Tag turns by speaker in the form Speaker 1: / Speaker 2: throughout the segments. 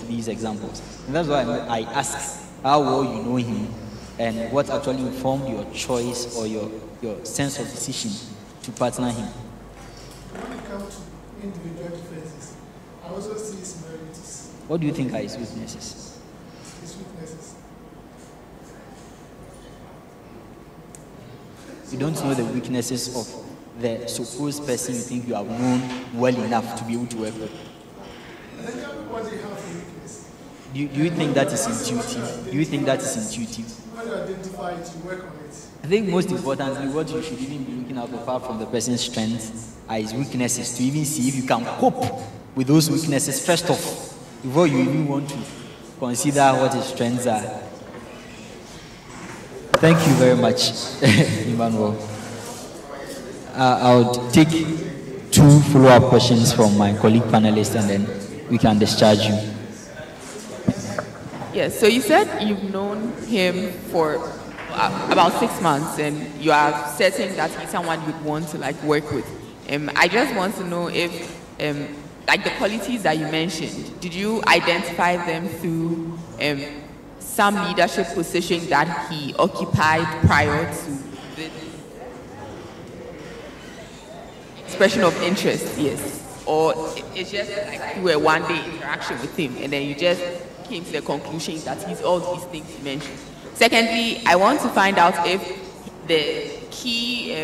Speaker 1: these examples. And that's why I ask how well you know him and what actually informed your choice or your sense of decision to partner him.
Speaker 2: When it comes to individual differences, I also see similarities.
Speaker 1: What do you think are his weaknesses?
Speaker 2: His weaknesses.
Speaker 1: You don't know the weaknesses of the supposed person you think you have known well enough to be able to work with.
Speaker 2: I think everybody has a weakness.
Speaker 1: Do you think that is intuitive? Do you think that is intuitive?
Speaker 2: When you identify it, you work on it.
Speaker 1: I think most importantly, what you should even be looking out apart from the person's strengths are his weaknesses, to even see if you can cope with those weaknesses first off, before you even want to consider what his strengths are. Thank you very much, Emmanuel. I'll take 2 follow-up questions from my colleague panelists and then we can discharge you.
Speaker 3: Yes, so you said you've known him for about 6 months and you are certain that he's someone you'd want to like work with. I just want to know if like the qualities that you mentioned, did you identify them through some leadership position that he occupied prior to this expression of interest? Yes. Or it's just like you were one-day interaction with him and then you just came to the conclusion that he's all these things you mentioned. Secondly, I want to find out if the key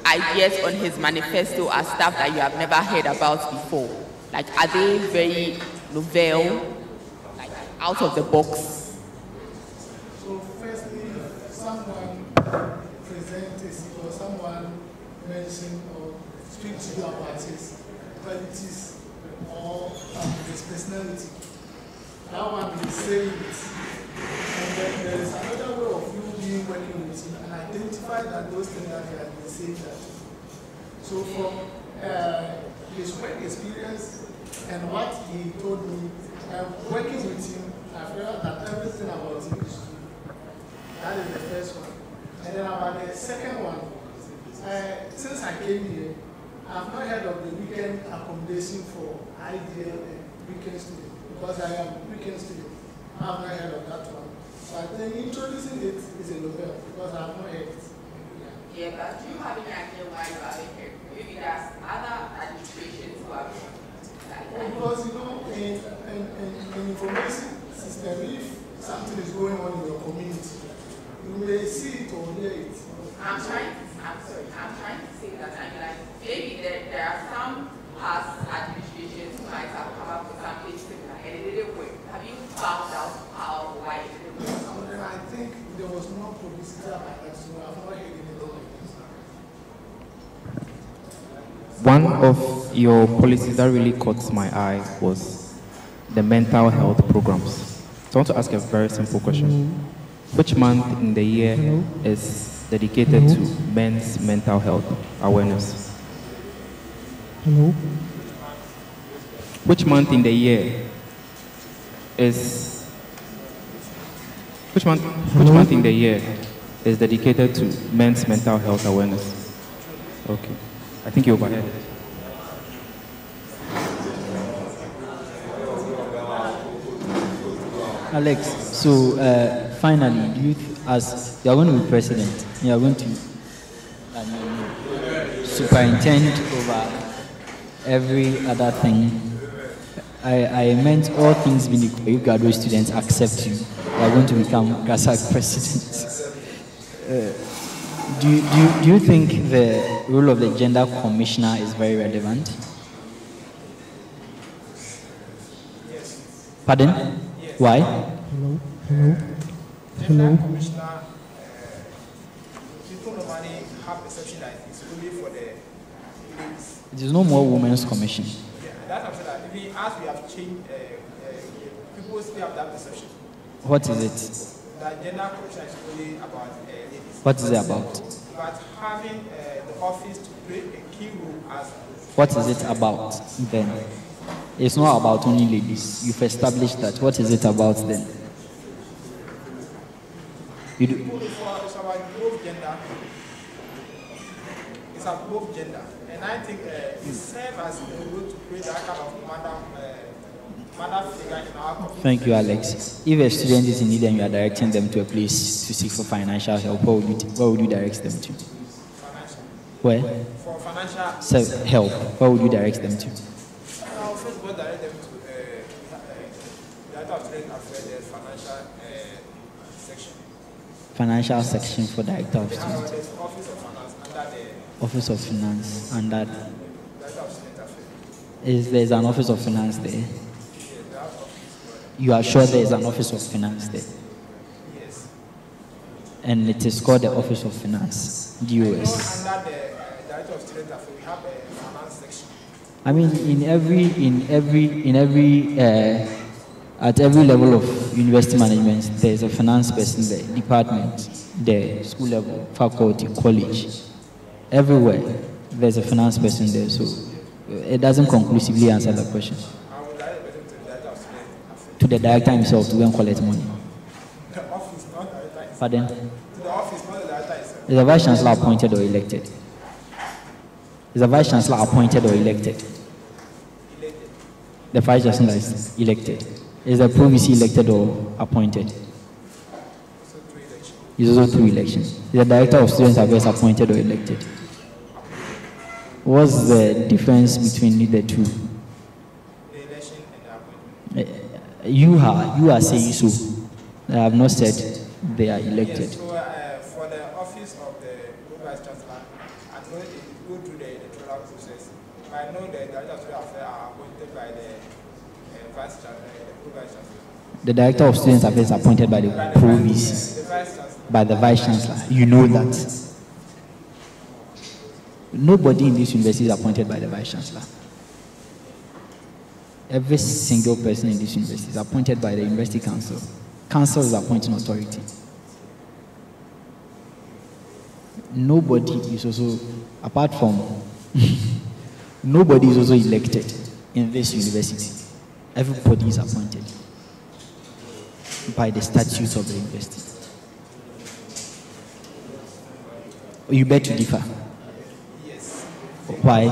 Speaker 3: ideas on his manifesto are stuff that you have never heard about before. Like, are they very novel, like out of the box?
Speaker 2: So firstly, someone presents or someone mentions or speaks to you about his qualities or his personality. That one will say it. And then there is another way of you being working with him and identify that those things that he has been saying that. So from his work experience and what he told me, working with him, I felt that everything about him is true. That is the first one. And then about the second one, since I came here, I have not heard of the weekend accommodation for ideal weekend students because I am a weekend student. I have not heard of that one. So I think introducing it is a novel because I have not heard it.
Speaker 3: Yeah, but do you have any idea why you haven't heard? Maybe there's other administrations who have
Speaker 2: because you know, in information system, if something is going on in your community, you may see it or hear it.
Speaker 3: I'm trying to say that maybe there are some past administrations who might have come up with something similar and it didn't work. Have you found out how why it didn't work?
Speaker 2: I think there was no publicity about that, so I've not heard anything like that.
Speaker 4: One of your policies that really caught my eye was the mental health programs. So I want to ask a very simple question. Which month in the year is dedicated to men's mental health awareness? Which month in the year is which month in the year is dedicated to men's mental health awareness? Okay. I think you're over here.
Speaker 1: Alex, so finally, as you are going to be president, you are going to superintend over every other thing. I meant all things being equal, if graduate students accept you, you are going to become Grasag president. Do you think the role of the gender commissioner is very relevant?
Speaker 2: Yes.
Speaker 1: Pardon?
Speaker 2: Yes.
Speaker 1: Why?
Speaker 2: Gender commissioner, people normally have perception that it's only for the ladies.
Speaker 1: There is no more women's commission.
Speaker 2: Yeah, that's what I'm saying. That even as we have changed, people still have that perception.
Speaker 1: What is it?
Speaker 2: That gender commissioner is only about ladies.
Speaker 1: What is it about?
Speaker 2: But having the office to play a key role as...
Speaker 1: What is it about then? It's not about only ladies. You've established that. What is it about then? You do.
Speaker 2: It's about both gender. It's about both gender. And I think it serves as a way to create that kind of
Speaker 5: mother figure in our community.
Speaker 1: Thank you, Alex. If a student is in need and you are directing them to a place to seek for financial help, what would you direct them to?
Speaker 5: Financial.
Speaker 1: Where?
Speaker 5: For financial
Speaker 1: Help. What would you direct them to?
Speaker 5: I'll first go direct them to Director of Student Affairs, there's financial section.
Speaker 1: Financial section for Director of
Speaker 5: There's
Speaker 1: Students.
Speaker 5: Office of Finance under the
Speaker 1: Office of Finance under.
Speaker 5: Director of Student Affairs.
Speaker 1: There's an Office of Finance there?
Speaker 5: Yes, they have office.
Speaker 1: You are sure there is an Office of Finance there?
Speaker 5: Yes.
Speaker 1: And it is called the Office of Finance, DOS.
Speaker 5: Under the Director of Student Affairs, we have a finance section.
Speaker 1: I mean, at every level of university management, there's a finance person there, department, there, school level, faculty, college. Everywhere, there's a finance person there, so it doesn't conclusively answer the question.
Speaker 5: I will direct them to the Director of Student Affairs.
Speaker 1: To the director himself to go and collect money.
Speaker 5: The office, not the director itself.
Speaker 1: Pardon?
Speaker 5: To the office, not the director itself.
Speaker 1: Is the vice chancellor appointed or elected? Is the vice chancellor appointed or elected?
Speaker 5: Elected.
Speaker 1: The vice chancellor is elected. Is the provisy elected or appointed?
Speaker 5: So through election.
Speaker 1: It's also through election. Is the director of student affairs appointed or elected? What's the difference between the two?
Speaker 5: The election and the appointment.
Speaker 1: You are saying so. I have not said they are elected.
Speaker 5: Yes, so for the office of the Vice Chancellor, I know it go through the electoral process. I know the Director of Student Affairs are appointed by the Vice Chancellor, the Vice Chancellor.
Speaker 1: The director of student affairs appointed by the provisy,
Speaker 5: The Vice Chancellor.
Speaker 1: by the vice chancellor. You know that. Nobody in this university is appointed by the vice chancellor. Every single person in this university is appointed by the university council. Council is appointing authority. Nobody is also, apart from, nobody is also elected in this university. Everybody is appointed by the statutes of the university. You beg to differ.
Speaker 5: Yes.
Speaker 1: Why?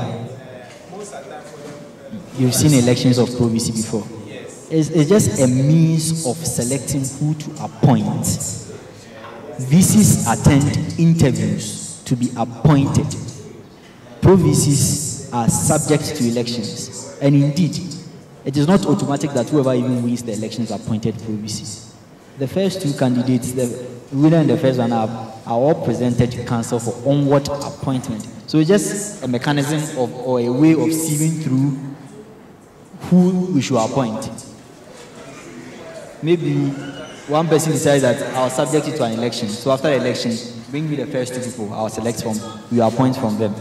Speaker 5: Most of the time for them,
Speaker 1: You've seen elections of province before.
Speaker 5: yes.
Speaker 1: It's just a means of selecting who to appoint. VCs attend interviews to be appointed. Provinces are subject to elections. And indeed, it is not automatic that whoever even wins the elections is appointed provinces. The first two candidates, the winner and the first runner-up, are all presented to council for onward appointment. So it's just a mechanism of, or a way of sieving through who we should appoint. Maybe one person decides that I'll subject it to an election. So after the election, bring me the first two people, I'll select from, we appoint from them.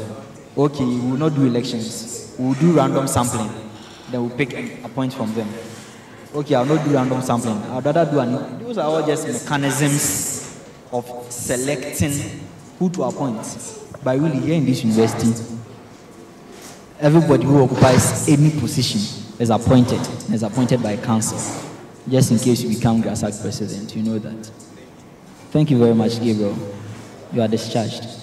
Speaker 1: Okay, we will not do elections. We will do random sampling. Then we'll pick and appoint from them. Okay, I'll not do random sampling. I'd rather do an, those are all just mechanisms of selecting who to appoint. But really, here in this university, everybody who occupies any position is appointed by council. Just in case you become Grasag president, you know that. Thank you very much, Gabriel. You are discharged.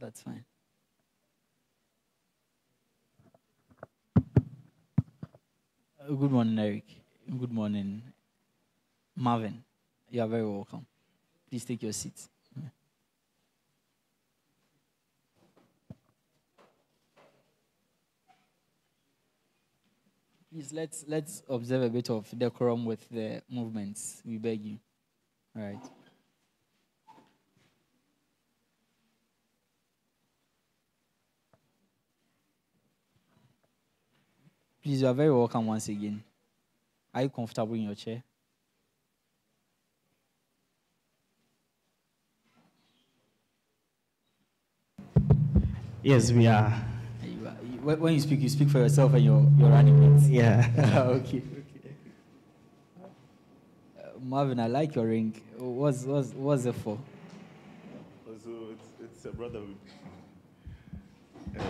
Speaker 1: That's fine. Good morning, Eric. Good morning, Marvin. You are very welcome. Please take your seats. Please let's observe a bit of decorum with the movements. We beg you. All right. Please, you are very welcome once again. Are you comfortable in your chair?
Speaker 6: Yes, we are.
Speaker 1: When you speak for yourself and your running mates.
Speaker 6: Yeah.
Speaker 1: Okay. Marvin, I like your ring. What's it for?
Speaker 7: So it's a brotherhood.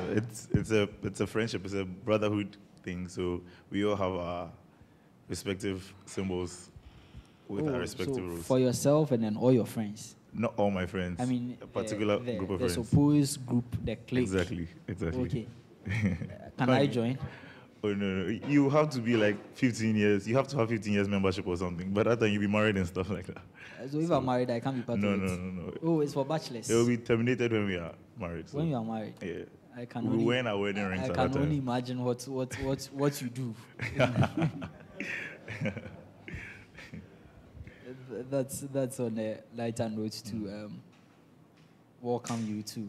Speaker 7: It's a friendship. It's a brotherhood thing. So we all have our respective symbols with our respective roles.
Speaker 1: For yourself and then all your friends.
Speaker 7: Not all my friends.
Speaker 1: I mean,
Speaker 7: a particular group of friends.
Speaker 1: The supposed group, the clique.
Speaker 7: Exactly.
Speaker 1: Okay. Can I join?
Speaker 7: Oh no! You have to be like 15 years. You have to have 15 years membership or something. But that time you'll be married and stuff like that.
Speaker 1: So if I'm married, I can't be part of it.
Speaker 7: No.
Speaker 1: Oh, it's for bachelors.
Speaker 7: It will be terminated when we are married. So.
Speaker 1: When you are married.
Speaker 7: Yeah.
Speaker 1: I can
Speaker 7: we wear our wedding rings.
Speaker 1: I can only imagine what you do. That's on a lighter note to welcome you to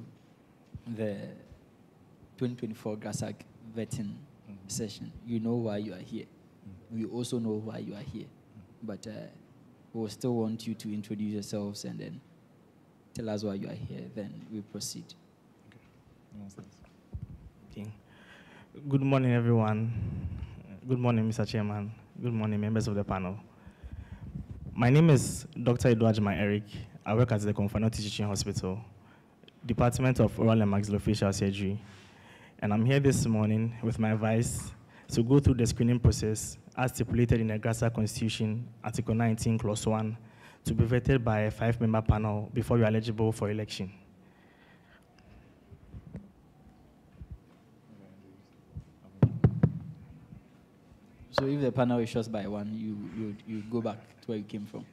Speaker 1: the 2024 Grasag vetting session. You know why you are here. We also know why you are here. But we will still want you to introduce yourselves and then tell us why you are here. Then we proceed.
Speaker 6: Okay. Good morning, everyone. Good morning, Mr. Chairman. Good morning, members of the panel. My name is Dr. Edwajima Eric. I work at the Confanotti Teaching Hospital, Department of Oral and Maxillofacial Surgery. And I'm here this morning with my vice to go through the screening process as stipulated in the Grasag Constitution, Article 19, Clause 1, to be vetted by a 5-member panel before you're eligible for election.
Speaker 1: So if the panel is shot by one, you go back to where you came from.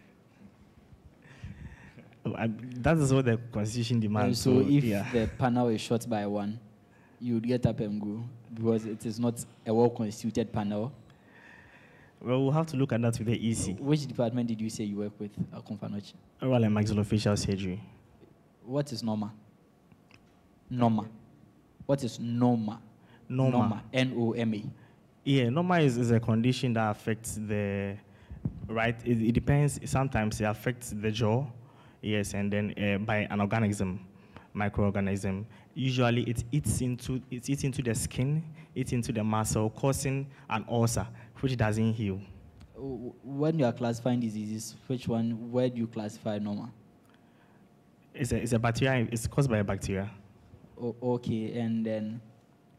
Speaker 6: That is what the Constitution demands.
Speaker 1: So if the panel is shot by one, you would get up and go because it is not a well-constituted panel.
Speaker 6: Well, we'll have to look at that with the EC.
Speaker 1: Which department did you say you work with at Confanochi?
Speaker 6: Oral and Maxillofacial Surgery.
Speaker 1: What is NOMA? NOMA. What is NOMA?
Speaker 6: NOMA.
Speaker 1: N-O-M-A.
Speaker 6: Yeah, NOMA is a condition that affects the right. It depends. Sometimes it affects the jaw, yes, and then by an organism, microorganism. Usually, it eats into the skin, eats into the muscle, causing an ulcer, which doesn't heal.
Speaker 1: When you are classifying diseases, where do you classify NOMA?
Speaker 6: It's a bacteria. It's caused by a bacteria.
Speaker 1: Okay, and then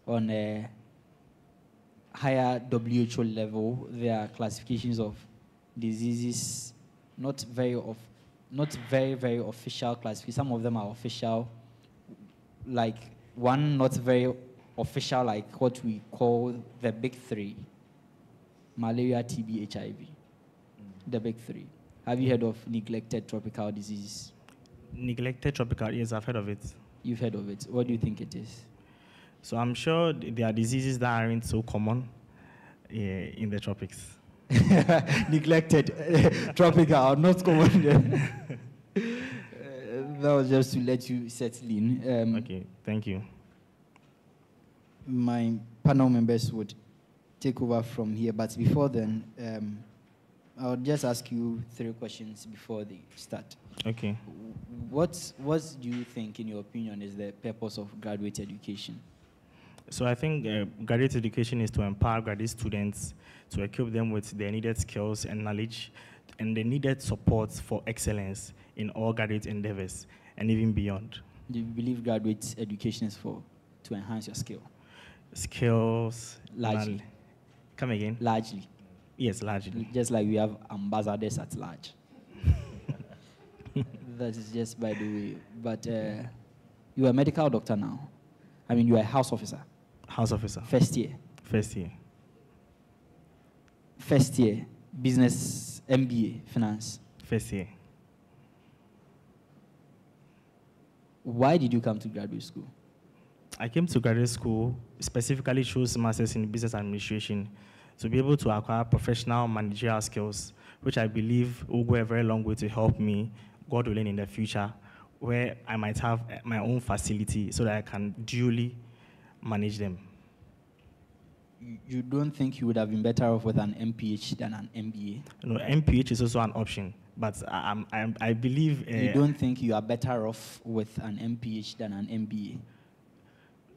Speaker 1: on a higher WHO level, there are classifications of diseases, not very official classification. Some of them are official, like one not very official, like what we call the big three: malaria, TB, HIV. The big three. Have you heard of neglected tropical disease?
Speaker 6: Neglected tropical, yes, I've heard of it.
Speaker 1: You've heard of it. What do you think it is?
Speaker 6: So I'm sure there are diseases that aren't so common in the tropics.
Speaker 1: Neglected, tropical, not common. That was just to let you settle in.
Speaker 6: Okay, thank you.
Speaker 1: My panel members would take over from here, but before then, I'll just ask you 3 questions before they start.
Speaker 6: Okay.
Speaker 1: What do you think, in your opinion, is the purpose of graduate education?
Speaker 6: So I think graduate education is to empower graduate students, to equip them with the needed skills and knowledge and the needed support for excellence in all graduate endeavors and even beyond.
Speaker 1: Do you believe graduate education is to enhance your skill?
Speaker 6: Skills.
Speaker 1: Largely.
Speaker 6: Come again?
Speaker 1: Largely.
Speaker 6: Yes, largely.
Speaker 1: Just like we have ambassadors at large. That is just by the way. But You are a medical doctor now. I mean, you are a house officer.
Speaker 6: House officer.
Speaker 1: First year.
Speaker 6: First year.
Speaker 1: First year. Business, MBA, finance.
Speaker 6: First year.
Speaker 1: Why did you come to graduate school?
Speaker 6: I came to graduate school specifically chose masters in business administration to be able to acquire professional managerial skills, which I believe will go a very long way to help me, God willing, in the future, where I might have my own facility so that I can duly manage them.
Speaker 1: You don't think you would have been better off with an MPH than an MBA?
Speaker 6: No, MPH is also an option, but I believe...
Speaker 1: you don't think you are better off with an MPH than an MBA?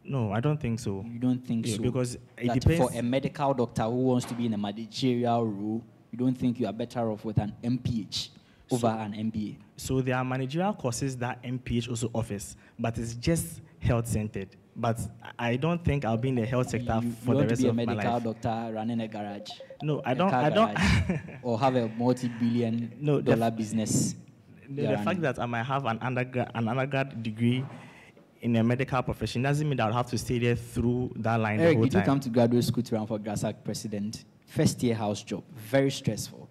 Speaker 6: No, I don't think so.
Speaker 1: You don't think so?
Speaker 6: Because it
Speaker 1: that
Speaker 6: depends...
Speaker 1: for a medical doctor who wants to be in a managerial role, you don't think you are better off with an MPH over an MBA?
Speaker 6: So there are managerial courses that MPH also offers, but it's just health-centered. But I don't think I'll be in the health sector for the rest of my life.
Speaker 1: You want to be a medical doctor running a garage?
Speaker 6: No, I don't.
Speaker 1: Or have a multi-billion dollar business?
Speaker 6: The fact that I might have an undergrad degree in a medical profession doesn't mean that I'll have to stay there through that line
Speaker 1: Eric,
Speaker 6: the whole time.
Speaker 1: did you come to graduate school to run for Grasag president? First year house job, very stressful.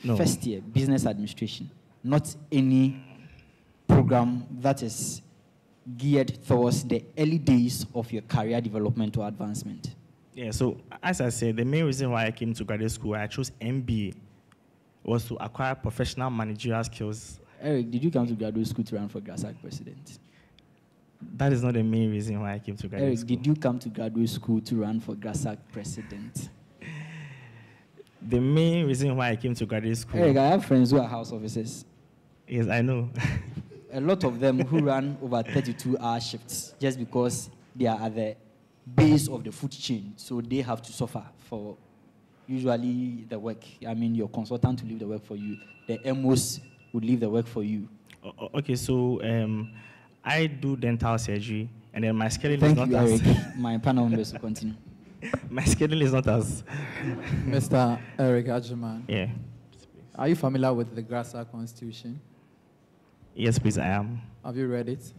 Speaker 6: No.
Speaker 1: First year, business administration. Not any program that is geared towards the early days of your career development or advancement.
Speaker 6: Yeah, so as I said, the main reason why I came to graduate school, I chose MBA, was to acquire professional managerial skills.
Speaker 1: Eric, did you come to graduate school to run for Grasag president?
Speaker 6: That is not the main reason why I came to graduate school.
Speaker 1: Eric, did you come to graduate school to run for Grasag president?
Speaker 6: The main reason why I came to graduate school...
Speaker 1: Eric, I have friends who are house officers.
Speaker 6: Yes, I know.
Speaker 1: A lot of them who run over 32-hour shifts just because they are at the base of the food chain, so they have to suffer for usually the work. I mean, your consultant will leave the work for you. The MOs would leave the work for you.
Speaker 6: Okay, so I do dental surgery, and then my schedule
Speaker 1: Thank
Speaker 6: is not
Speaker 1: you,
Speaker 6: as...
Speaker 1: Eric. My panel members will continue.
Speaker 6: My schedule is not as...
Speaker 8: Mr. Eric Ajiman.
Speaker 6: Yeah.
Speaker 8: Are you familiar with the Grasag Constitution?
Speaker 6: Yes, please, I am.
Speaker 8: Have you read it?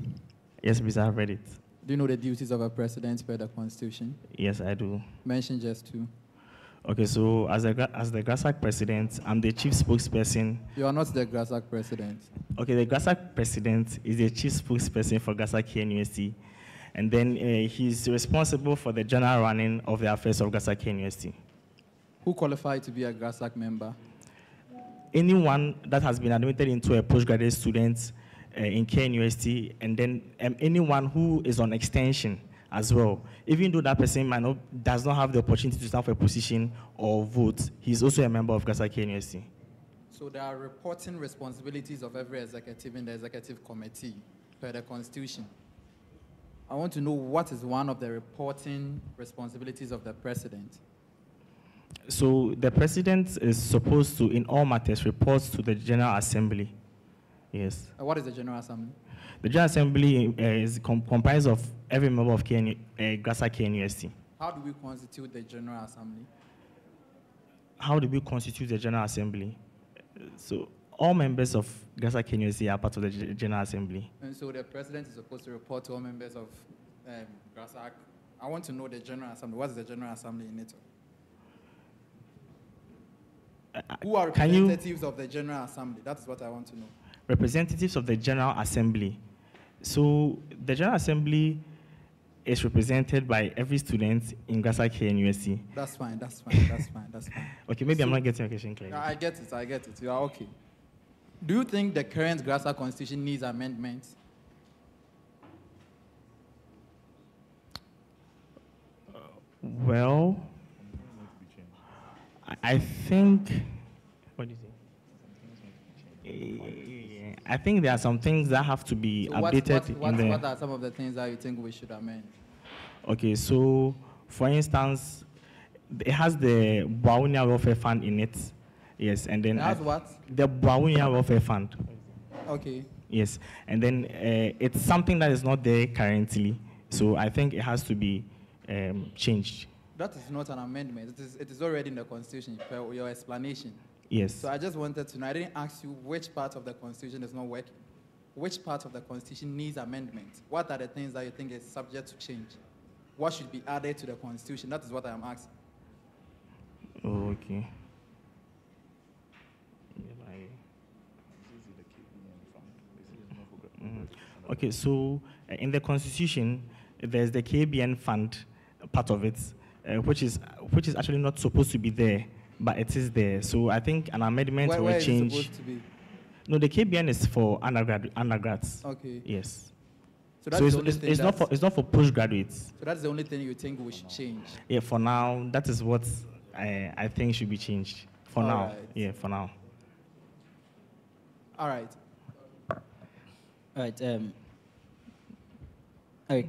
Speaker 6: Yes, please, I have read it.
Speaker 8: Do you know the duties of a president per the Constitution?
Speaker 6: Yes, I do.
Speaker 8: Mention just two.
Speaker 6: Okay, so as the Grasag president, I'm the chief spokesperson.
Speaker 8: You are not the Grasag president.
Speaker 6: Okay, the Grasag president is the chief spokesperson for Grasag KNUST. And then he's responsible for the general running of the affairs of Grasag KNUST.
Speaker 8: Who qualified to be a Grasag member?
Speaker 6: Anyone that has been admitted into a postgraduate student in KNUST, and then anyone who is on extension as well. Even though that person does not have the opportunity to stand for a position or vote, he's also a member of Grasag KNUST.
Speaker 8: So there are reporting responsibilities of every executive in the executive committee per the Constitution. I want to know what is one of the reporting responsibilities of the president.
Speaker 6: So the president is supposed to, in all matters, report to the General Assembly. Yes.
Speaker 8: What is the General Assembly?
Speaker 6: The General Assembly is comprised of every member of Grasag KNUST.
Speaker 8: How do we constitute the General Assembly?
Speaker 6: How do we constitute the General Assembly? So all members of Grasag KNUST are part of the General Assembly.
Speaker 8: And so the president is supposed to report to all members of Grasag. I want to know the General Assembly. What is the General Assembly in it? Who are representatives of the General Assembly? That's what I want to know.
Speaker 6: Representatives of the General Assembly. So the General Assembly is represented by every student in Grasag KNUST.
Speaker 8: That's fine.
Speaker 6: Okay, maybe I'm not getting your question clearly.
Speaker 8: I get it. You are okay. Do you think the current Grasag Constitution needs amendments?
Speaker 6: Well, I think, what do you say? I think there are some things that have to be updated.
Speaker 8: What are some of the things that you think we should amend?
Speaker 6: Okay, so for instance, it has the Bawunia Welfare Fund in it. Yes, and then...
Speaker 8: It has what?
Speaker 6: The Bawunia Welfare Fund.
Speaker 8: Okay.
Speaker 6: Yes, and then it's something that is not there currently, so I think it has to be changed.
Speaker 8: That is not an amendment. It is already in the Constitution, per your explanation.
Speaker 6: Yes.
Speaker 8: So I just wanted to know, I didn't ask you which part of the Constitution is not working. which part of the Constitution needs amendment? What are the things that you think is subject to change? What should be added to the Constitution? That is what I am asking.
Speaker 6: Oh, okay. Okay, so in the Constitution, there's the KBN fund part of it, which is actually not supposed to be there, but it is there. So I think an amendment will
Speaker 8: where
Speaker 6: change.
Speaker 8: Is it supposed to be?
Speaker 6: No, the KBN is for undergrads.
Speaker 8: Okay.
Speaker 6: Yes.
Speaker 8: So that's the only thing
Speaker 6: it's not for postgraduates.
Speaker 8: So that's the only thing you think we should change.
Speaker 6: Yeah, for now, that is what I think should be changed. For
Speaker 8: All
Speaker 6: now.
Speaker 8: right.
Speaker 6: Yeah, for now.
Speaker 8: All right.
Speaker 1: All right. Eric,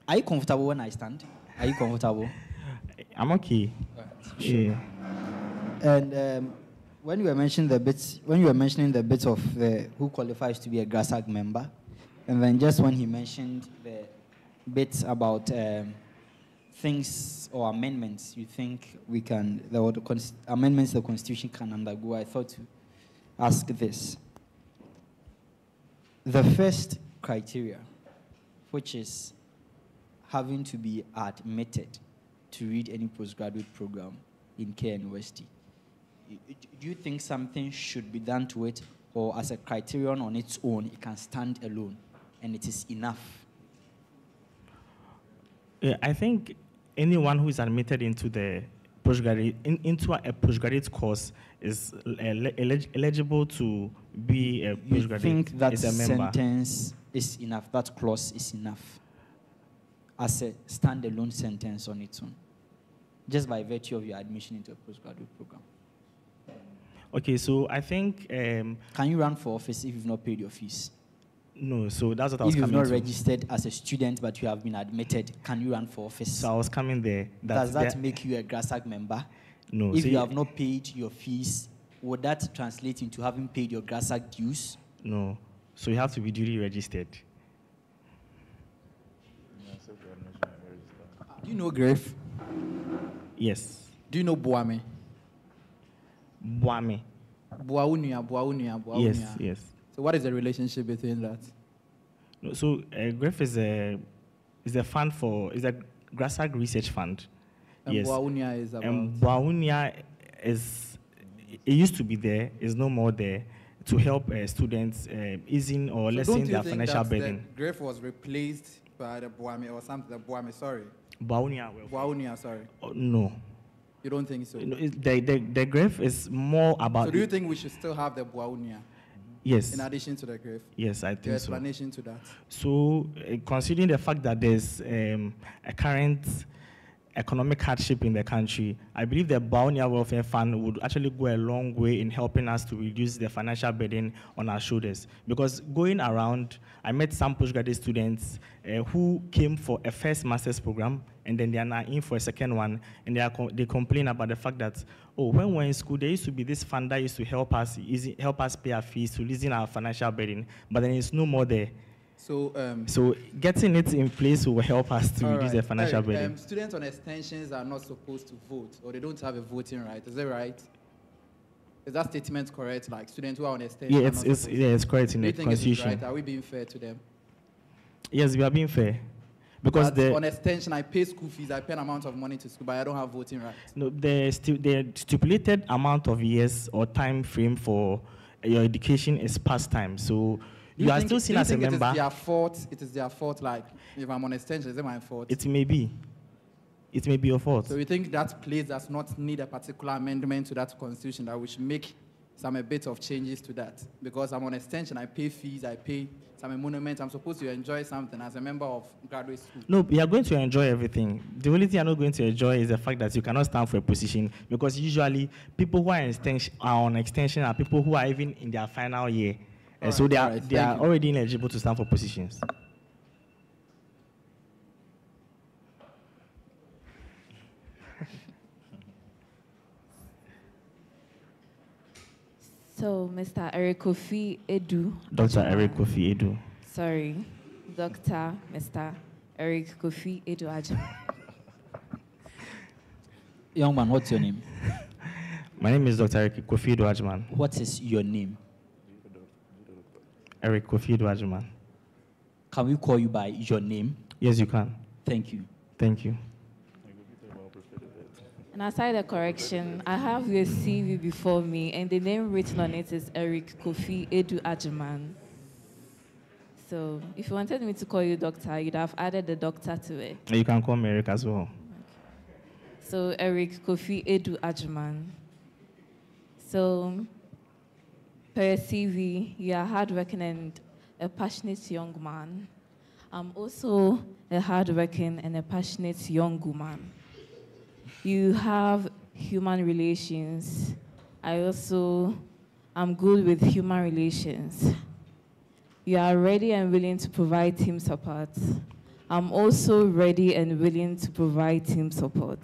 Speaker 1: are you comfortable when I stand? Are you comfortable?
Speaker 6: I'm okay.
Speaker 1: All right.
Speaker 6: Yeah.
Speaker 1: And when you were mentioning the bits of who qualifies to be a Grasag member, and then just when he mentioned the bits about things or amendments you think amendments the Constitution can undergo, I thought to ask this. The first criteria, which is having to be admitted to read any postgraduate program in K University, do you think something should be done to it, or as a criterion on its own, it can stand alone and it is enough?
Speaker 6: Yeah, I think anyone who is admitted into the into a postgraduate course is eligible to be a postgraduate.
Speaker 1: You think that
Speaker 6: is a member.
Speaker 1: sentence is enough, that clause is enough as a standalone sentence on its own, just by virtue of your admission into a postgraduate program?
Speaker 6: Okay, so I think...
Speaker 1: can you run for office if you've not paid your fees?
Speaker 6: No, so that's what I was coming to.
Speaker 1: If you've not registered as a student but you have been admitted, can you run for office?
Speaker 6: So I was coming there.
Speaker 1: Does that make you a Grasag member?
Speaker 6: No.
Speaker 1: If you have not paid your fees, would that translate into having paid your Grasag dues?
Speaker 6: No. So you have to be duly registered.
Speaker 8: Do you know Grave?
Speaker 6: Yes.
Speaker 8: Do you know Boame?
Speaker 6: Boame.
Speaker 8: Boaunia.
Speaker 6: Yes.
Speaker 8: So what is the relationship between that?
Speaker 6: No, so Grave is a Grasag research fund.
Speaker 8: And
Speaker 6: yes.
Speaker 8: Boaunia is about?
Speaker 6: Boaunia is, it used to be there, is no more there, to help students easing or lessening their financial burden.
Speaker 8: Grave was replaced by the Boame or something, the Boame, sorry.
Speaker 6: Boaunia,
Speaker 8: sorry.
Speaker 6: No.
Speaker 8: You don't think so?
Speaker 6: No, the Grave is more about...
Speaker 8: So do you think we should still have the Boaunia?
Speaker 6: Yes.
Speaker 8: In addition to the Grave?
Speaker 6: Yes, I think so.
Speaker 8: The explanation to that?
Speaker 6: So, considering the fact that there's a current economic hardship in the country, I believe the Boaunia Welfare Fund would actually go a long way in helping us to reduce the financial burden on our shoulders. Because going around, I met some postgraduate students who came for a first master's program, and then they are now in for a second one, and they complain about the fact that, oh, when we were in school, there used to be this fund that used to help us pay our fees, to lessen our financial burden, but then it's no more there. So getting it in place will help us to reduce the financial burden.
Speaker 8: Students on extensions are not supposed to vote, or they don't have a voting right. Is that right? Is that statement correct? Like students who are on extensions?
Speaker 6: Yeah, it's correct in the Constitution.
Speaker 8: Right? Are we being fair to them?
Speaker 6: Yes, we are being fair. Because
Speaker 8: on extension, I pay school fees, I pay an amount of money to school, but I don't have voting rights.
Speaker 6: No, the stipulated amount of years or time frame for your education is past time. So you are still seen as a member.
Speaker 8: It is their fault, like, if I'm on extension, is it my fault?
Speaker 6: It may be. It may be your fault.
Speaker 8: So you think that place does not need a particular amendment to that constitution, that we should make a bit of changes to that? Because I'm on extension, I pay fees, I pay some emoluments, I'm supposed to enjoy something as a member of graduate school.
Speaker 6: No, you are going to enjoy everything. The only thing you're not going to enjoy is the fact that you cannot stand for a position, because usually people who are on extension are people who are even in their final year. And so they are already ineligible to stand for positions.
Speaker 9: So, Mr. Eric Kofi Edu.
Speaker 6: Dr. Eric Kofi Edu.
Speaker 9: Sorry, Mr. Eric Kofi Edu Ajman.
Speaker 1: Young man, what's your name?
Speaker 6: My name is Dr. Eric Kofi Edu Ajman.
Speaker 1: What is your name?
Speaker 6: Eric Kofi Edwardman.
Speaker 1: Can we call you by your name?
Speaker 6: Yes, you can.
Speaker 1: Thank you.
Speaker 6: Thank you.
Speaker 9: And aside the correction, I have your CV before me, and the name written on it is Eric Kofi Edu Ajiman. So if you wanted me to call you doctor, you'd have added the doctor to it.
Speaker 6: You can call me Eric as well.
Speaker 9: So Eric Kofi Edu Ajiman. So per your CV, you are hardworking and a passionate young man. I'm also a hardworking and a passionate young woman. You have human relations. I also am good with human relations. You are ready and willing to provide team support. I'm also ready and willing to provide team support.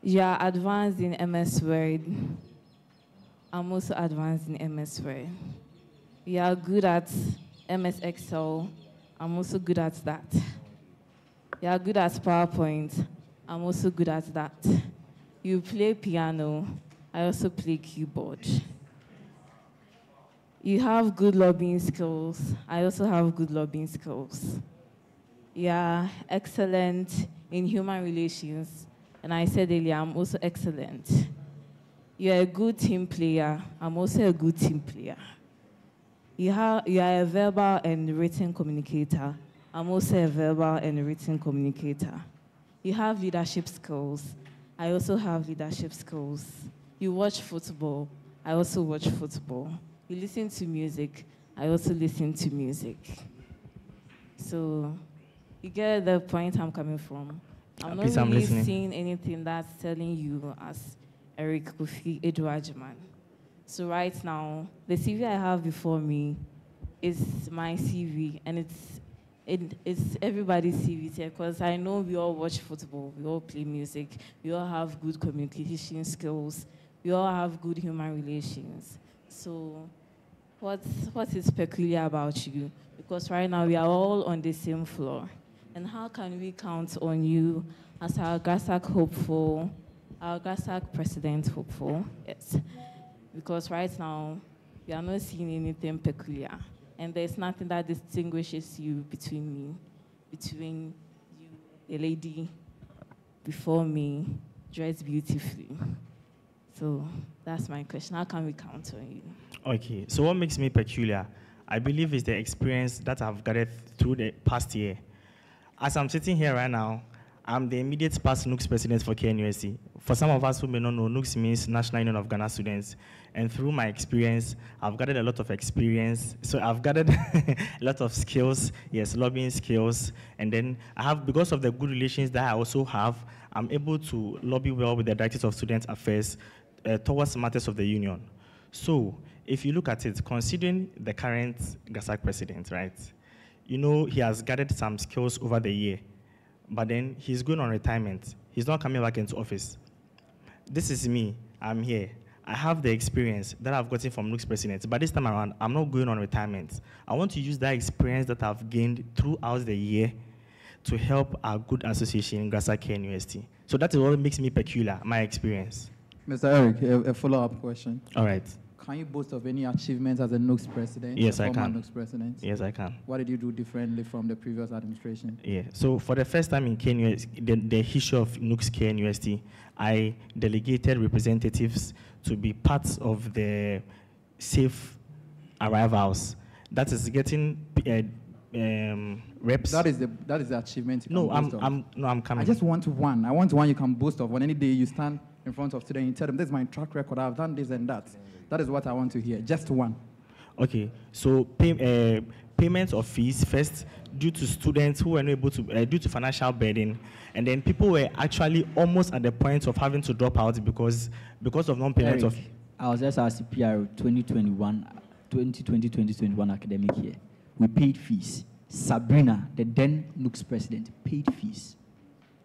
Speaker 9: You are advanced in MS Word. I'm also advanced in MS Word. You are good at MS Excel. I'm also good at that. You are good at PowerPoint. I'm also good at that. You play piano. I also play keyboard. You have good lobbying skills. I also have good lobbying skills. You are excellent in human relations. And I said earlier, I'm also excellent. You're a good team player. I'm also a good team player. You are a verbal and written communicator. I'm also a verbal and written communicator. You have leadership skills. I also have leadership skills. You watch football. I also watch football. You listen to music. I also listen to music. So you get the point I'm coming from. I'm not really seeing anything that's telling you as Eric Kofi Edwardman. So right now, the CV I have before me is my CV, and it's everybody's CV here, because I know we all watch football, we all play music, we all have good communication skills, we all have good human relations. So what is peculiar about you? Because right now we are all on the same floor. And how can we count on you as our Grasag hopeful, our Grasag president hopeful? Yes. Because right now, we are not seeing anything peculiar. And there's nothing that distinguishes you between you, the lady before me, dressed beautifully. So that's my question. How can we count on you?
Speaker 6: Okay, so what makes me peculiar, I believe, is the experience that I've gathered through the past year. As I'm sitting here right now, I'm the immediate past NUX president for KNUST. For some of us who may not know, NUX means National Union of Ghana Students. And through my experience, I've gathered a lot of experience. So I've gathered a lot of skills, yes, lobbying skills. And then I have, because of the good relations that I also have, I'm able to lobby well with the Directors of Student Affairs towards matters of the union. So if you look at it, considering the current Grasag president, right? You know, he has gathered some skills over the year. But then he's going on retirement. He's not coming back into office. This is me. I'm here. I have the experience that I've gotten from NUX president. But this time around, I'm not going on retirement. I want to use that experience that I've gained throughout the year to help our good association, Grasag KNUST. So that is what makes me peculiar, my experience.
Speaker 8: Mr. Eric, a follow-up question.
Speaker 6: All right.
Speaker 8: Can you boast of any achievements as a NUX president?
Speaker 6: Yes, I can.
Speaker 8: NUX president?
Speaker 6: Yes, I can.
Speaker 8: What did you do differently from the previous administration?
Speaker 6: Yeah, so for the first time in KNUST, the history of NUX KNUST, I delegated representatives to be parts of the safe arrivals. That is getting reps.
Speaker 8: That is the achievement.
Speaker 6: No, I'm coming.
Speaker 8: I just want one. I want one you can boast of. When any day you stand in front of students, you tell them, this is my track record, I've done this and that. That is what I want to hear, just one.
Speaker 6: Okay, so payments of fees first, due to students who were not able to, due to financial burden, and then people were actually almost at the point of having to drop out because of non-payment of...
Speaker 1: I was just at CPR 2020-2021 academic year. We paid fees. Sabrina, the then NUX president, paid fees.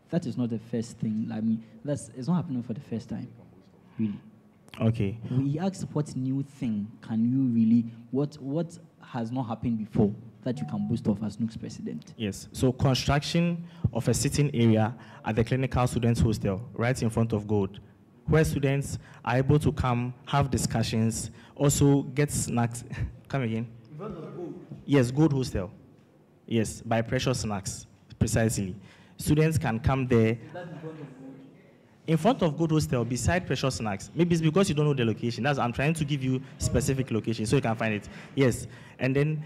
Speaker 1: That is not the first thing. I mean, it's not happening for the first time, really.
Speaker 6: Okay.
Speaker 1: We asked what new thing can you really, what has not happened before that you can boast of as NUX president?
Speaker 6: Yes. So construction of a sitting area at the clinical students hostel, right in front of Gold. where students are able to come, have discussions, also get snacks. Come again? Yes, Gold Hostel. Yes, by Precious Snacks, precisely. Students can come there. In front of Good Hostel, beside Precious Snacks. Maybe it's because you don't know the location. I'm trying to give you specific location so you can find it. Yes, and then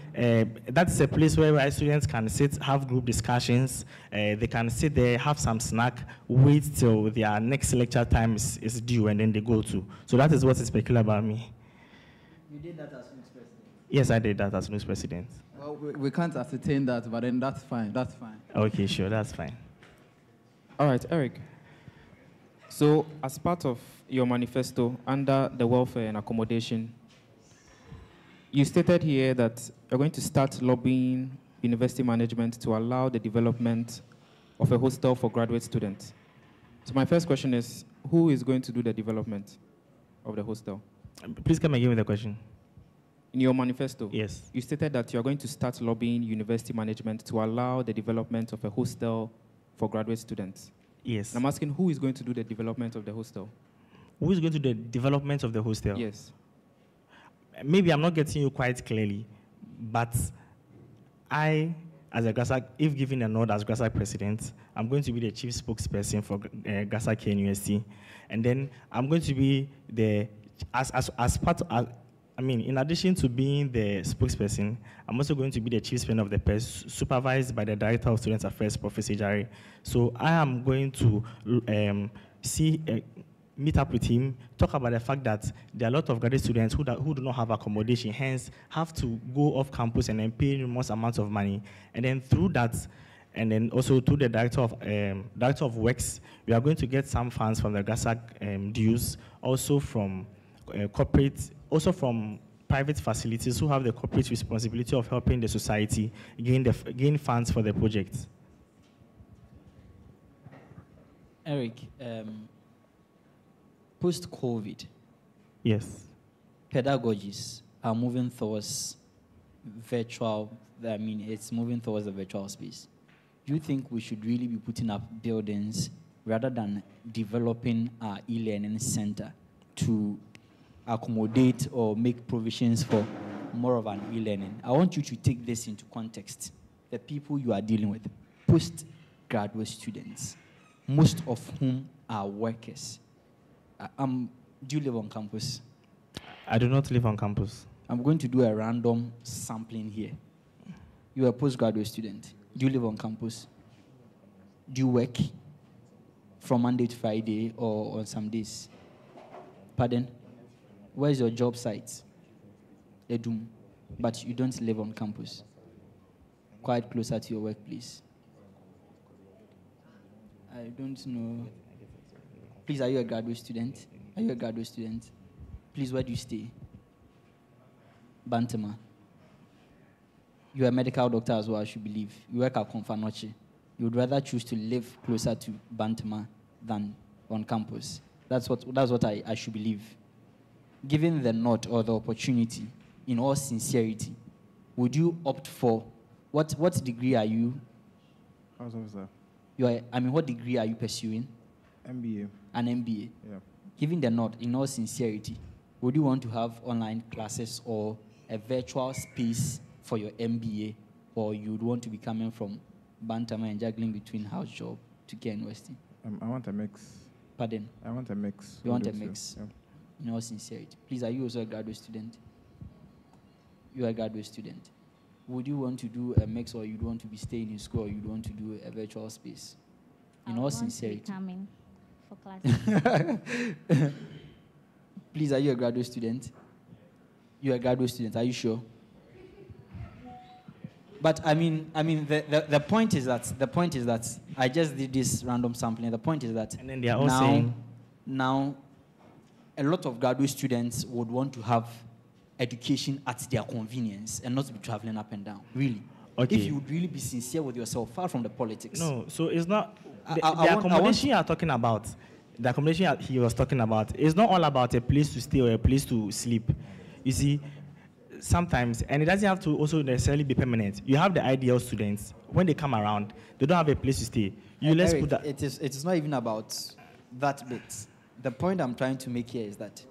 Speaker 6: that's a place where students can sit, have group discussions. They can sit there, have some snack, wait till their next lecture time is due, and then they go to. So that is what is peculiar about me.
Speaker 1: You did that as news president?
Speaker 6: Yes, I did that as news president.
Speaker 8: Well, we can't ascertain that, but then that's fine. That's fine.
Speaker 6: Okay, sure, that's fine.
Speaker 4: All right, Eric. So, as part of your manifesto under the welfare and accommodation, you stated here that you're going to start lobbying university management to allow the development of a hostel for graduate students. So my first question is, who is going to do the development of the hostel?
Speaker 6: Please come again with the question.
Speaker 4: In your manifesto,
Speaker 6: yes,
Speaker 4: you stated that you're going to start lobbying university management to allow the development of a hostel for graduate students.
Speaker 6: Yes.
Speaker 4: And I'm asking, who is going to do the development of the hostel?
Speaker 6: Who is going to do the development of the hostel?
Speaker 4: Yes.
Speaker 6: Maybe I'm not getting you quite clearly, but I, as a Grasag, if given a nod as Grasag president, I'm going to be the chief spokesperson for Grasag KNUST, and then I'm going to be the, in addition to being the spokesperson, I'm also going to be the chief spokesman of the press, supervised by the Director of Student Affairs, Professor Jare. So I am going to meet up with him, talk about the fact that there are a lot of graduate students who do not have accommodation, hence have to go off campus and then pay enormous amounts of money. And then through that, and then also through the Director of Works, we are going to get some funds from the Grasag dues, also from corporate, also from private facilities who have the corporate responsibility of helping the society gain funds for the project.
Speaker 1: Eric, post-COVID,
Speaker 6: yes,
Speaker 1: pedagogies are moving towards virtual. It's moving towards the virtual space. Do you think we should really be putting up buildings rather than developing our e-learning center to accommodate or make provisions for more of an e-learning? I want you to take this into context. The people you are dealing with, postgraduate students, most of whom are workers. Do you live on campus?
Speaker 6: I do not live on campus.
Speaker 1: I'm going to do a random sampling here. You are a postgraduate student. Do you live on campus? Do you work from Monday to Friday or on some days? Pardon? Where's your job site? Edum. But you don't live on campus. Quite closer to your workplace. I don't know. Please, are you a graduate student? Are you a graduate student? Please, where do you stay? Bantama. You're a medical doctor as well, I should believe. You work at Confanoche. You would rather choose to live closer to Bantama than on campus. That's what I should believe. Given the nod or the opportunity, in all sincerity, would you opt for what degree are you?
Speaker 5: House officer.
Speaker 1: What degree are you pursuing?
Speaker 5: MBA.
Speaker 1: An MBA.
Speaker 5: Yeah.
Speaker 1: Given the nod, in all sincerity, would you want to have online classes or a virtual space for your MBA, or you'd want to be coming from Bantama and juggling between house job to Care University?
Speaker 5: I want a mix.
Speaker 1: Pardon?
Speaker 5: I want a mix.
Speaker 1: You want a mix? Yeah. In all sincerity. Please, are you also a graduate student? You are a graduate student. Would you want to do a mix, or you'd want to be staying in school, or you'd want to do a virtual space? In all sincerity.
Speaker 10: Coming for class.
Speaker 1: Please, are you a graduate student? You're a graduate student. Are you sure? But the point is that I just did this random sampling. The point is that,
Speaker 6: and then they are all saying
Speaker 1: now a lot of graduate students would want to have education at their convenience and not be traveling up and down. Really.
Speaker 6: Okay.
Speaker 1: If you would really be sincere with yourself, far from the politics.
Speaker 6: No, so it's not the accommodation you are talking about. The accommodation he was talking about is not all about a place to stay or a place to sleep. You see, sometimes, and it doesn't have to also necessarily be permanent. You have the ideal students. When they come around, they don't have a place to stay.
Speaker 1: Eric, it is not even about that bit. the point I'm trying to make here is that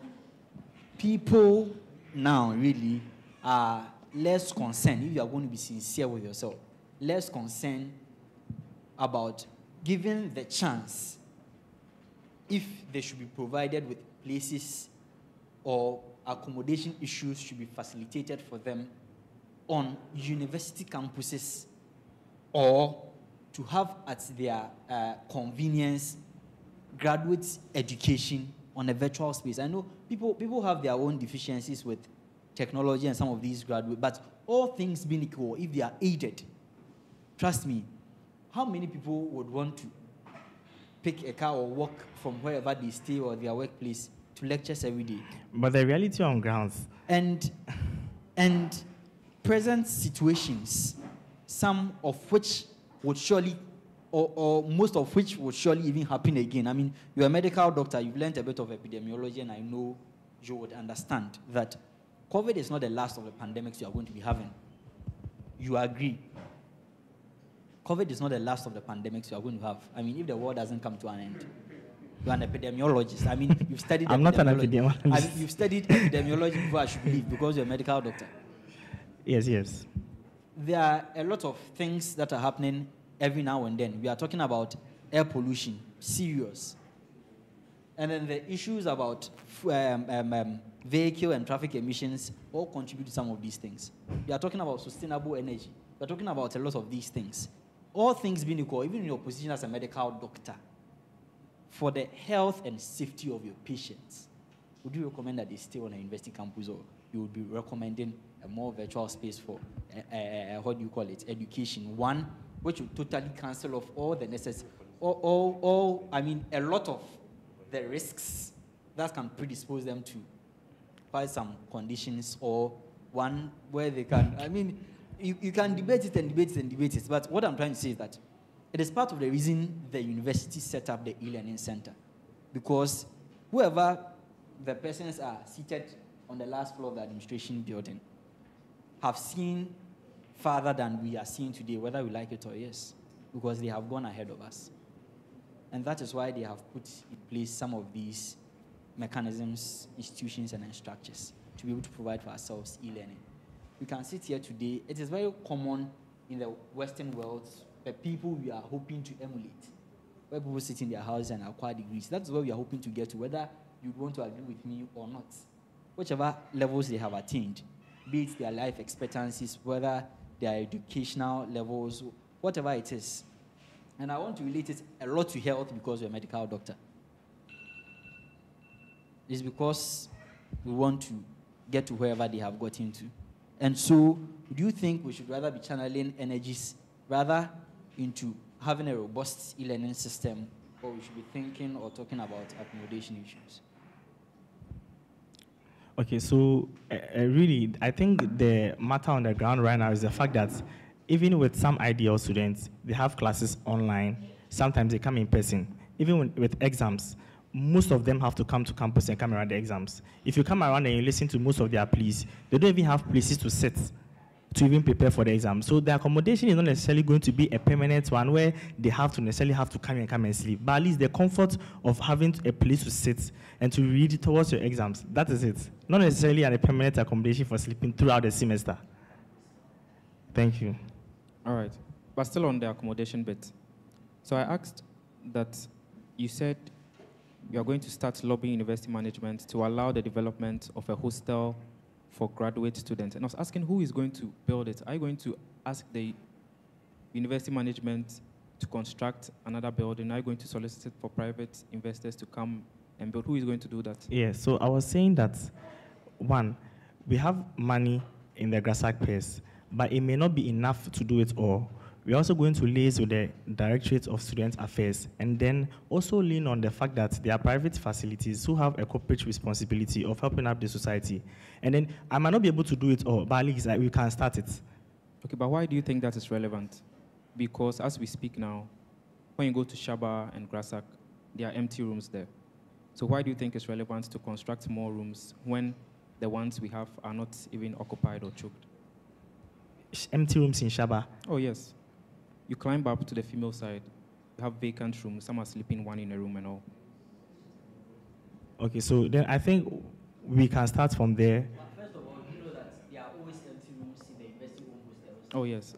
Speaker 1: people now really are less concerned, if you are going to be sincere with yourself, less concerned about giving the chance if they should be provided with places or accommodation issues should be facilitated for them on university campuses, or to have at their convenience graduate education on a virtual space. I know people have their own deficiencies with technology and some of these graduates, but all things being equal, if they are aided, trust me, how many people would want to pick a car or walk from wherever they stay or their workplace to lectures every day?
Speaker 6: But the reality on grounds.
Speaker 1: And present situations, some of which would surely, or most of which would surely even happen again. I mean, you're a medical doctor, you've learned a bit of epidemiology, and I know you would understand that COVID is not the last of the pandemics you are going to be having. You agree? COVID is not the last of the pandemics you are going to have. I mean, if the world doesn't come to an end. You're an epidemiologist. I mean, you've studied
Speaker 6: I'm not an epidemiologist.
Speaker 1: I mean, you've studied epidemiology before, I should believe, because you're a medical doctor.
Speaker 6: Yes.
Speaker 1: There are a lot of things that are happening every now and then. We are talking about air pollution, serious. And then the issues about vehicle and traffic emissions all contribute to some of these things. We are talking about sustainable energy. We are talking about a lot of these things. All things being equal, even in your position as a medical doctor, for the health and safety of your patients, would you recommend that they stay on a university campus, or you would be recommending a more virtual space for, what do you call it, education? One, which would totally cancel off all the necessary, a lot of the risks that can predispose them to quite some conditions, or one where they can, you can debate it, but what I'm trying to say is that it is part of the reason the university set up the e-learning center, because whoever the persons are seated on the last floor of the administration building have seen farther than we are seeing today, whether we like it or yes, because they have gone ahead of us. And that is why they have put in place some of these mechanisms, institutions, and structures to be able to provide for ourselves e-learning. We can sit here today. It is very common in the Western world, the people we are hoping to emulate, where people sit in their houses and acquire degrees. That's where we are hoping to get to, whether you'd want to agree with me or not. Whichever levels they have attained, be it their life expectancies, whether their educational levels, whatever it is. And I want to relate it a lot to health because you're a medical doctor. It's because we want to get to wherever they have gotten to. And so, do you think we should rather be channeling energies rather into having a robust e-learning system, or we should be thinking or talking about accommodation issues?
Speaker 6: Okay, so really, I think the matter on the ground right now is the fact that even with some ideal students, they have classes online. Sometimes they come in person. Even with exams, most of them have to come to campus and come around the exams. If you come around and you listen to most of their pleas, they don't even have places to sit to even prepare for the exam. So the accommodation is not necessarily going to be a permanent one where they have to come and sleep. But at least the comfort of having a place to sit and to read towards your exams, that is it. Not necessarily a permanent accommodation for sleeping throughout the semester. Thank you.
Speaker 4: All right. But still on the accommodation bit. So I asked that you said you are going to start lobbying university management to allow the development of a hostel for graduate students. And I was asking who is going to build it. Are you going to ask the university management to construct another building? Are you going to solicit for private investors to come and build? Who is going to do that?
Speaker 6: Yeah, so I was saying that, one, we have money in the Grasag purse, but it may not be enough to do it all. We're also going to liaise with the Directorate of Student Affairs and then also lean on the fact that there are private facilities who have a corporate responsibility of helping up the society. And then I might not be able to do it all, but at least we can start it.
Speaker 4: Okay, but why do you think that is relevant? Because as we speak now, when you go to Shaba and Grasag, there are empty rooms there. So why do you think it's relevant to construct more rooms when the ones we have are not even occupied or choked?
Speaker 6: Empty rooms in Shaba?
Speaker 4: Oh, yes. You climb up to the female side. You have vacant rooms. Some are sleeping one in a room and all.
Speaker 6: Okay, so then I think we can start from there.
Speaker 1: First of all, you know that there are always empty rooms in the university-owned hostels.
Speaker 4: Oh yes,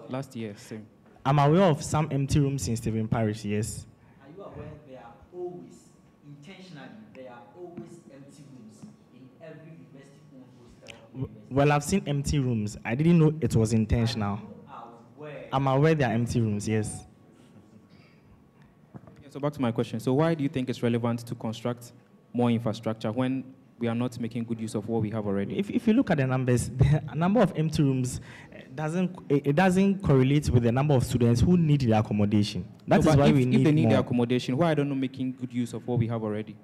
Speaker 4: last year, same.
Speaker 6: I'm aware of some empty rooms in Stephen Parish, yes.
Speaker 1: Are you aware there are always, intentionally, there are always empty rooms in every university-owned hostel?
Speaker 6: Well, I've seen empty rooms. I didn't know it was intentional. I'm aware there are empty rooms, yes.
Speaker 4: Yeah, so back to my question. So why do you think it's relevant to construct more infrastructure when we are not making good use of what we have already?
Speaker 6: If you look at the numbers, the number of empty rooms doesn't correlate with the number of students who need the accommodation. That is why we need
Speaker 4: if they need
Speaker 6: more.
Speaker 4: the accommodation, why are they not making good use of what we have already?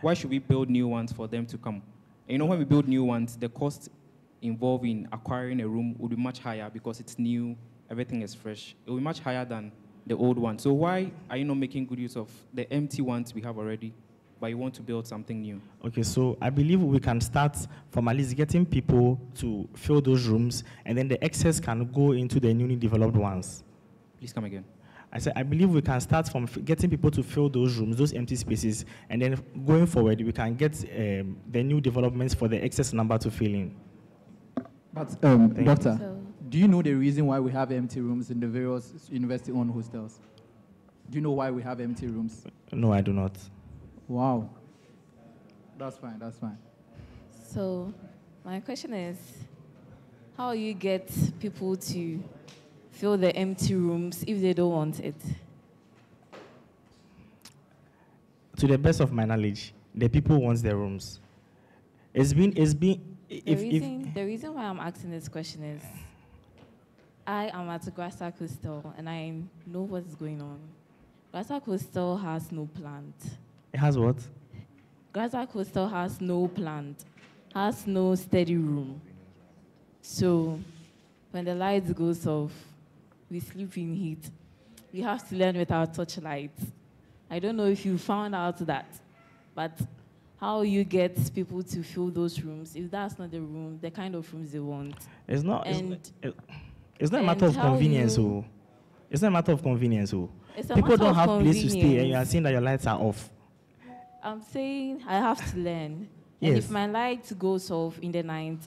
Speaker 4: Why should we build new ones for them to come? And you know, when we build new ones, the cost involved in acquiring a room would be much higher because it's new, everything is fresh. It will be much higher than the old one. So why are you not making good use of the empty ones we have already, but you want to build something new?
Speaker 6: Okay, so I believe we can start from at least getting people to fill those rooms, and then the excess can go into the newly developed ones.
Speaker 4: Please come again.
Speaker 6: I said, I believe we can start from getting people to fill those rooms, those empty spaces, and then going forward, we can get the new developments for the excess number to fill in.
Speaker 8: But, Doctor, do you know the reason why we have empty rooms in the various university-owned hostels? Do you know why we have empty rooms?
Speaker 6: No, I do not.
Speaker 8: Wow. That's fine, that's fine.
Speaker 9: So, my question is, how you get people to fill the empty rooms if they don't want it?
Speaker 6: To the best of my knowledge, the people want their rooms.
Speaker 9: The reason why I'm asking this question is, I am at Grasag Hostel and I know what is going on. Grasag Hostel has no plant.
Speaker 6: It has what?
Speaker 9: Grasag Hostel has no plant, has no steady room. So when the lights goes off, we sleep in heat. We have to learn with our torchlight. I don't know if you found out that, but how you get people to fill those rooms, if that's not the room, the kind of rooms they want.
Speaker 6: It's not a matter of convenience. It's not a matter of convenience. People don't have place to stay, and you are saying that your lights are off.
Speaker 9: I'm saying I have to learn.
Speaker 6: Yes.
Speaker 9: And if my light goes off in the night,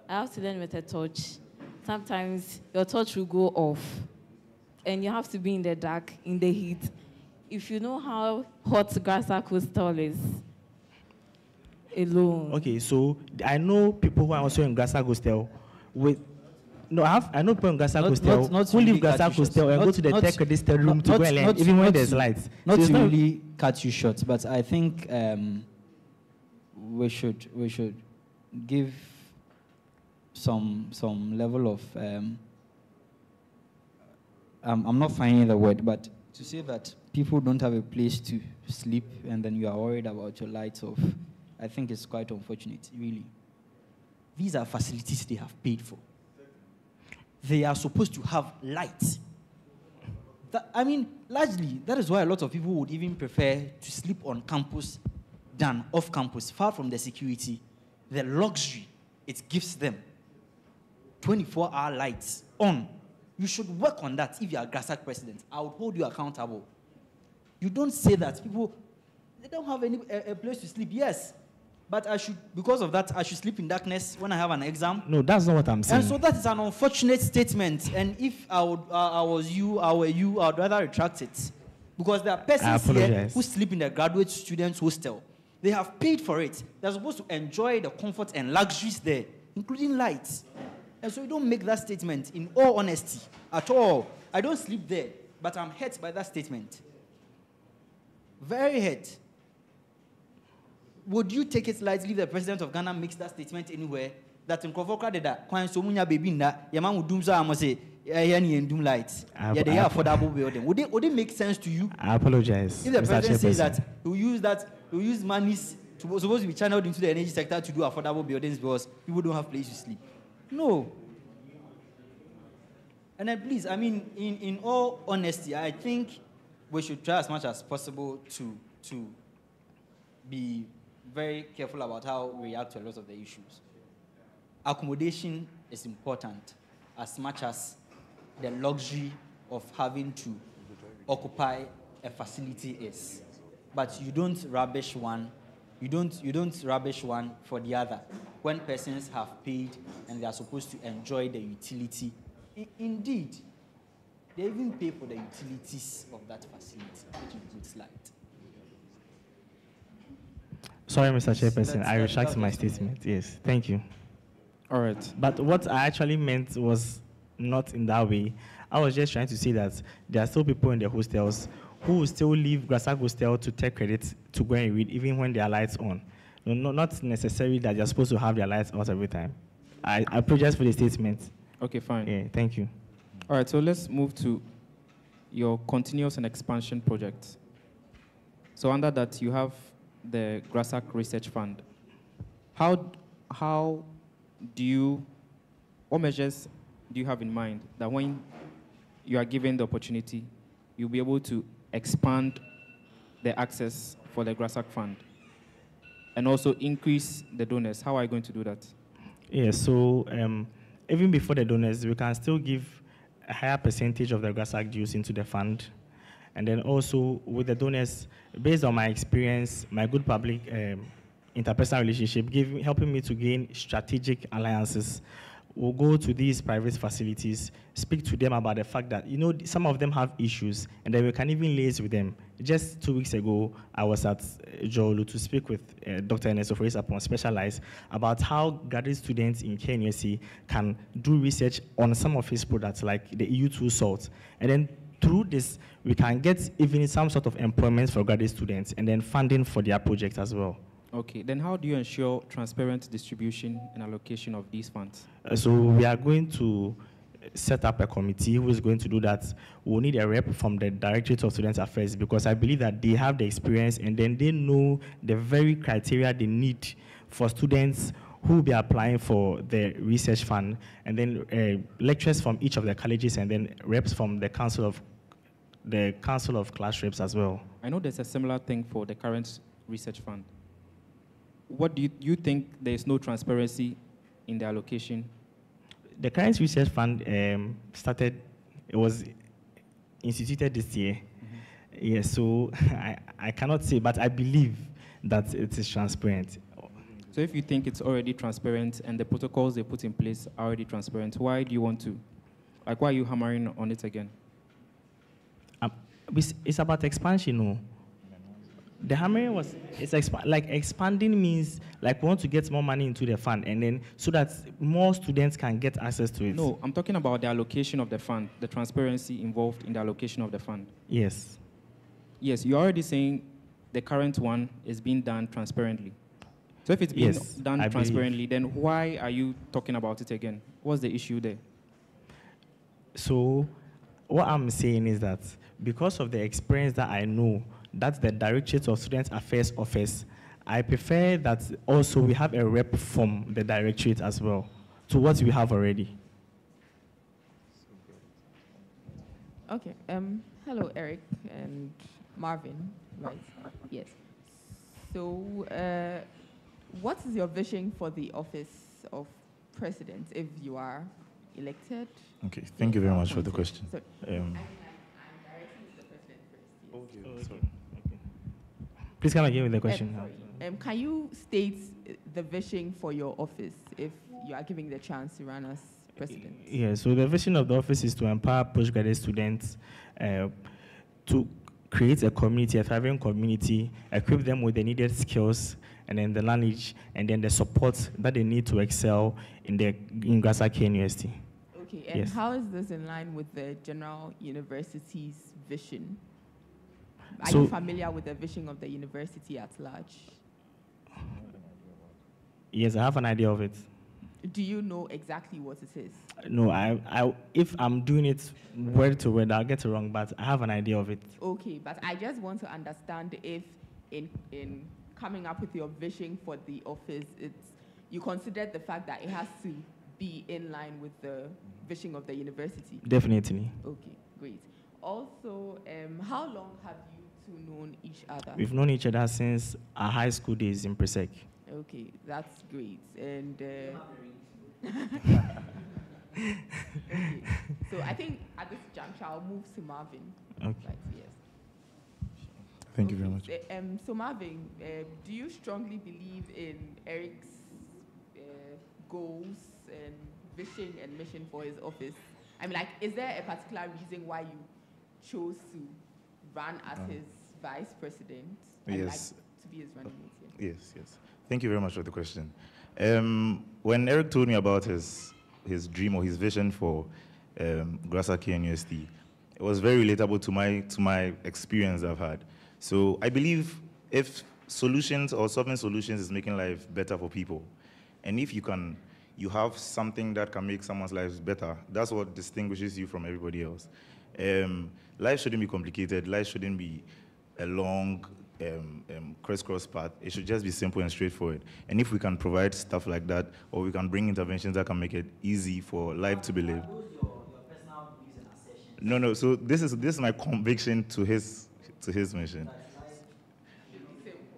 Speaker 9: I have to learn with a torch. Sometimes your torch will go off, and you have to be in the dark, in the heat. If you know how hot Grasag Hostel is, alone.
Speaker 6: Okay, so I know people who are also in Grasag Hostel I know people in Grasag Hostel who leave Grasag Hostel and go to the tech registered room to go and learn, even when there's lights.
Speaker 1: Not to really cut you short, but I think we should give some level of I'm not finding the word, but to say that people don't have a place to sleep and then you are worried about your lights off, I think it's quite unfortunate, really. These are facilities they have paid for. They are supposed to have lights. Largely, that is why a lot of people would even prefer to sleep on campus than off campus, far from the security, the luxury it gives them. 24-hour lights on. You should work on that if you are Grasag president. I would hold you accountable. You don't say that people, they don't have a place to sleep. Yes, but because of that, I should sleep in darkness when I have an exam.
Speaker 6: No, that's not what I'm saying.
Speaker 1: And so that is an unfortunate statement. And if I were you, I would rather retract it. Because there are persons here who sleep in the graduate students' hostel. They have paid for it. They're supposed to enjoy the comfort and luxuries there, including lights. And so you don't make that statement in all honesty at all. I don't sleep there, but I'm hurt by that statement. Very hurt. Would you take it lightly if the president of Ghana makes that statement anywhere? That in Kofoka did that, Kwan Somunya baby na, Yaman would doom so I must say, and doom lights. Yeah, they are affordable building. Would it make sense to you?
Speaker 6: I apologize.
Speaker 1: If the president says that, he'll use monies supposed to be channeled into the energy sector to do affordable buildings because people don't have place to sleep. No. And then please, in all honesty, I think we should try as much as possible to be very careful about how we react to a lot of the issues. Accommodation is important as much as the luxury of having to occupy a facility is. But you don't rubbish one You don't rubbish one for the other. When persons have paid and they are supposed to enjoy the utility, indeed, they even pay for the utilities of that facility, which includes light.
Speaker 6: Sorry, Mr. Chairperson,
Speaker 1: That's-
Speaker 6: I retract
Speaker 1: that's
Speaker 6: my
Speaker 1: just
Speaker 6: statement. Yes, thank you.
Speaker 4: All right.
Speaker 6: But what I actually meant was not in that way. I was just trying to say that there are still people in the hostels who will still leave Grasag Hostel to take credit to go and read, even when their lights on. No, not necessarily that they're supposed to have their lights out every time. I apologize for the statement.
Speaker 4: Okay, fine.
Speaker 6: Yeah, thank you.
Speaker 4: All right, so let's move to your continuous and expansion project. So under that, you have the Grasag Research Fund. How do you, what measures do you have in mind that when you are given the opportunity, you'll be able to expand the access for the Grasag Fund and also increase the donors? How are you going to do that?
Speaker 6: Yeah, so even before the donors, we can still give a higher percentage of the Grasag dues into the fund. And then also with the donors, based on my experience, my good public interpersonal relationship, helping me to gain strategic alliances. We'll go to these private facilities, speak to them about the fact that, some of them have issues, and then we can even liaise with them. Just 2 weeks ago, I was at Jolu to speak with Dr. Ernesto Upon Specialized about how graduate students in KNUST can do research on some of his products, like the EU2 salt. And then through this, we can get even some sort of employment for graduate students and then funding for their projects as well.
Speaker 4: Okay, then how do you ensure transparent distribution and allocation of these funds?
Speaker 6: So we are going to set up a committee who is going to do that. We'll need a rep from the Directorate of Student Affairs because I believe that they have the experience and then they know the very criteria they need for students who will be applying for the research fund, and then lecturers from each of the colleges and then reps from the council of class reps as well.
Speaker 4: I know there's a similar thing for the current research fund. What do you think there is no transparency in the allocation?
Speaker 6: The current research fund it was instituted this year. Mm-hmm. Yes, so I cannot say, but I believe that it is transparent.
Speaker 4: So if you think it's already transparent and the protocols they put in place are already transparent, why do you want to? Like, why are you hammering on it again?
Speaker 6: It's about expansion, no? The hammering was, expanding means like we want to get more money into the fund and then so that more students can get access to it.
Speaker 4: No, I'm talking about the allocation of the fund, the transparency involved in the allocation of the fund.
Speaker 6: Yes.
Speaker 4: Yes, you're already saying the current one is being done transparently. So if it's being done transparently, then why are you talking about it again? What's the issue there?
Speaker 6: So what I'm saying is that because of the experience that I know, that's the Directorate of Student Affairs Office, I prefer that also we have a rep from the Directorate as well to what we have already.
Speaker 3: Okay. Hello, Eric and Marvin. Right. Yes. So, what is your vision for the office of president if you are elected?
Speaker 7: Okay. Thank you very much for the question.
Speaker 3: So, I'm directing to the president first. Yes.
Speaker 6: Okay. Sorry. Okay. Please come again with the question.
Speaker 3: Can you state the vision for your office if you are giving the chance to run as president?
Speaker 6: Yeah, so the vision of the office is to empower postgraduate students to create a community, a thriving community, equip them with the needed skills and then the knowledge and then the support that they need to excel in Grasag KNUST.
Speaker 3: Okay, and
Speaker 6: yes.
Speaker 3: How is this in line with the General University's vision? Are
Speaker 6: So,
Speaker 3: you familiar with the vision of the university at large?
Speaker 6: Yes, I have an idea of it.
Speaker 3: Do you know exactly what it is?
Speaker 6: No, if I'm doing it word to word, I'll get it wrong, but I have an idea of it.
Speaker 3: Okay, but I just want to understand if in coming up with your vision for the office, you considered the fact that it has to be in line with the vision of the university?
Speaker 6: Definitely.
Speaker 3: Okay, great. Also, how long have you two known each other?
Speaker 6: We've known each other since our high school days in Presec.
Speaker 3: Okay, that's great. And okay. So I think at this juncture I'll move to Marvin.
Speaker 6: Okay.
Speaker 3: Right, yes.
Speaker 7: Thank you very much.
Speaker 3: So Marvin, do you strongly believe in Eric's goals and vision and mission for his office? I mean, like, is there a particular reason why you chose to run as his vice president?
Speaker 7: Yes.
Speaker 3: To be his running mate? Yeah.
Speaker 7: Yes. Thank you very much for the question. When Eric told me about his dream or his vision for Grasag KNUST, it was very relatable to my experience I've had. So I believe if solutions or solving solutions is making life better for people, and if you have something that can make someone's life better, that's what distinguishes you from everybody else. Life shouldn't be complicated. Life shouldn't be a long crisscross path. It should just be simple and straightforward. And if we can provide stuff like that, or we can bring interventions that can make it easy for life to be lived. No. So this is my conviction to his mission.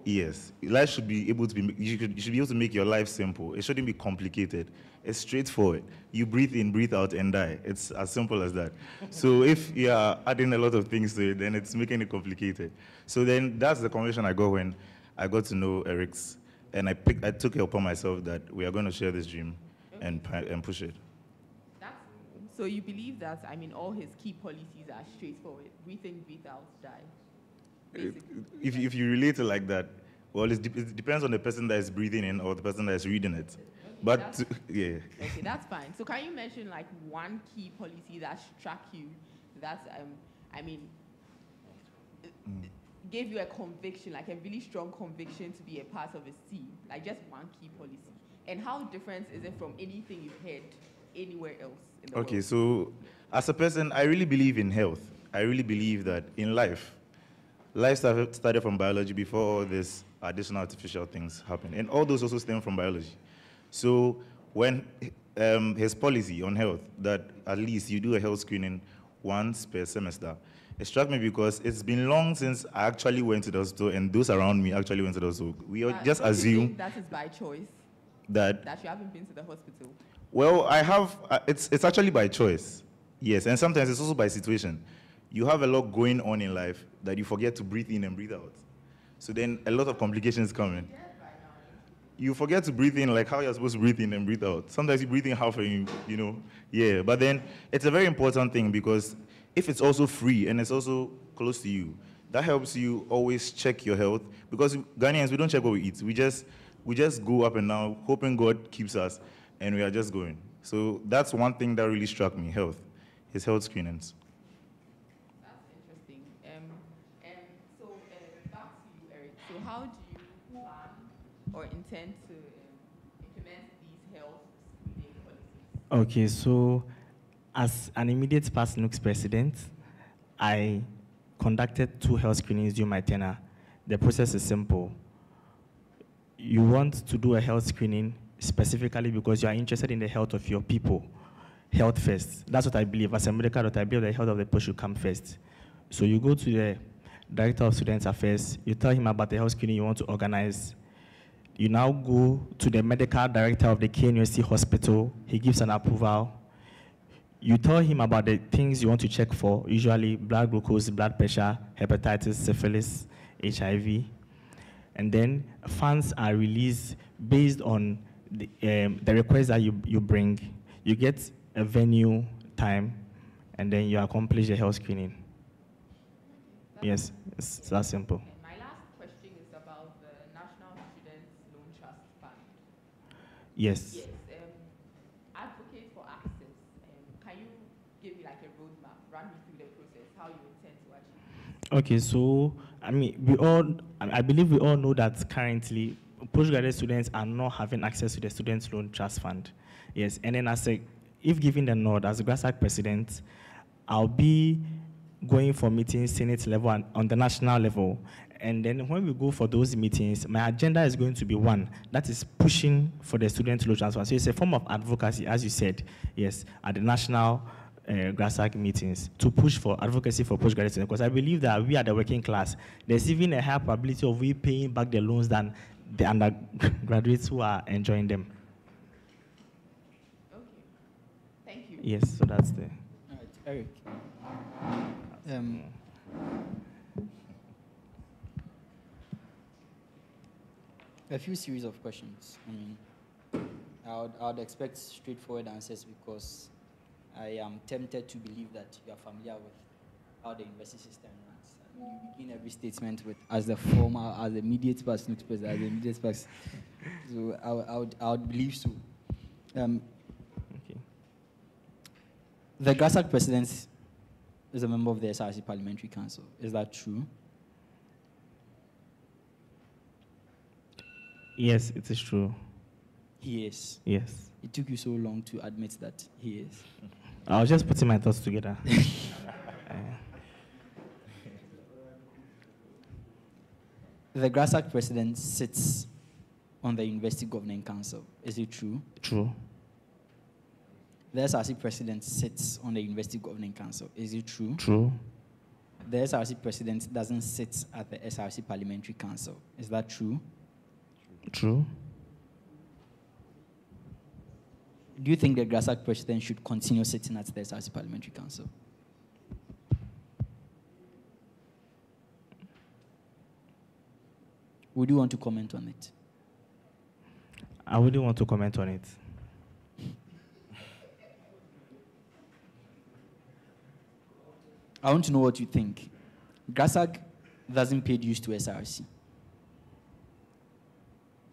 Speaker 7: Yes, life should be able to be. You should be able to make your life simple. It shouldn't be complicated. It's straightforward. You breathe in, breathe out, and die. It's as simple as that. So if you are adding a lot of things to it, then it's making it complicated. So then that's the conviction I got when I got to know Eric's, and I took it upon myself that we are going to share this dream and push it.
Speaker 3: So you believe that, I mean, all his key policies are straightforward. Breathe in, breathe out, die.
Speaker 7: If you relate it like that, well, it depends on the person that is breathing in or the person that is reading it. But yeah.
Speaker 3: Okay, that's fine. So can you mention like one key policy that struck you, that gave you a conviction, like a really strong conviction to be a part of his team, like just one key policy? And how different is it from anything you've heard anywhere else in the world?
Speaker 7: Okay, so as a person, I really believe in health. I really believe that in life started from biology before all these additional artificial things happen. And all those also stem from biology. So when his policy on health, that at least you do a health screening once per semester, it struck me because it's been long since I actually went to the hospital and those around me actually went to the hospital. We just assume
Speaker 3: that is by choice.
Speaker 7: That
Speaker 3: you haven't been to the hospital.
Speaker 7: Well, I have. It's actually by choice. Yes, and sometimes it's also by situation. You have a lot going on in life that you forget to breathe in and breathe out. So then a lot of complications come in. You forget to breathe in like how you're supposed to breathe in and breathe out. Sometimes you breathe in half and yeah. But then it's a very important thing because if it's also free and it's also close to you, that helps you always check your health. Because Ghanaians, we don't check what we eat. We just go up and down, hoping God keeps us, and we are just going. So that's one thing that really struck me, his health screenings.
Speaker 3: So how do you plan or intend to implement these health screening policies?
Speaker 6: Okay, so as an immediate past NUX president, I conducted 2 health screenings during my tenure. The process is simple. You want to do a health screening specifically because you are interested in the health of your people. Health first. That's what I believe. As a medical doctor, I believe the health of the people should come first. So you go to the Director of Student Affairs, you tell him about the health screening you want to organize. You now go to the medical director of the KNUST hospital, he gives an approval. You tell him about the things you want to check for, usually blood glucose, blood pressure, hepatitis, syphilis, HIV. And then funds are released based on the request that you bring. You get a venue, time, and then you accomplish the health screening. Yes, it's that simple.
Speaker 3: And my last question is about the National Student Loan Trust Fund.
Speaker 6: Yes.
Speaker 3: Yes. Advocate for access. Can you give me like a roadmap, run me through the process, how you intend to achieve it?
Speaker 6: Okay, so I believe we all know that currently postgraduate students are not having access to the Student Loan Trust Fund. Yes, and then if given the nod as Grasag president, I'll be going for meetings, Senate level and on the national level. And then when we go for those meetings, my agenda is going to be one, that is pushing for the Student Loan Trust Fund. So it's a form of advocacy, as you said, yes, at the national Grasag meetings, to push for advocacy for postgraduate students. Because I believe that we are the working class. There's even a higher probability of we paying back the loans than the undergraduates who are enjoying them.
Speaker 3: Okay. Thank you.
Speaker 6: Yes, so that's the...
Speaker 8: All right, Eric.
Speaker 1: A few series of questions. I mean, I would expect straightforward answers because I am tempted to believe that you are familiar with how the university system runs. And you begin every statement with, as the former, as the immediate past, Knust president, as the immediate past. So I would believe so.
Speaker 6: Okay.
Speaker 1: The Grasag president is a member of the SRC Parliamentary Council. Is that true?
Speaker 6: Yes, it is true.
Speaker 1: He is.
Speaker 6: Yes.
Speaker 1: It took you so long to admit that he is.
Speaker 6: I was just putting my thoughts together.
Speaker 1: The Grasag president sits on the University Governing Council. Is it true?
Speaker 6: True.
Speaker 1: The SRC president sits on the University Governing Council. Is it true?
Speaker 6: True.
Speaker 1: The SRC president doesn't sit at the SRC Parliamentary Council. Is that true?
Speaker 6: True.
Speaker 1: Do you think the Grasag president should continue sitting at the SRC Parliamentary Council? Would you want to comment on it?
Speaker 6: I wouldn't want to comment on it.
Speaker 1: I want to know what you think. Grasag doesn't pay dues to SRC.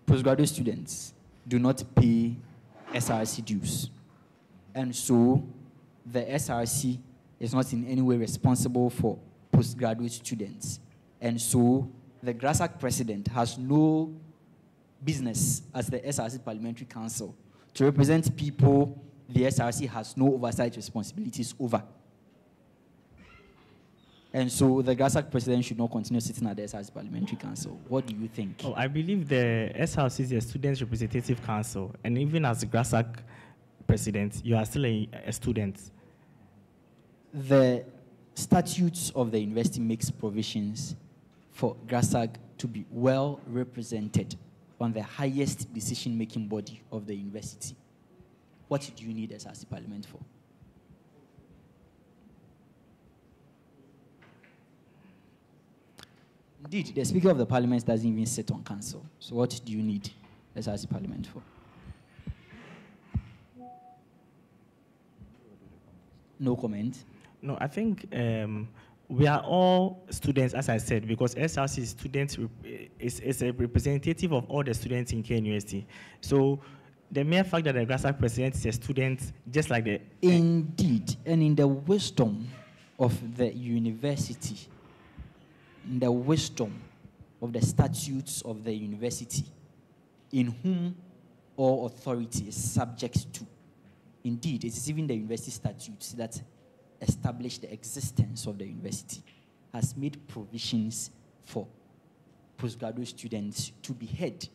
Speaker 1: Postgraduate students do not pay SRC dues. And so the SRC is not in any way responsible for postgraduate students. And so the Grasag president has no business as the SRC Parliamentary Council to represent people the SRC has no oversight responsibilities over. And so the Grasag president should not continue sitting at the SRC Parliamentary Council. What do you think?
Speaker 6: Oh, I believe the SRC is a Students' Representative Council, and even as the Grasag president, you are still a student.
Speaker 1: The statutes of the university makes provisions for Grasag to be well represented on the highest decision-making body of the university. What do you need SRC Parliament for? Indeed, the Speaker of the Parliament doesn't even sit on council. So what do you need SRC Parliament for? No comment?
Speaker 6: No, I think we are all students, as I said, because SRC is is a representative of all the students in KNUST. So the mere fact that the Grasag president is a student, just like the...
Speaker 1: Indeed, and in the wisdom of the university, in the wisdom of the statutes of the university, in whom all authority is subject to. Indeed, it is even the university statutes that establish the existence of the university, has made provisions for postgraduate students to be heard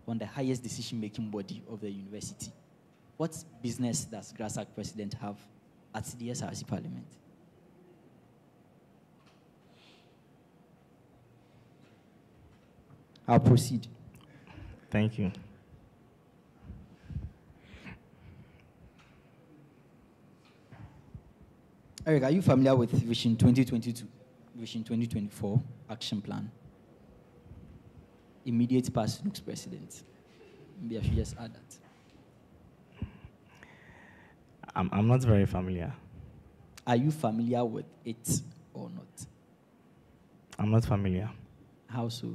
Speaker 1: on the highest decision-making body of the university. What business does Grasag president have at the SRC Parliament? I'll proceed.
Speaker 6: Thank you.
Speaker 1: Eric, are you familiar with Vision 2022, Vision 2024 action plan? Immediate past Knust president. Maybe I should just add that.
Speaker 6: I'm not very familiar.
Speaker 1: Are you familiar with it or not?
Speaker 6: I'm not familiar.
Speaker 1: How so?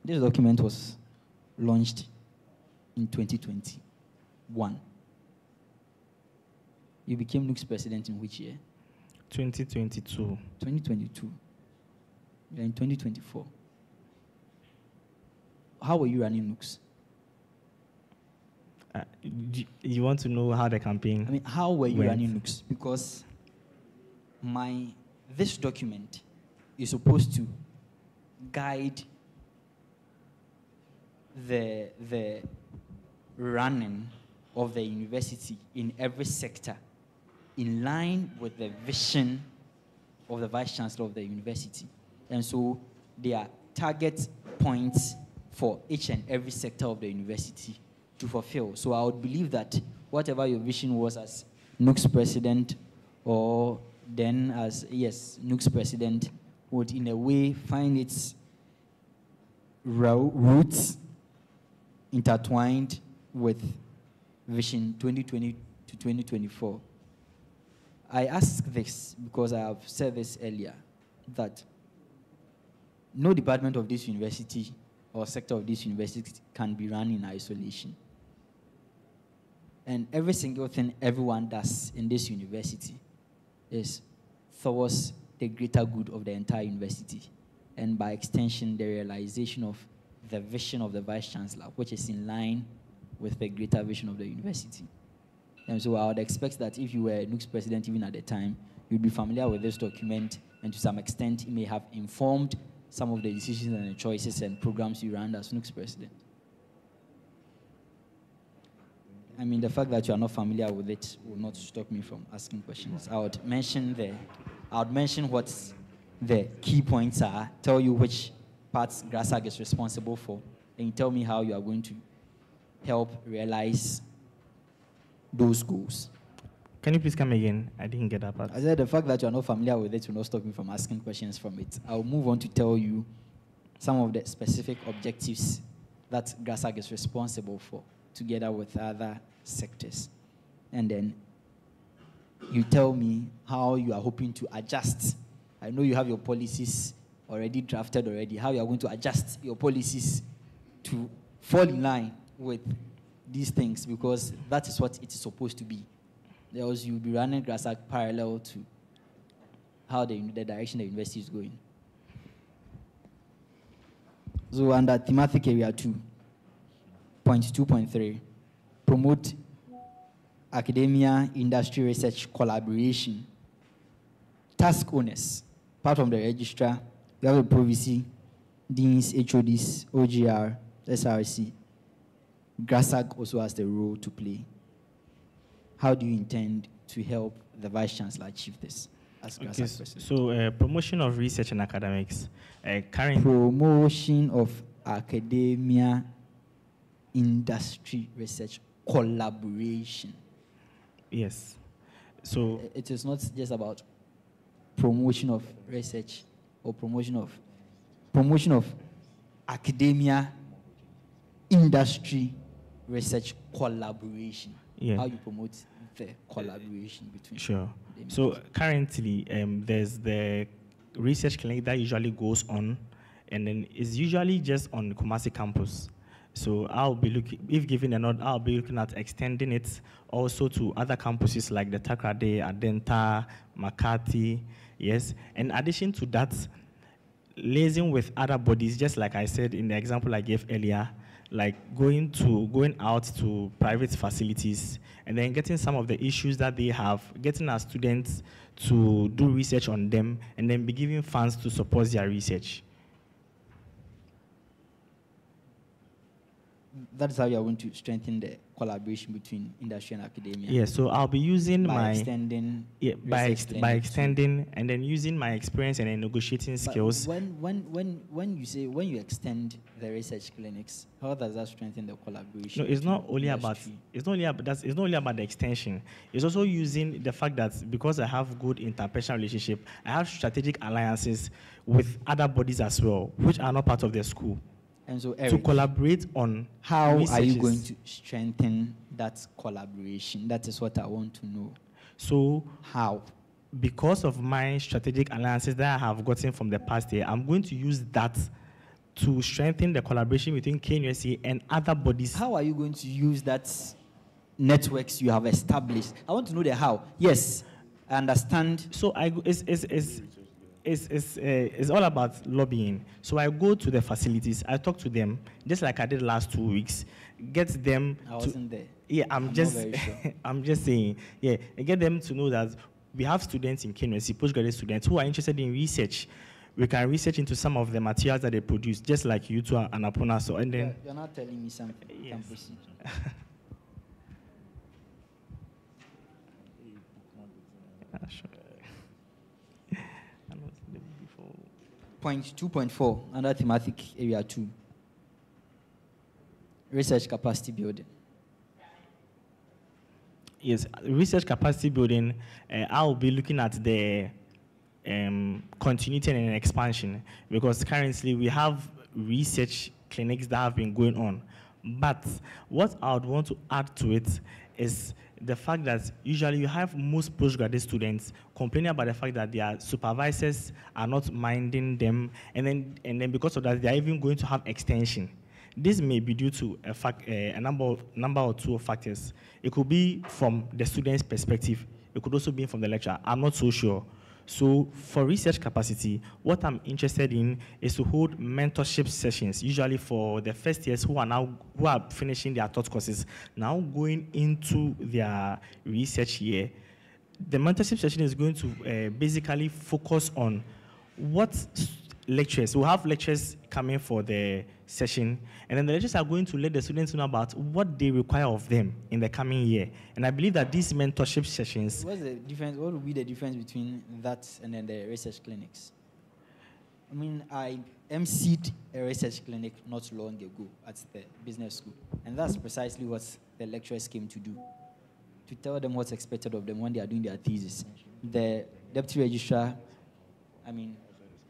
Speaker 1: This document was launched in 2021. You became Knust president in which year?
Speaker 6: 2022.
Speaker 1: 2022. You're in 2024. How were you running Knust?
Speaker 6: You want to know how the campaign?
Speaker 1: I mean, how were you
Speaker 6: went?
Speaker 1: running Knust? Because this document is supposed to guide the running of the university in every sector, in line with the vision of the Vice Chancellor of the university. And so there are target points for each and every sector of the university to fulfill. So I would believe that whatever your vision was as Knust president, or then as, Knust president, would in a way find its roots intertwined with Vision 2020 to 2024. I ask this because I have said this earlier, that no department of this university or sector of this university can be run in isolation. And every single thing everyone does in this university is towards the greater good of the entire university, and by extension, the realization of the vision of the Vice-Chancellor, which is in line with the greater vision of the university. And so I would expect that if you were Knust president even at the time, you'd be familiar with this document, and to some extent, it may have informed some of the decisions and the choices and programs you ran as Knust president. I mean, the fact that you are not familiar with it will not stop me from asking questions. I would mention what the key points are, tell you which parts Grasag is responsible for, and you tell me how you are going to help realize those goals.
Speaker 6: Can you please come again? I didn't get that part.
Speaker 1: I said the fact that you are not familiar with it will not stop me from asking questions from it. I'll move on to tell you some of the specific objectives that Grasag is responsible for, together with other sectors. And then you tell me how you are hoping to adjust. I know you have your policies already drafted already, how you are going to adjust your policies to fall in line with these things, because that is what it is supposed to be. Else you'll be running Grasag parallel to how the direction the university is going. So under thematic area 2.2.3, promote academia, industry, research collaboration. Task owners, apart from the registrar, we have the provisy, deans, HODs, OGR, SRC. Grasag also has the role to play. How do you intend to help the Vice-Chancellor achieve this as Grasag president?
Speaker 6: So promotion of research and academics.
Speaker 1: Promotion of academia, industry, research, collaboration.
Speaker 6: Yes. So
Speaker 1: it is not just about promotion of research or promotion of academia, industry, research, collaboration.
Speaker 6: Yeah.
Speaker 1: How you promote the collaboration between.
Speaker 6: Sure. So currently, there's the research clinic that usually goes on, and then it's usually just on the Kumasi campus. So I'll be looking, if given a nod, I'll be looking at extending it also to other campuses like the Takrade, Adenta, Makati, yes. In addition to that, liaising with other bodies, just like I said in the example I gave earlier, like going out to private facilities and then getting some of the issues that they have, getting our students to do research on them, and then be giving funds to support their research.
Speaker 1: That's how you are going to strengthen the collaboration between industry and academia.
Speaker 6: Yeah, so I'll be using by
Speaker 1: extending
Speaker 6: and then using my experience and then negotiating skills.
Speaker 1: When you extend the research clinics, how does that strengthen the collaboration?
Speaker 6: No, it's not only about the extension. It's also using the fact that because I have good interpersonal relationship, I have strategic alliances with other bodies as well, which are not part of the school.
Speaker 1: And so, Eric,
Speaker 6: to collaborate on
Speaker 1: how are you going to strengthen that collaboration? That is what I want to know.
Speaker 6: So
Speaker 1: how?
Speaker 6: Because of my strategic alliances that I have gotten from the past year, I'm going to use that to strengthen the collaboration between KNUST and other bodies.
Speaker 1: How are you going to use that networks you have established? I want to know the how. Yes, I understand.
Speaker 6: So it's all about lobbying. So I go to the facilities, I talk to them, just like I did last 2 weeks, get them
Speaker 1: I wasn't there.
Speaker 6: Yeah, I'm just
Speaker 1: not very sure.
Speaker 6: I'm just saying, yeah, and get them to know that we have students in KNUST, postgraduate students who are interested in research. We can research into some of the materials that they produce, just like you two and Apona. So and then
Speaker 1: you're not telling me something.
Speaker 6: Yes.
Speaker 1: Can proceed.
Speaker 6: Sure.
Speaker 1: Point 2.4, under thematic area 2. Research capacity building.
Speaker 6: Yes, research capacity building, I'll be looking at the continuity and expansion, because currently we have research clinics that have been going on, But what I would want to add to it is the fact that usually you have most postgraduate students complaining about the fact that their supervisors are not minding them, and then because of that, they are even going to have extension. This may be due to a number or two of factors. It could be from the student's perspective. It could also be from the lecturer. I'm not so sure. So for research capacity, what I'm interested in is to hold mentorship sessions, usually for the first years who are finishing their thought courses, now going into their research year. The mentorship session is going to basically focus on what lectures. We'll have lectures coming for the session, and then the lecturers are going to let the students know about what they require of them in the coming year. And I believe that these mentorship sessions...
Speaker 1: What's the difference? What would be the difference between that and then the research clinics? I mean, I emceed a research clinic not long ago at the business school, and that's precisely what the lecturers came to do, to tell them what's expected of them when they are doing their thesis. The deputy registrar,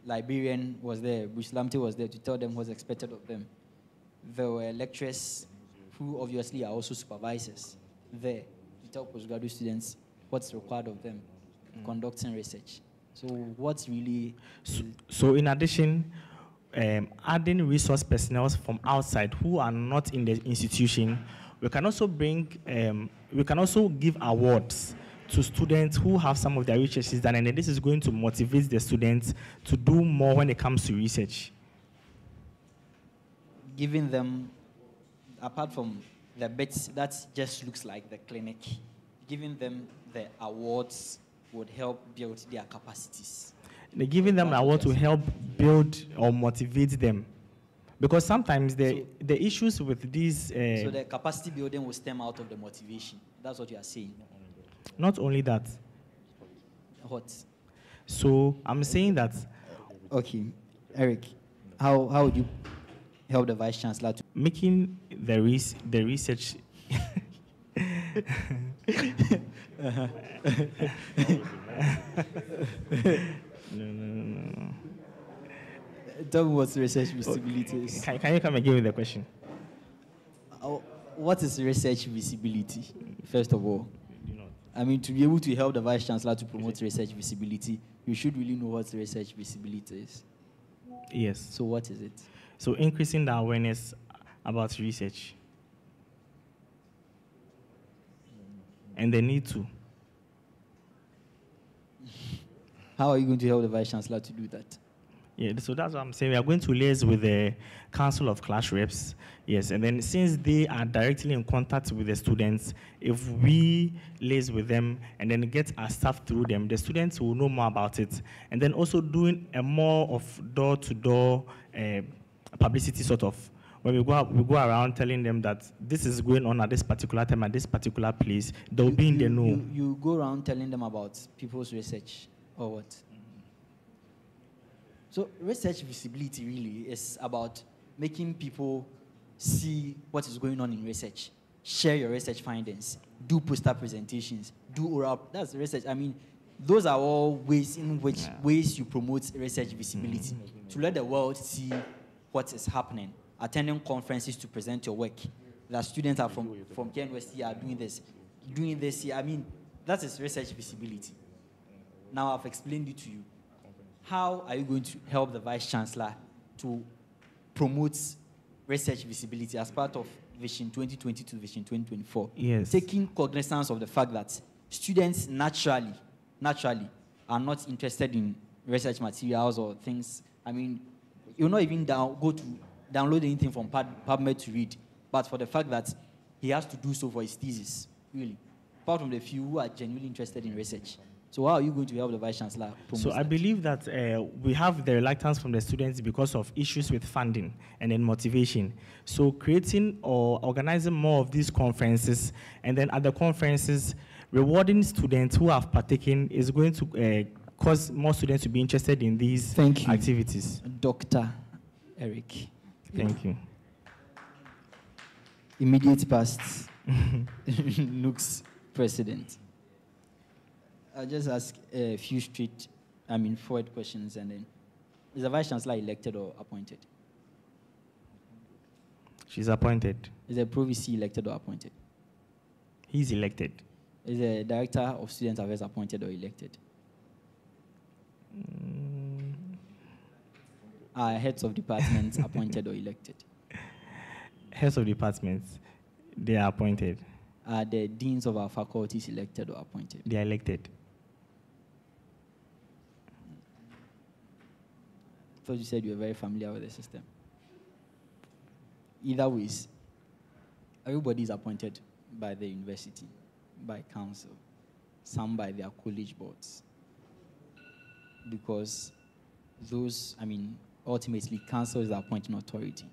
Speaker 1: librarian was there, Bush Lamte was there to tell them what's expected of them. There were lecturers who obviously are also supervisors there to tell postgraduate students what's required of them conducting research. So what's really...
Speaker 6: So in addition, adding resource personnel from outside who are not in the institution, we can also give awards to students who have some of their researches done, and this is going to motivate the students to do more when it comes to research.
Speaker 1: Giving them, apart from the bits that just looks like the clinic, giving them the awards would help build their capacities.
Speaker 6: Giving them an award to help build or motivate them. Because sometimes the issues with these...
Speaker 1: so the capacity building will stem out of the motivation. That's what you are saying.
Speaker 6: Not only that.
Speaker 1: What?
Speaker 6: So I'm saying that...
Speaker 1: Okay. Eric, how would you help the Vice Chancellor to...
Speaker 6: Making the research... No.
Speaker 1: Tell me what research visibility is.
Speaker 6: Can you come and give me the question?
Speaker 1: What is research visibility, first of all? I mean, to be able to help the Vice Chancellor to promote research visibility, you should really know what research visibility is.
Speaker 6: Yes.
Speaker 1: So what is it?
Speaker 6: So increasing the awareness about research. And the need to.
Speaker 1: How are you going to help the Vice Chancellor to do that?
Speaker 6: Yeah, so that's what I'm saying. We are going to liaise with the Council of Class Reps. Yes, and then since they are directly in contact with the students, if we liaise with them and then get our staff through them, the students will know more about it. And then also doing a more of door-to-door publicity sort of. When we go around telling them that this is going on at this particular time, at this particular place, they'll be in the know.
Speaker 1: You go around telling them about people's research, or what? So research visibility really is about making people see what is going on in research, share your research findings, do poster presentations, do oral, that's research. I mean, those are all ways in which ways you promote research visibility, to let the world see what is happening, attending conferences to present your work. That students are from KNUST are doing this here. I mean, that is research visibility. Now I've explained it to you. How are you going to help the Vice Chancellor to promote research visibility as part of Vision 2020 to Vision 2024?
Speaker 6: Yes.
Speaker 1: Taking cognizance of the fact that students naturally are not interested in research materials or things. I mean, you'll not even go to download anything from PubMed to read, but for the fact that he has to do so for his thesis, really. Apart from the few who are genuinely interested in research. So how are you going to help the Vice Chancellor promote
Speaker 6: So I believe that we have the reluctance from the students because of issues with funding and then motivation. So creating or organizing more of these conferences, and then at the conferences, rewarding students who have partaken is going to cause more students to be interested in these activities.
Speaker 1: Dr. Eric.
Speaker 6: Thank you.
Speaker 1: Immediate past, Knust president. I'll just ask a few forward questions, and then, is the Vice Chancellor elected or appointed?
Speaker 6: She's appointed.
Speaker 1: Is the Pro VC elected or appointed?
Speaker 6: He's elected.
Speaker 1: Is the Director of Student Affairs appointed or elected? Are heads of departments appointed or elected?
Speaker 6: Heads of departments, they are appointed.
Speaker 1: Are the deans of our faculties elected or appointed?
Speaker 6: They are elected.
Speaker 1: I thought you said you were very familiar with the system. Either ways, everybody is appointed by the university, by council, some by their college boards. Because those, ultimately, council is the appointing authority.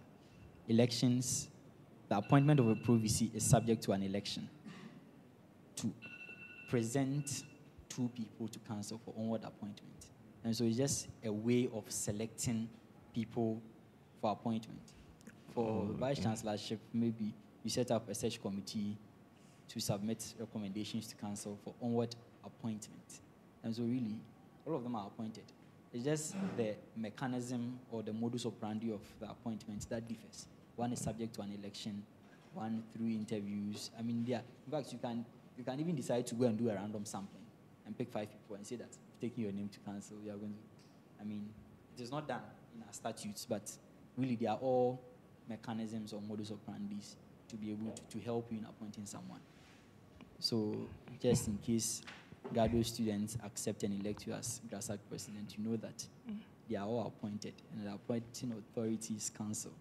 Speaker 1: Elections, the appointment of a Pro VC is subject to an election to present 2 people to council for onward appointment. And so it's just a way of selecting people for appointment. For vice chancellorship, maybe you set up a search committee to submit recommendations to council for onward appointment. And so really, all of them are appointed. It's just the mechanism or the modus operandi of the appointment that differs. One is subject to an election, one through interviews. In fact, you can even decide to go and do a random sampling and pick 5 people and say that taking your name to council, you are going to. It is not done in our statutes, but really they are all mechanisms or modus operandi to be able to help you in appointing someone. So just in case Gado students accept and elect you as Grasag president, you know that they are all appointed, and the appointing authority is council.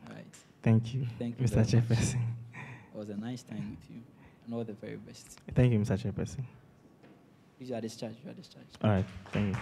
Speaker 1: All right.
Speaker 6: Thank you, Mr. Chairperson.
Speaker 1: It was a nice time with you, and all the very best.
Speaker 6: Thank you, Mr. Chairperson.
Speaker 1: You are discharged. You are discharged.
Speaker 6: All right. Thank you.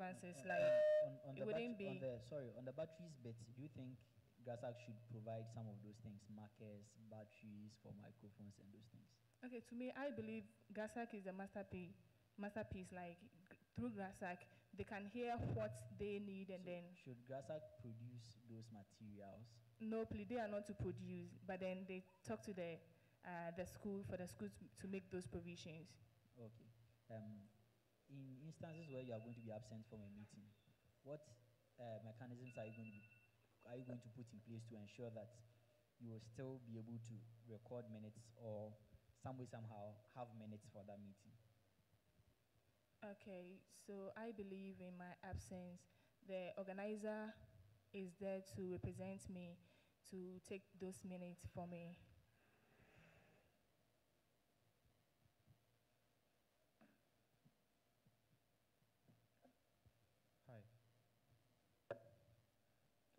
Speaker 11: advances, like
Speaker 1: on
Speaker 11: it
Speaker 1: the
Speaker 11: wouldn't
Speaker 1: on
Speaker 11: be.
Speaker 1: the batteries bit, do you think Grasag should provide some of those things, markers, batteries for microphones and those things?
Speaker 11: Okay, to me, I believe Grasag is the masterpiece. Like through Grasag, they can hear what they need, and then
Speaker 1: Should Grasag produce those materials?
Speaker 11: no, please, they are not to produce, but then they talk to the school for the school to make those provisions.
Speaker 1: Okay. In instances where you are going to be absent from a meeting, what mechanisms are you going to put in place to ensure that you will still be able to record minutes or some way somehow have minutes for that meeting?
Speaker 11: Okay, so I believe in my absence, the organizer is there to represent me, to take those minutes for me.
Speaker 4: Hi.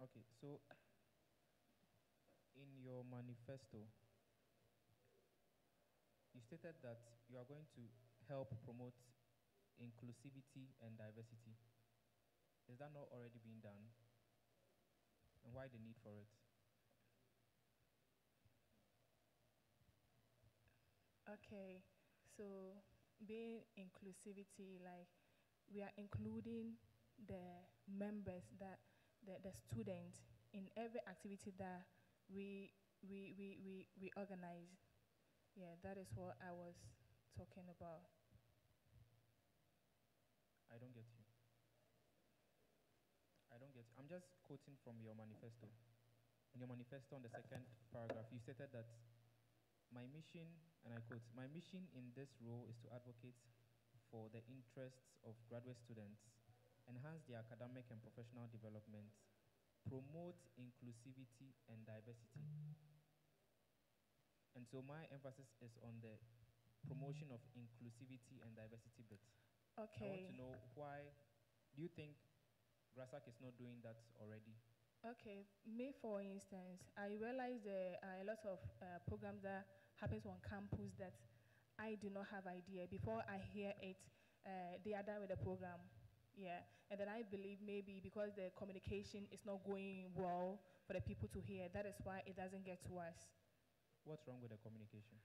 Speaker 4: Okay, so in your manifesto, you stated that you are going to help promote inclusivity and diversity. Is that not already being done? And why the need for it?
Speaker 11: Okay, so being inclusivity, like we are including the members, that the students in every activity that we organize. Yeah, that is what I was talking about.
Speaker 4: I don't get you. I don't get you. I'm just quoting from your manifesto. In your manifesto, on the second paragraph, you stated that my mission, and I quote, my mission in this role is to advocate for the interests of graduate students, enhance their academic and professional development, promote inclusivity and diversity. And so my emphasis is on the promotion of inclusivity and diversity bit.
Speaker 11: Okay.
Speaker 4: I want to know why, do you think Grasag is not doing that already?
Speaker 11: Okay, me for instance, I realize there are a lot of programs that happens on campus that I do not have idea. Before I hear it, they are done with the program. Yeah, and then I believe maybe because the communication is not going well for the people to hear, that is why it doesn't get to us.
Speaker 4: What's wrong with the communication?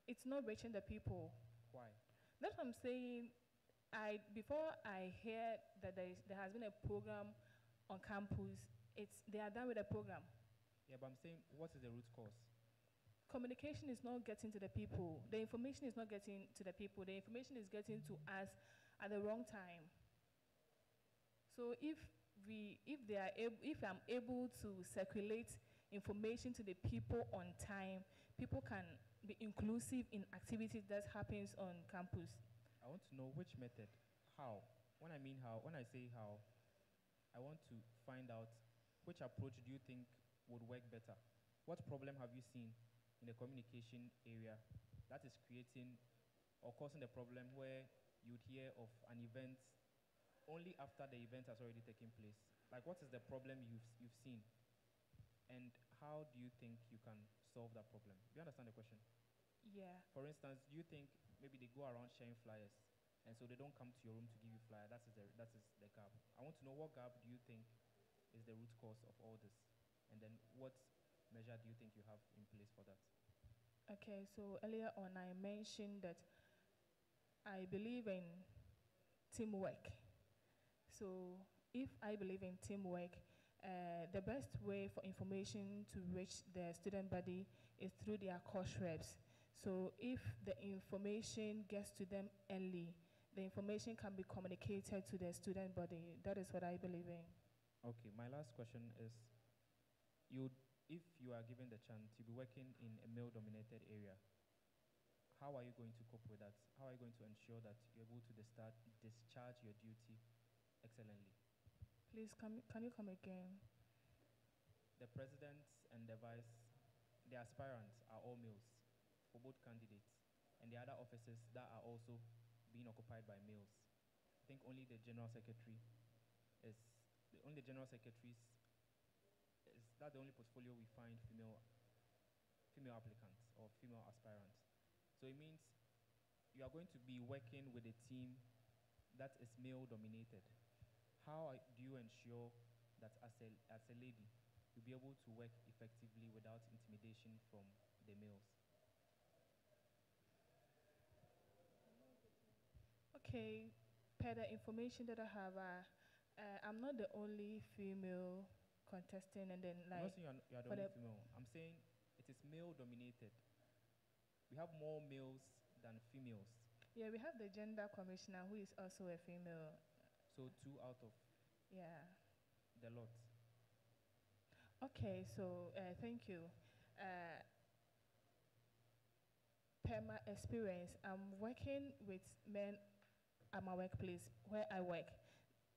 Speaker 11: It's not reaching the people.
Speaker 4: Why?
Speaker 11: That's what I'm saying. Before I hear that there has been a program on campus, they are done with the program.
Speaker 4: Yeah, but I'm saying, what is the root cause?
Speaker 11: Communication is not getting to the people. The information is not getting to the people. The information is getting to us at the wrong time. So if I'm able to circulate information to the people on time, people can be inclusive in activities that happens on campus.
Speaker 4: I want to know which method, how. When I say how, I want to find out which approach do you think would work better? What problem have you seen in the communication area that is creating or causing the problem where you'd hear of an event only after the event has already taken place? Like, what is the problem you've seen? And how do you think you can solve that problem? Do you understand the question?
Speaker 11: Yeah.
Speaker 4: For instance, do you think maybe they go around sharing flyers and so they don't come to your room to give you flyer? That is the gap. I want to know, what gap do you think is the root cause of all this? And then what measure do you think you have in place for that?
Speaker 11: Okay, so earlier on I mentioned that I believe in teamwork. So if I believe in teamwork, the best way for information to reach the student body is through their course reps. So if the information gets to them early, the information can be communicated to the student body. That is what I believe in.
Speaker 4: Okay, my last question is, if you are given the chance, you'll be working in a male-dominated area. How are you going to cope with that? How are you going to ensure that you're able to discharge your duty excellently?
Speaker 11: Please, can you come again?
Speaker 4: The president and the the aspirants are all males for both candidates, and the other offices that are also being occupied by males. I think only the general secretaries is that the only portfolio we find female applicants or female aspirants. So it means you are going to be working with a team
Speaker 12: that is male dominated, how do you ensure that as a lady, you'll be able to work effectively without intimidation from the males?
Speaker 11: Okay, per the information that I have, I'm not the only female contestant, and then
Speaker 12: I'm
Speaker 11: like
Speaker 12: not saying you're the
Speaker 11: for
Speaker 12: only female. I'm saying it is male dominated. We have more males than females.
Speaker 11: yeah, we have the gender commissioner who is also a female.
Speaker 12: So 2 out of
Speaker 11: Yeah.
Speaker 12: the lot.
Speaker 11: Okay, so thank you. Per my experience, I'm working with men at my workplace where I work.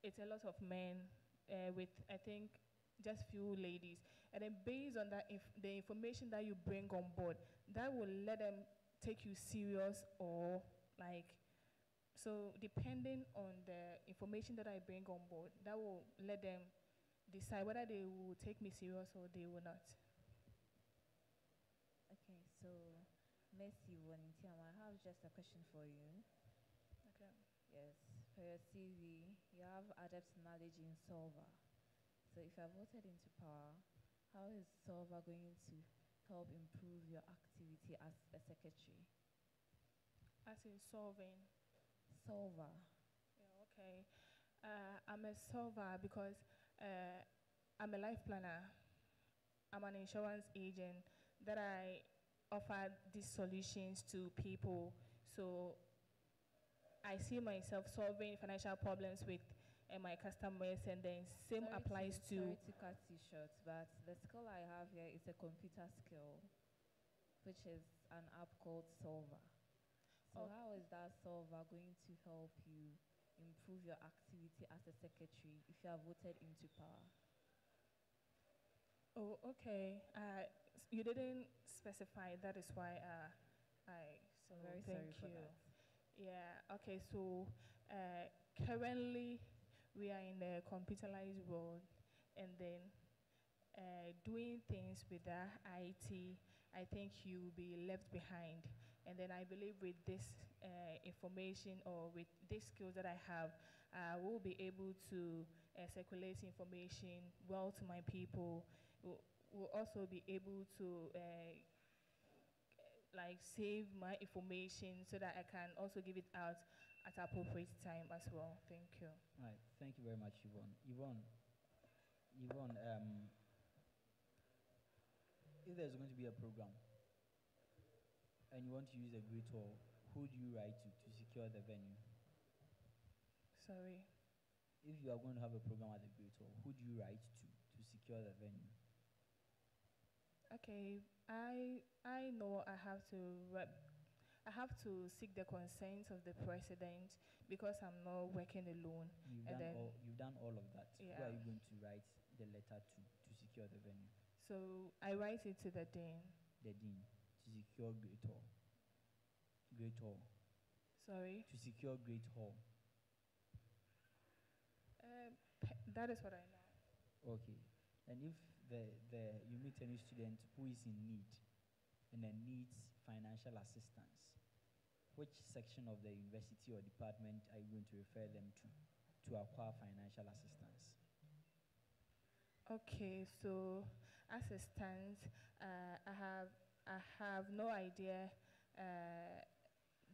Speaker 11: It's a lot of men with, I think, just few ladies. And then based on that, the information that you bring on board, that will let them take you serious or like, so depending on the information that I bring on board, that will let them decide whether they will take me serious or they will not.
Speaker 9: Okay, so Messi Wanitiama, I have just a question for you.
Speaker 11: Okay.
Speaker 9: Yes, for your CV, you have adept knowledge in solver. So if you're voted into power, how is solver going to help improve your activity as a secretary?
Speaker 11: As in solving?
Speaker 9: Solver.
Speaker 11: Yeah, okay. I'm a solver because I'm a life planner. I'm an insurance agent that I offer these solutions to people. So I see myself solving financial problems with my customers, and then same applies to.
Speaker 9: Sorry to cut you short, but the skill I have here is a computer skill, which is an app called Solver. So
Speaker 11: Okay.
Speaker 9: how is that Solver going to help you improve your activity as a secretary if you are voted into power?
Speaker 11: Oh, okay. You didn't specify. That is why so
Speaker 9: I'm very
Speaker 11: thank
Speaker 9: sorry for
Speaker 11: you.
Speaker 9: that.
Speaker 11: Yeah. Okay. So currently, we are in the computerized world, and then doing things with the IT, I think you will be left behind. And then I believe with this information or with these skills that I have, we'll be able to circulate information well to my people. We'll also be able to like save my information so that I can also give it out at appropriate time as well. Thank you.
Speaker 1: All right, thank you very much, Yvonne. Yvonne, if there's going to be a program and you want to use a great hall, who do you write to secure the venue?
Speaker 11: Sorry.
Speaker 1: If you are going to have a program at the great hall, who do you write to secure the venue?
Speaker 11: Okay, I know I have to seek the consent of the president because I'm not working alone.
Speaker 1: You've done all of that.
Speaker 11: Yeah.
Speaker 1: Who are you going to write the letter to secure the venue?
Speaker 11: So I write it to the dean.
Speaker 1: The dean to secure great hall. Great hall.
Speaker 11: Sorry?
Speaker 1: To secure great hall.
Speaker 11: That is what I know.
Speaker 1: Okay. And if you meet any student who is in need and then needs financial assistance, which section of the university or department are you going to refer them to acquire financial assistance?
Speaker 11: Okay, so as it stands, I have no idea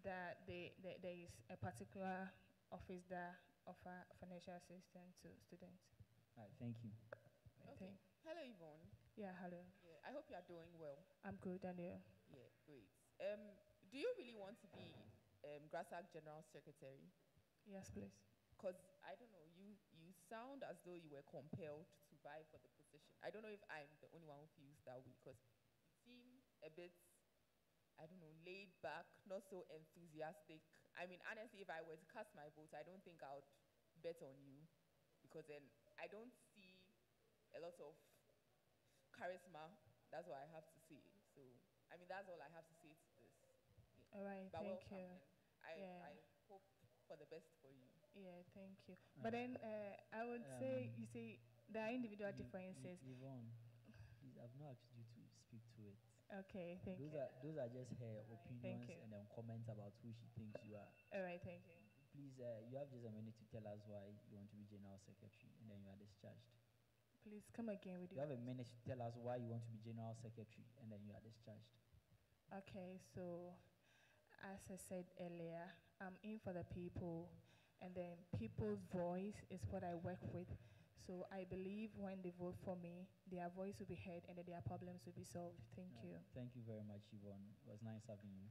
Speaker 11: that there is a particular office that offer financial assistance to students.
Speaker 1: All right, thank you.
Speaker 3: Okay. Hello, Yvonne.
Speaker 11: Yeah, hello.
Speaker 3: Yeah, I hope you are doing well.
Speaker 11: I'm good, Daniel.
Speaker 3: Yeah, great. Do you really want to be Grasag General Secretary?
Speaker 11: Yes, please.
Speaker 3: Because, I don't know, you sound as though you were compelled to vie for the position. I don't know if I'm the only one who feels that way, because you seem a bit, I don't know, laid back, not so enthusiastic. I mean, honestly, if I were to cast my vote, I don't think I would bet on you, because then I don't see a lot of charisma. That's what I have to say. So, I mean, that's all I have to say to this. Yeah.
Speaker 11: All right,
Speaker 3: but
Speaker 11: thank
Speaker 3: welcome,
Speaker 11: you.
Speaker 3: I hope for the best for you.
Speaker 11: Yeah, thank you. But then I would say, you see, there are individual differences.
Speaker 1: Yvonne, please, I've not asked you to speak to it.
Speaker 11: Okay, thank you.
Speaker 1: Those are just her opinions
Speaker 11: you.
Speaker 1: and then comments about who she thinks you are.
Speaker 11: All right, thank you.
Speaker 1: Please, you have just a minute to tell us why you want to be General Secretary, and then you are discharged.
Speaker 11: Please come again with
Speaker 1: You have a minute to tell us why you want to be General Secretary, and then you are discharged.
Speaker 11: Okay, so as I said earlier, I'm in for the people, and then people's voice is what I work with. So I believe when they vote for me, their voice will be heard and then their problems will be solved. Thank you.
Speaker 1: Thank you very much, Yvonne. It was nice having you.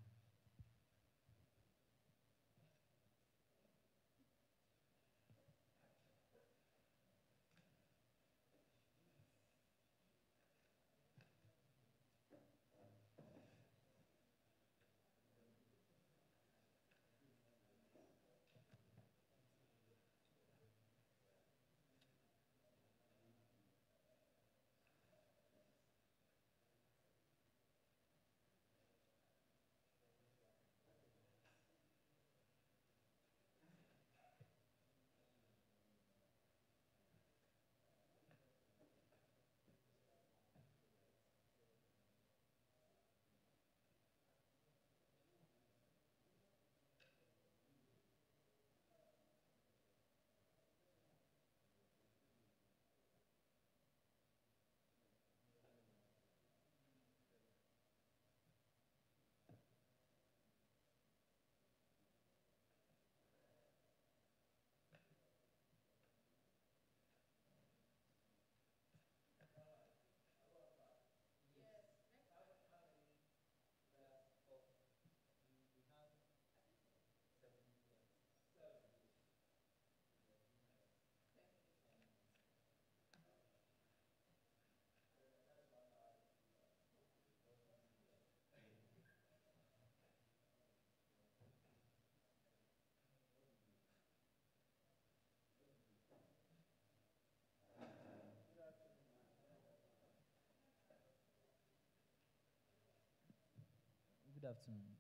Speaker 1: Good afternoon.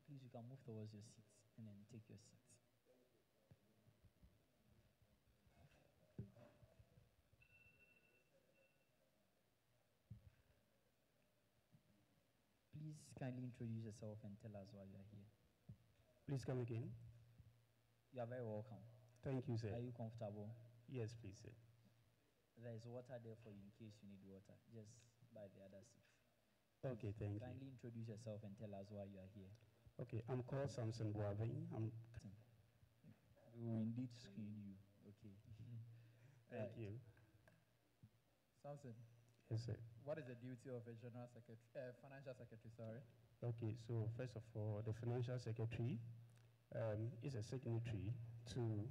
Speaker 1: Please, you can move towards your seats and then take your seats. Please kindly introduce yourself and tell us why you are here.
Speaker 13: Please come again.
Speaker 1: You are very welcome.
Speaker 13: Thank you, sir.
Speaker 1: Are you comfortable?
Speaker 13: Yes, please, sir.
Speaker 1: There is water there for you in case you need water, just by the other seat.
Speaker 13: Okay, thank you.
Speaker 1: Kindly introduce yourself and tell us why you are here.
Speaker 13: Okay, I'm called Samson Boavin.
Speaker 1: We will indeed screen you. Okay.
Speaker 13: Thank you.
Speaker 8: Samson.
Speaker 13: Yes, sir.
Speaker 8: What is the duty of a general secretary, financial secretary, sorry?
Speaker 13: Okay, so first of all, the financial secretary is a signatory to,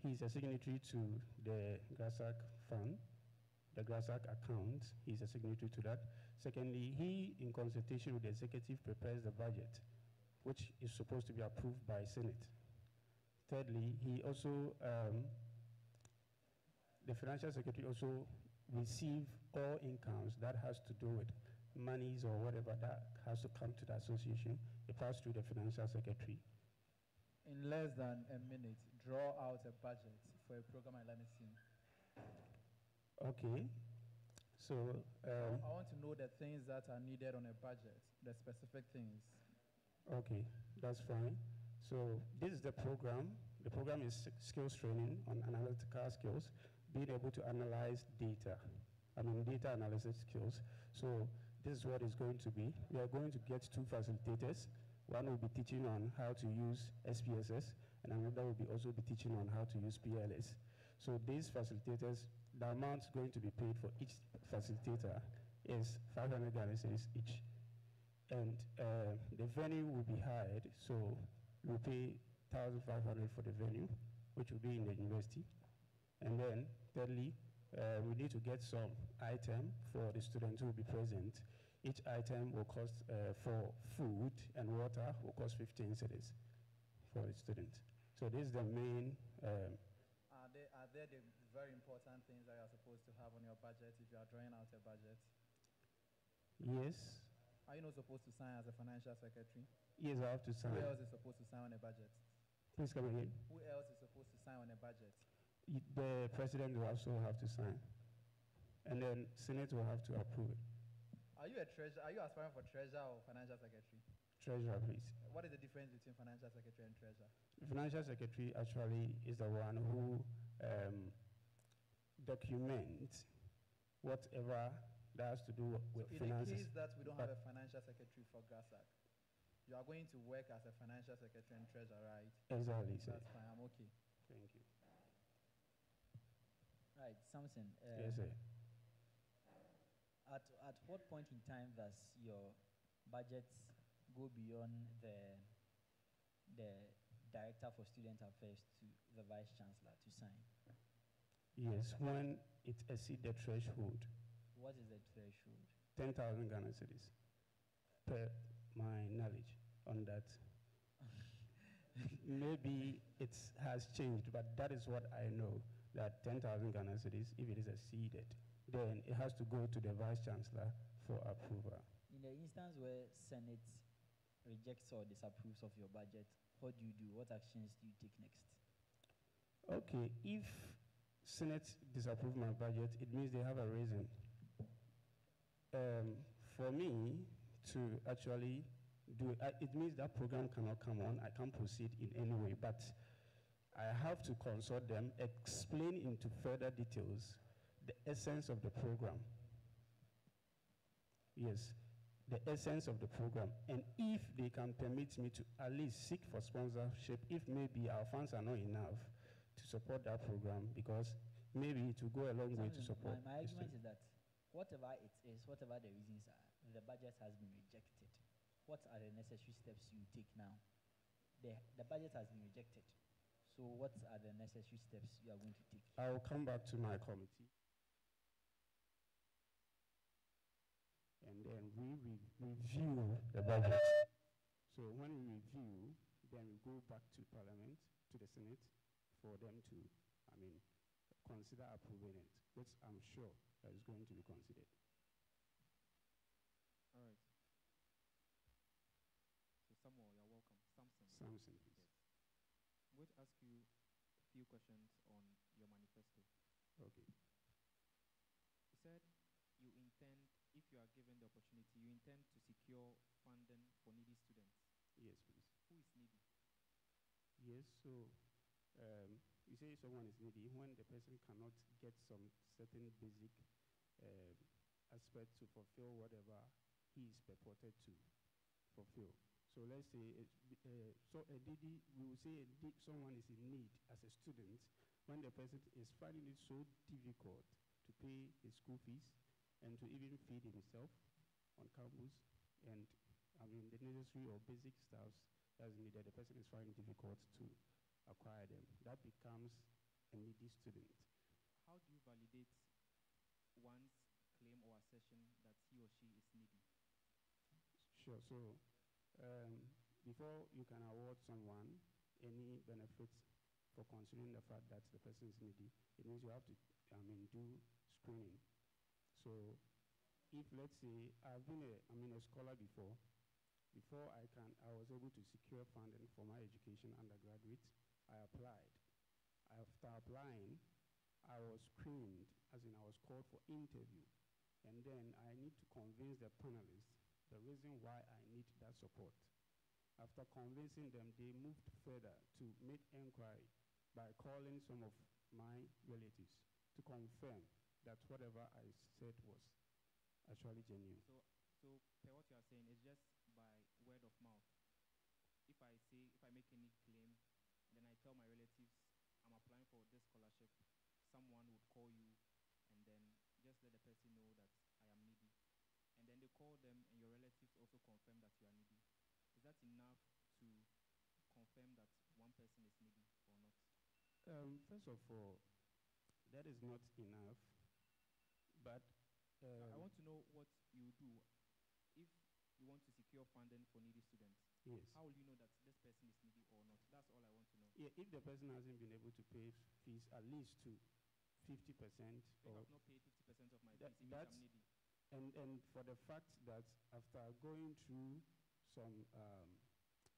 Speaker 13: he's a signatory to the Grasag fund, the Grasag account. He's a signatory to that. Secondly, he, in consultation with the executive, prepares the budget, which is supposed to be approved by Senate. Thirdly, he also, the financial secretary also receive all incomes that has to do with monies or whatever that has to come to the association. It passes through the financial secretary.
Speaker 8: In less than a minute, draw out a budget for a program at Lamissine.
Speaker 13: Okay. So
Speaker 8: I want to know the things that are needed on a budget, the specific things.
Speaker 13: Okay, that's fine. So this is the program. The program is skills training on analytical skills, being able to analyze data. Data analysis skills. So this is what it's going to be. We are going to get 2 facilitators. One will be teaching on how to use SPSS, and another will be also be teaching on how to use PLS. So these facilitators, the amount going to be paid for each facilitator is 500 Ghana cedis each. And the venue will be hired, so we'll pay 1,500 for the venue, which will be in the university. And then, thirdly, we need to get some item for the students who will be present. Each item will cost, for food and water, will cost 15 cedis for the student. So this is the main...
Speaker 8: Are there the very important things that you are supposed to have on your budget if you are drawing out a budget?
Speaker 13: Yes.
Speaker 8: Are you not supposed to sign as a financial secretary?
Speaker 13: Yes, I have to sign.
Speaker 8: Who else is supposed to sign on a budget?
Speaker 13: Please come again.
Speaker 8: Who else is supposed to sign on a budget?
Speaker 13: The president will also have to sign. And then Senate will have to approve it.
Speaker 8: Are you a treasurer? Are you aspiring for treasurer or financial secretary?
Speaker 13: Treasurer, please.
Speaker 8: What is the difference between financial secretary and treasurer?
Speaker 13: The financial secretary actually is the one who documents whatever that has to do with
Speaker 8: so
Speaker 13: finances.
Speaker 8: In the case that we don't have a financial secretary for Grasag, you are going to work as a financial secretary and treasurer, right?
Speaker 13: Exactly, sir.
Speaker 8: That's fine, I'm okay.
Speaker 13: Thank you.
Speaker 1: Right, Samson.
Speaker 13: Yes, sir.
Speaker 1: At what point in time does your budget go beyond the director for student affairs to the vice chancellor to sign?
Speaker 13: Yes, when it exceeds the threshold.
Speaker 1: What is the threshold?
Speaker 13: 10,000 Ghana cedis, per my knowledge on that. Maybe it has changed, but that is what I know, that 10,000 Ghana cedis, if it is exceeded, then it has to go to the vice chancellor for approval.
Speaker 1: In the instance where Senate rejects or disapproves of your budget, what do you do? What actions do you take next?
Speaker 13: Okay, if Senate disapprove my budget, it means they have a reason. For me to actually do it, it means that program cannot come on. I can't proceed in any way, but I have to consult them, explain into further details the essence of the program. Yes, the essence of the program. And if they can permit me to at least seek for sponsorship, if maybe our funds are not enough to support that program, because maybe it will go a long way to support.
Speaker 1: My argument is that whatever it is, whatever the reasons are, the budget has been rejected. What are the necessary steps you take now? The budget has been rejected. So what are the necessary steps you are going to take?
Speaker 13: I will come back to my committee. And then we review the budget. So when we review, then we go back to Parliament, to the Senate, for them to, consider approving it, which I'm sure that is going to be considered.
Speaker 12: All right. So Samuel, you're welcome.
Speaker 13: Samson, please.
Speaker 12: Yes. I'm going to ask you a few questions on your manifesto.
Speaker 13: Okay.
Speaker 12: You said you intend, if you are given the opportunity, you intend to secure funding for needy students.
Speaker 13: Yes, please.
Speaker 12: Who is needy?
Speaker 13: Yes, so you say someone is needy when the person cannot get some certain basic aspect to fulfill whatever he is purported to fulfill. So let's say, a needy, we will say someone is in need as a student when the person is finding it so difficult to pay his school fees and to even feed himself on campus, and the necessary or basic stuffs that's needed, the person is finding difficult to acquire them. That becomes a needy student.
Speaker 12: How do you validate one's claim or assertion that he or she is needy?
Speaker 13: Sure, so before you can award someone any benefits for considering the fact that the person is needy, it means you have to do screening. So if, let's say, I've been a scholar before I was able to secure funding for my education undergraduate, I applied. After applying, I was screened, as in I was called for interview. And then I need to convince the panelists the reason why I need that support. After convincing them, they moved further to make inquiry by calling some of my relatives to confirm that whatever I said was actually genuine.
Speaker 12: So what you are saying is just by word of mouth. If I make any claim, then I tell my relatives I'm applying for this scholarship, someone would call you and then just let the person know that I am needy. And then they call them and your relatives also confirm that you are needy. Is that enough to confirm that one person is needy or not?
Speaker 13: First of all, that is not enough, but
Speaker 12: I want to know what you do if you want to secure funding for needy students.
Speaker 13: Yes.
Speaker 12: How will you know that this person is needy or not? That's all I want to know.
Speaker 13: Yeah, if the person hasn't been able to pay fees at least to 50%.
Speaker 12: If I've not paid 50% of my fees, it means I'm needy.
Speaker 13: And for the fact that after going through some,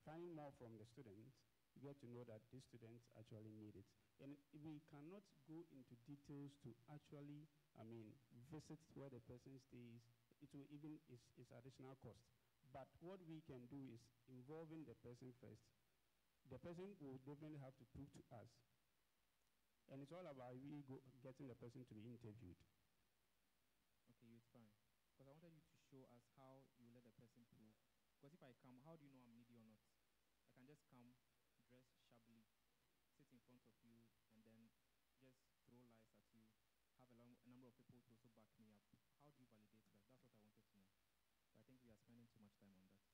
Speaker 13: finding more from the students, you get to know that these students actually need it. And we cannot go into details to actually, visit where the person stays. It will even, it's additional cost. But what we can do is involving the person first. The person will definitely have to prove to us. And it's all about getting the person to be interviewed.
Speaker 12: Okay, it's fine. Because I wanted you to show us how you let the person prove. Because if I come, how do you know I'm needy or not? I can just come, dress shabbily, sit in front of you, and then just throw lies at you, have a number of people to also back me up. How do you validate that? That's what I wanted to know. But I think we are spending too much time on that.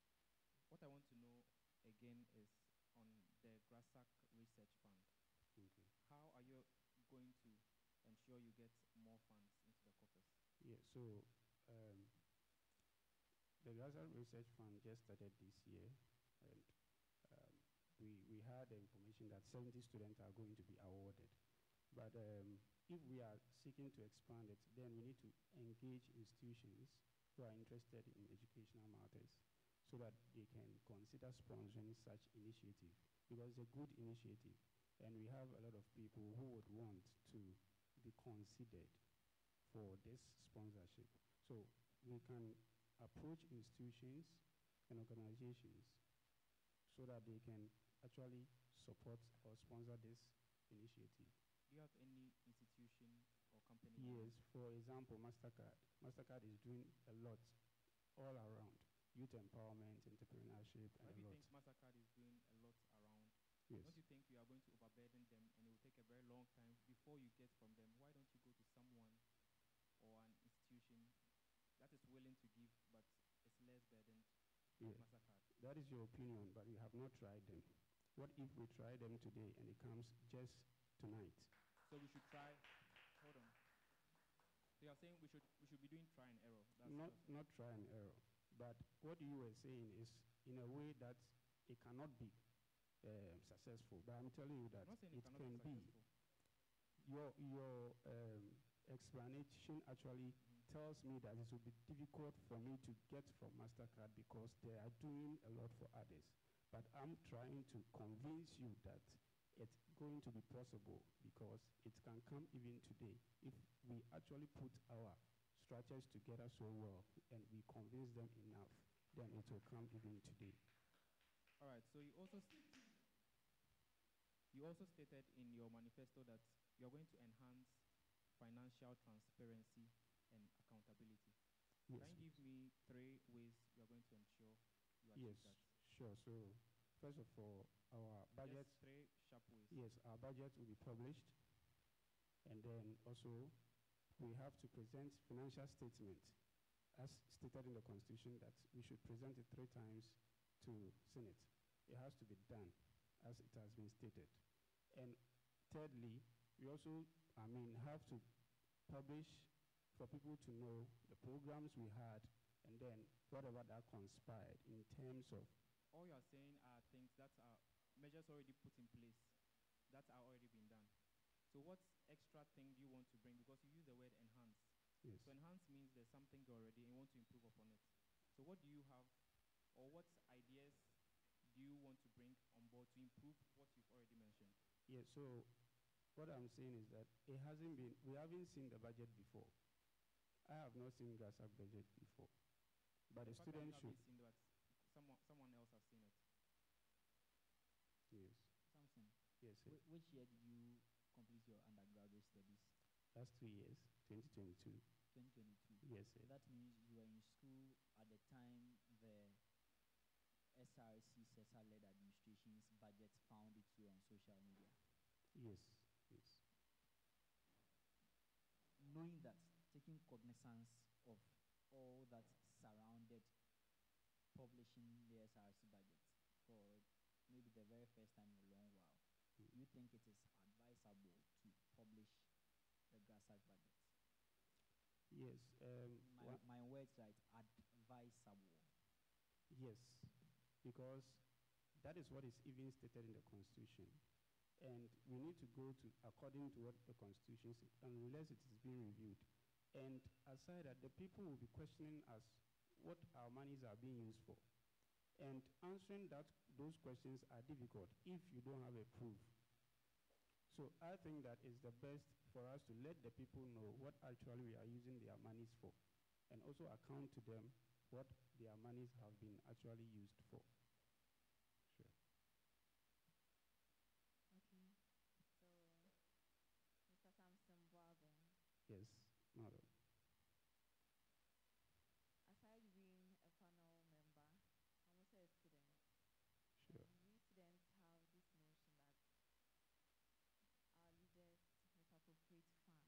Speaker 12: What I want to know, again, is on the Grasag Research Fund.
Speaker 13: Okay.
Speaker 12: How are you going to ensure you get more funds into the coffers?
Speaker 13: Yeah, so the Grasag Research Fund just started this year, and we had the information that 70 students are going to be awarded. But if we are seeking to expand it, then we need to engage institutions who are interested in educational matters so that they can consider sponsoring such initiative, because it's a good initiative, and we have a lot of people who would want to be considered for this sponsorship. So we can approach institutions and organizations so that they can actually support or sponsor this initiative.
Speaker 12: Do you have any institution or company?
Speaker 13: Yes, for example, MasterCard. MasterCard is doing a lot all around. Youth empowerment, entrepreneurship, and
Speaker 12: Why
Speaker 13: a
Speaker 12: do you
Speaker 13: lot.
Speaker 12: think MasterCard is doing a lot around?
Speaker 13: Yes.
Speaker 12: Don't you think you are going to overburden them and it will take a very long time before you get from them? Why don't you go to someone or an institution that is willing to give but is less burdened than MasterCard?
Speaker 13: That is your opinion, but we have not tried them. What if we try them today and it comes just tonight?
Speaker 12: So we should try. Hold on. So you are saying we should be doing try and error.
Speaker 13: Not try and error, but what you were saying is in a way that it cannot be successful. But I'm telling you that it can be. Your explanation actually tells me that it will be difficult for me to get from MasterCard because they are doing a lot for others. But I'm trying to convince you that it's going to be possible because it can come even today. If we actually put our structures together so well and we convince them enough, then it will come even today.
Speaker 12: All right, so you also stated in your manifesto that you're going to enhance financial transparency and accountability.
Speaker 13: Yes.
Speaker 12: Can you give me 3 ways you're going to ensure you achieve that?
Speaker 13: Sure. So, first of all, our budget.
Speaker 12: Just 3 sharp ways.
Speaker 13: Yes, our budget will be published. And then also, we have to present financial statement, as stated in the Constitution, that we should present it 3 times to Senate. It has to be done, as it has been stated. And thirdly, we also, have to publish for people to know the programs we had and then whatever that conspired in terms of.
Speaker 12: All you are saying are things that are measures already put in place, that are already been done. So what extra thing do you want to bring? Because you use the word enhance.
Speaker 13: Yes.
Speaker 12: So enhance means there's something already and you want to improve upon it. So what do you have, or what ideas do you want to bring on board to improve what you've already mentioned?
Speaker 13: Yeah, so what I'm saying is that we haven't seen the budget before. I have not seen Grasag budget before. But the students should.
Speaker 12: Seen that someone else has seen it.
Speaker 13: Yes.
Speaker 1: Samson.
Speaker 13: Yes, sir.
Speaker 1: Which year did you complete your undergraduate studies?
Speaker 13: Last 2 years, 2022.
Speaker 1: 2022.
Speaker 13: Yes, sir.
Speaker 1: That means you were in school at the time the SRC CESA-led administration's budget found its way on social media.
Speaker 13: Yes.
Speaker 1: Knowing that, taking cognizance of all that surrounded publishing the SRC budget for maybe the very first time in a long while, do you think it is advisable to publish the Grasag budget?
Speaker 13: Yes.
Speaker 1: My words right, advisable.
Speaker 13: Yes, because that is what is even stated in the Constitution. And we need to go to according to what the Constitution says, unless it is being reviewed. And aside that, the people will be questioning us what our monies are being used for. And answering those questions are difficult if you don't have a proof. So I think that it's the best for us to let the people know what actually we are using their monies for, and also account to them what their monies have been actually used for. Sure.
Speaker 9: Okay. So, Mr. Samson Boaben,
Speaker 13: Yes, madam.
Speaker 9: aside being a panel member, I'm also a student.
Speaker 13: Sure.
Speaker 9: We students have this notion that our leaders misappropriate funds.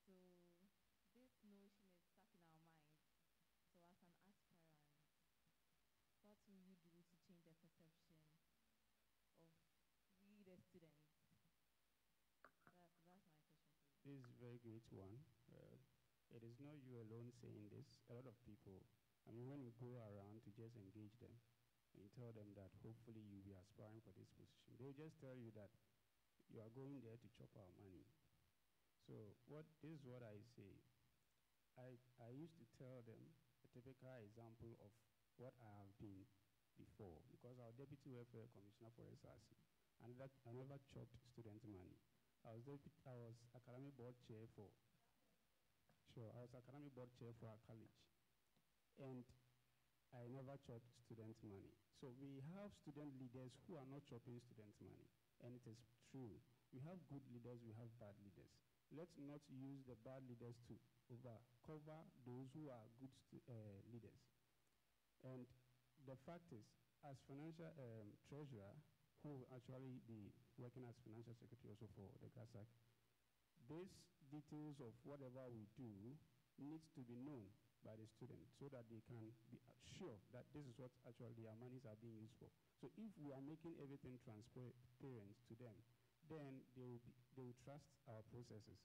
Speaker 9: So this notion is stuck in our minds. So as an aspirant, what will you do to change the perception of we the students? That's my question for you.
Speaker 13: This is a very great one. It is not you alone saying this. A lot of people, I mean, when you go around to just engage them and you tell them that hopefully you'll be aspiring for this position, they'll just tell you that you are going there to chop our money. So this is what I say. I used to tell them a typical example of what I have been before, because I was Deputy Welfare Commissioner for SRC, and that I never chopped student money. I was academic board chair for, I was academic board chair for our college, and I never chopped student money. So we have student leaders who are not chopping student money, and it is true. We have good leaders, we have bad leaders. Let's not use the bad leaders to cover those who are good leaders. And the fact is, as financial treasurer, who will actually be working as financial secretary also for the Grasag, these details of whatever we do needs to be known by the student so that they can be sure that this is what actually their monies are being used for. So if we are making everything transparent to them, then they will trust our processes,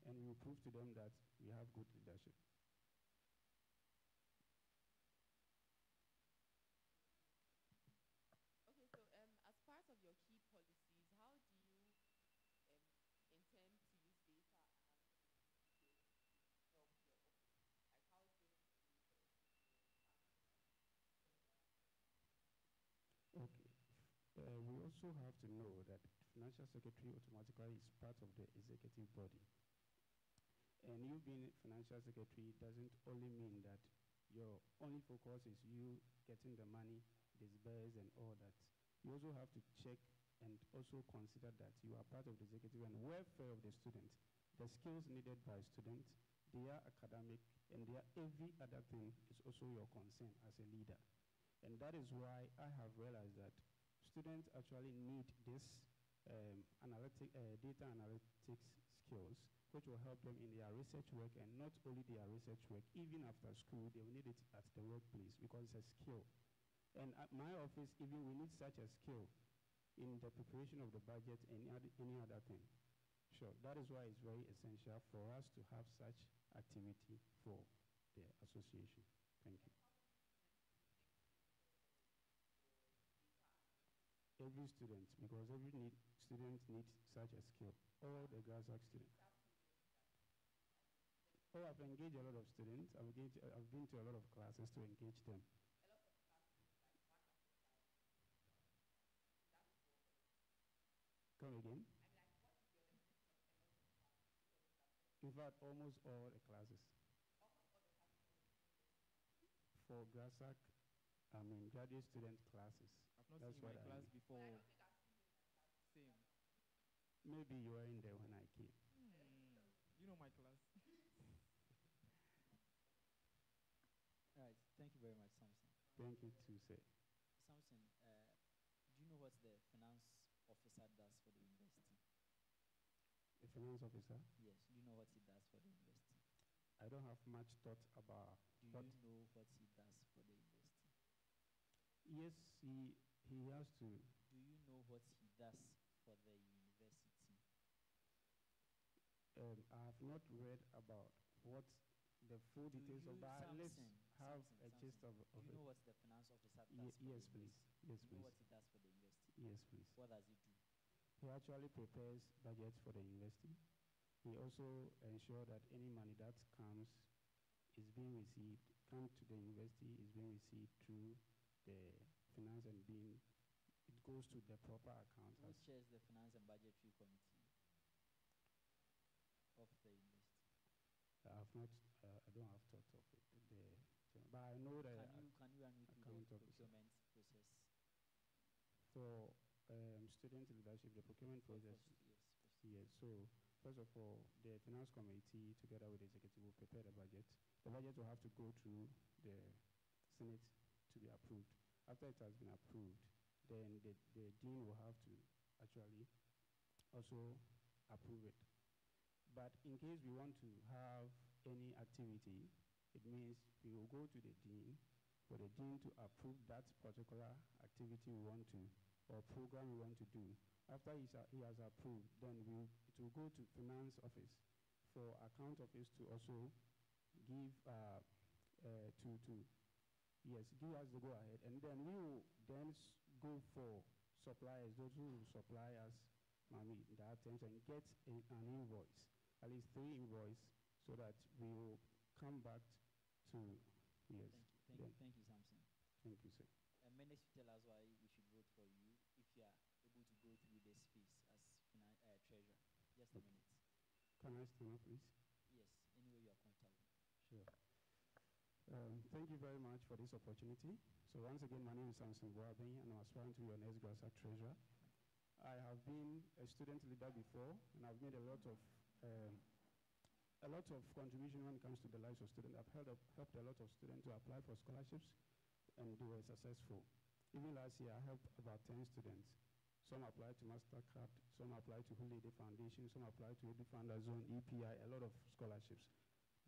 Speaker 13: and we will prove to them that we have good leadership.
Speaker 3: Okay, so as part of your key policies, how do you intend to use data analytics skills to help your office? Like, how is going to be
Speaker 13: Okay. We also have to know that financial secretary automatically is part of the executive body. And you being financial secretary doesn't only mean that your only focus is you getting the money disbursed and all that. You also have to check and also consider that you are part of the executive and welfare of the student. The skills needed by students, their academic, and their every other thing is also your concern as a leader. And that is why I have realized that students actually need this data analytics skills, which will help them in their research work, and not only their research work, even after school, they will need it at the workplace because it's a skill. And at my office, even we need such a skill in the preparation of the budget and any other thing. Sure, that is why it's very essential for us to have such activity for the association. Thank you. Every student, because every student needs such a skill. All the Grasag students. Oh, I've engaged a lot of students. I've been to a lot of classes to engage them. Come again? In fact, almost all the classes. For Grasag, I mean graduate student classes.
Speaker 12: I've not
Speaker 13: That's
Speaker 12: seen my
Speaker 13: what I
Speaker 12: class
Speaker 13: mean.
Speaker 12: before. Same.
Speaker 13: Maybe you were in there when I came.
Speaker 12: You know my class.
Speaker 1: All right, thank you very much, Samson.
Speaker 13: Thank you too, sir.
Speaker 1: Samson, do you know what the finance officer does for the university?
Speaker 13: The finance officer?
Speaker 1: Yes, do you know what he does for the university?
Speaker 13: I don't have much thought about
Speaker 1: Do
Speaker 13: what.
Speaker 1: you know what he does for the university?
Speaker 13: Yes, he has to.
Speaker 1: Do you know what he does for the university?
Speaker 13: I have not read about what the full details of that. Let's have a gist of
Speaker 1: Do you
Speaker 13: it.
Speaker 1: know what the finance officer does for
Speaker 13: Yes,
Speaker 1: the
Speaker 13: please.
Speaker 1: university?
Speaker 13: Yes,
Speaker 1: Do you know
Speaker 13: please.
Speaker 1: what he does for the university?
Speaker 13: Yes, please.
Speaker 1: What does he do?
Speaker 13: He actually prepares budgets for the university. He also ensures that any money that comes is being received, come to the university, is being received through the finance and it goes to the proper account.
Speaker 1: Who chairs the finance and budgetary committee of the university?
Speaker 13: I don't have thought of it. But I know the
Speaker 1: Can you run me through
Speaker 13: account
Speaker 1: the
Speaker 13: officer.
Speaker 1: procurement process?
Speaker 13: For student leadership, the procurement process. Yes. So first of all, the finance committee, together with the executive, will prepare the budget. The budget will have to go through the Senate to be approved. After it has been approved, then the dean will have to actually also approve it. But in case we want to have any activity, it means we will go to the dean for the dean to approve that particular activity we want to, or program we want to do. After he has approved, then it will go to finance office for account office to also give give us the go ahead, and then we will then go for suppliers, those who will supply us that things, and get an invoice, at least 3 invoices, so that we will come back to yes.
Speaker 1: Thank you, Samson.
Speaker 13: Thank you, sir.
Speaker 1: A minute to tell us why we should vote for you if you are able to go through this phase as treasurer. Just a minute.
Speaker 13: Can I stand up, please?
Speaker 1: Yes, anywhere you are comfortable.
Speaker 13: Sure. Thank you very much for this opportunity. So once again, my name is Samson Boabeng, and I'm aspiring to be your next Grasag treasurer. I have been a student leader before, and I've made a lot of contribution when it comes to the lives of students. I've helped a lot of students to apply for scholarships, and they were successful. Even last year, I helped about 10 students. Some applied to MasterCard, some applied to Holiday Foundation, some applied to Edu Founder Zone, EPI, a lot of scholarships.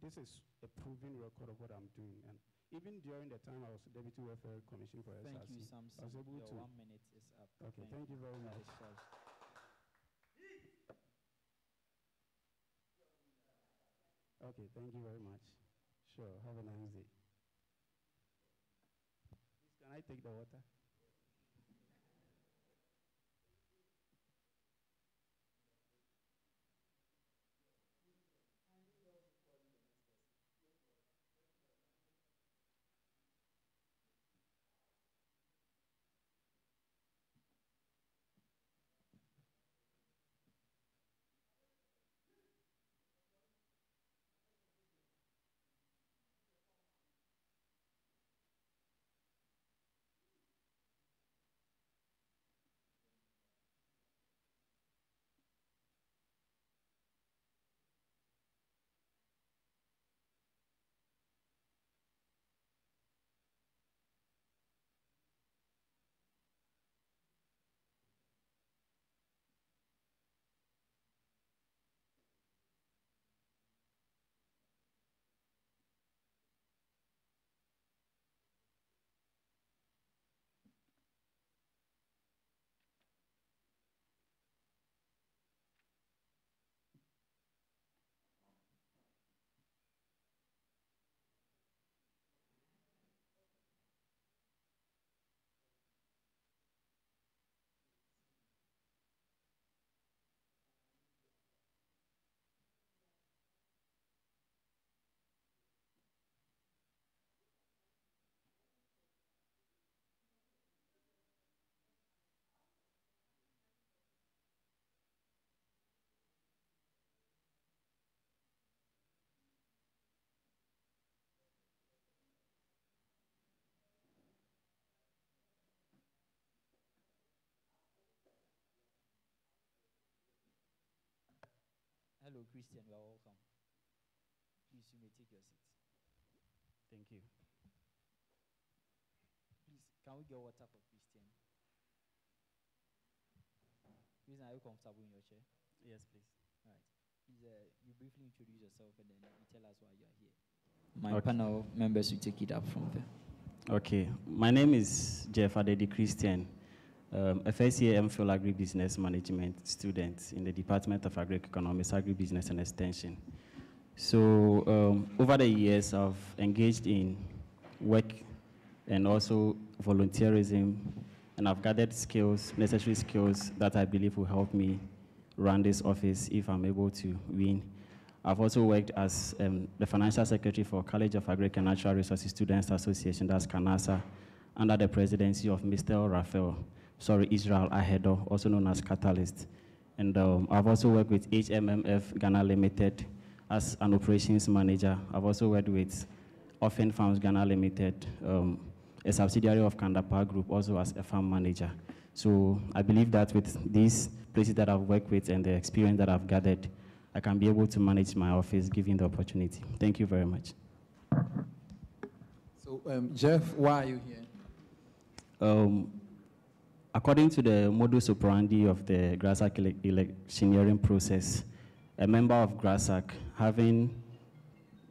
Speaker 13: This is a proven record of what I'm doing. And even during the time I was Deputy Welfare Commission for SRC,
Speaker 1: Thank you, Samson.
Speaker 13: I was able
Speaker 1: Your
Speaker 13: to...
Speaker 1: 1 minute is up.
Speaker 13: Okay, thank you very much. Okay, thank you very much. Sure, have a nice day. Please, can I take the water?
Speaker 1: Hello, Christian. You are welcome. Please, you may take your seat.
Speaker 14: Thank you.
Speaker 1: Please, can we get water for Christian? Christian, are you comfortable in your chair?
Speaker 14: Yes, please.
Speaker 1: All right. Please, you briefly introduce yourself and then you tell us why you are here. My panel members will take it up from there.
Speaker 14: Okay. My name is Jeff Adedi Christian, a first-year MPhil Agribusiness Management student in the Department of Agri-Economics, Agribusiness and Extension. So over the years, I've engaged in work and also volunteerism, and I've gathered skills, necessary skills that I believe will help me run this office if I'm able to win. I've also worked as the financial secretary for College of Agriculture and Natural Resources Students Association, that's CANASA, under the presidency of Mr. Israel Ahedo, also known as Catalyst. And I've also worked with HMMF Ghana Limited as an operations manager. I've also worked with Orphan Farms Ghana Limited, a subsidiary of Kandapar Group, also as a farm manager. So I believe that with these places that I've worked with and the experience that I've gathered, I can be able to manage my office given the opportunity. Thank you very much.
Speaker 8: So, Jeff, why are you here?
Speaker 14: According to the modus operandi of the Grasag electioneering process, a member of Grasag, having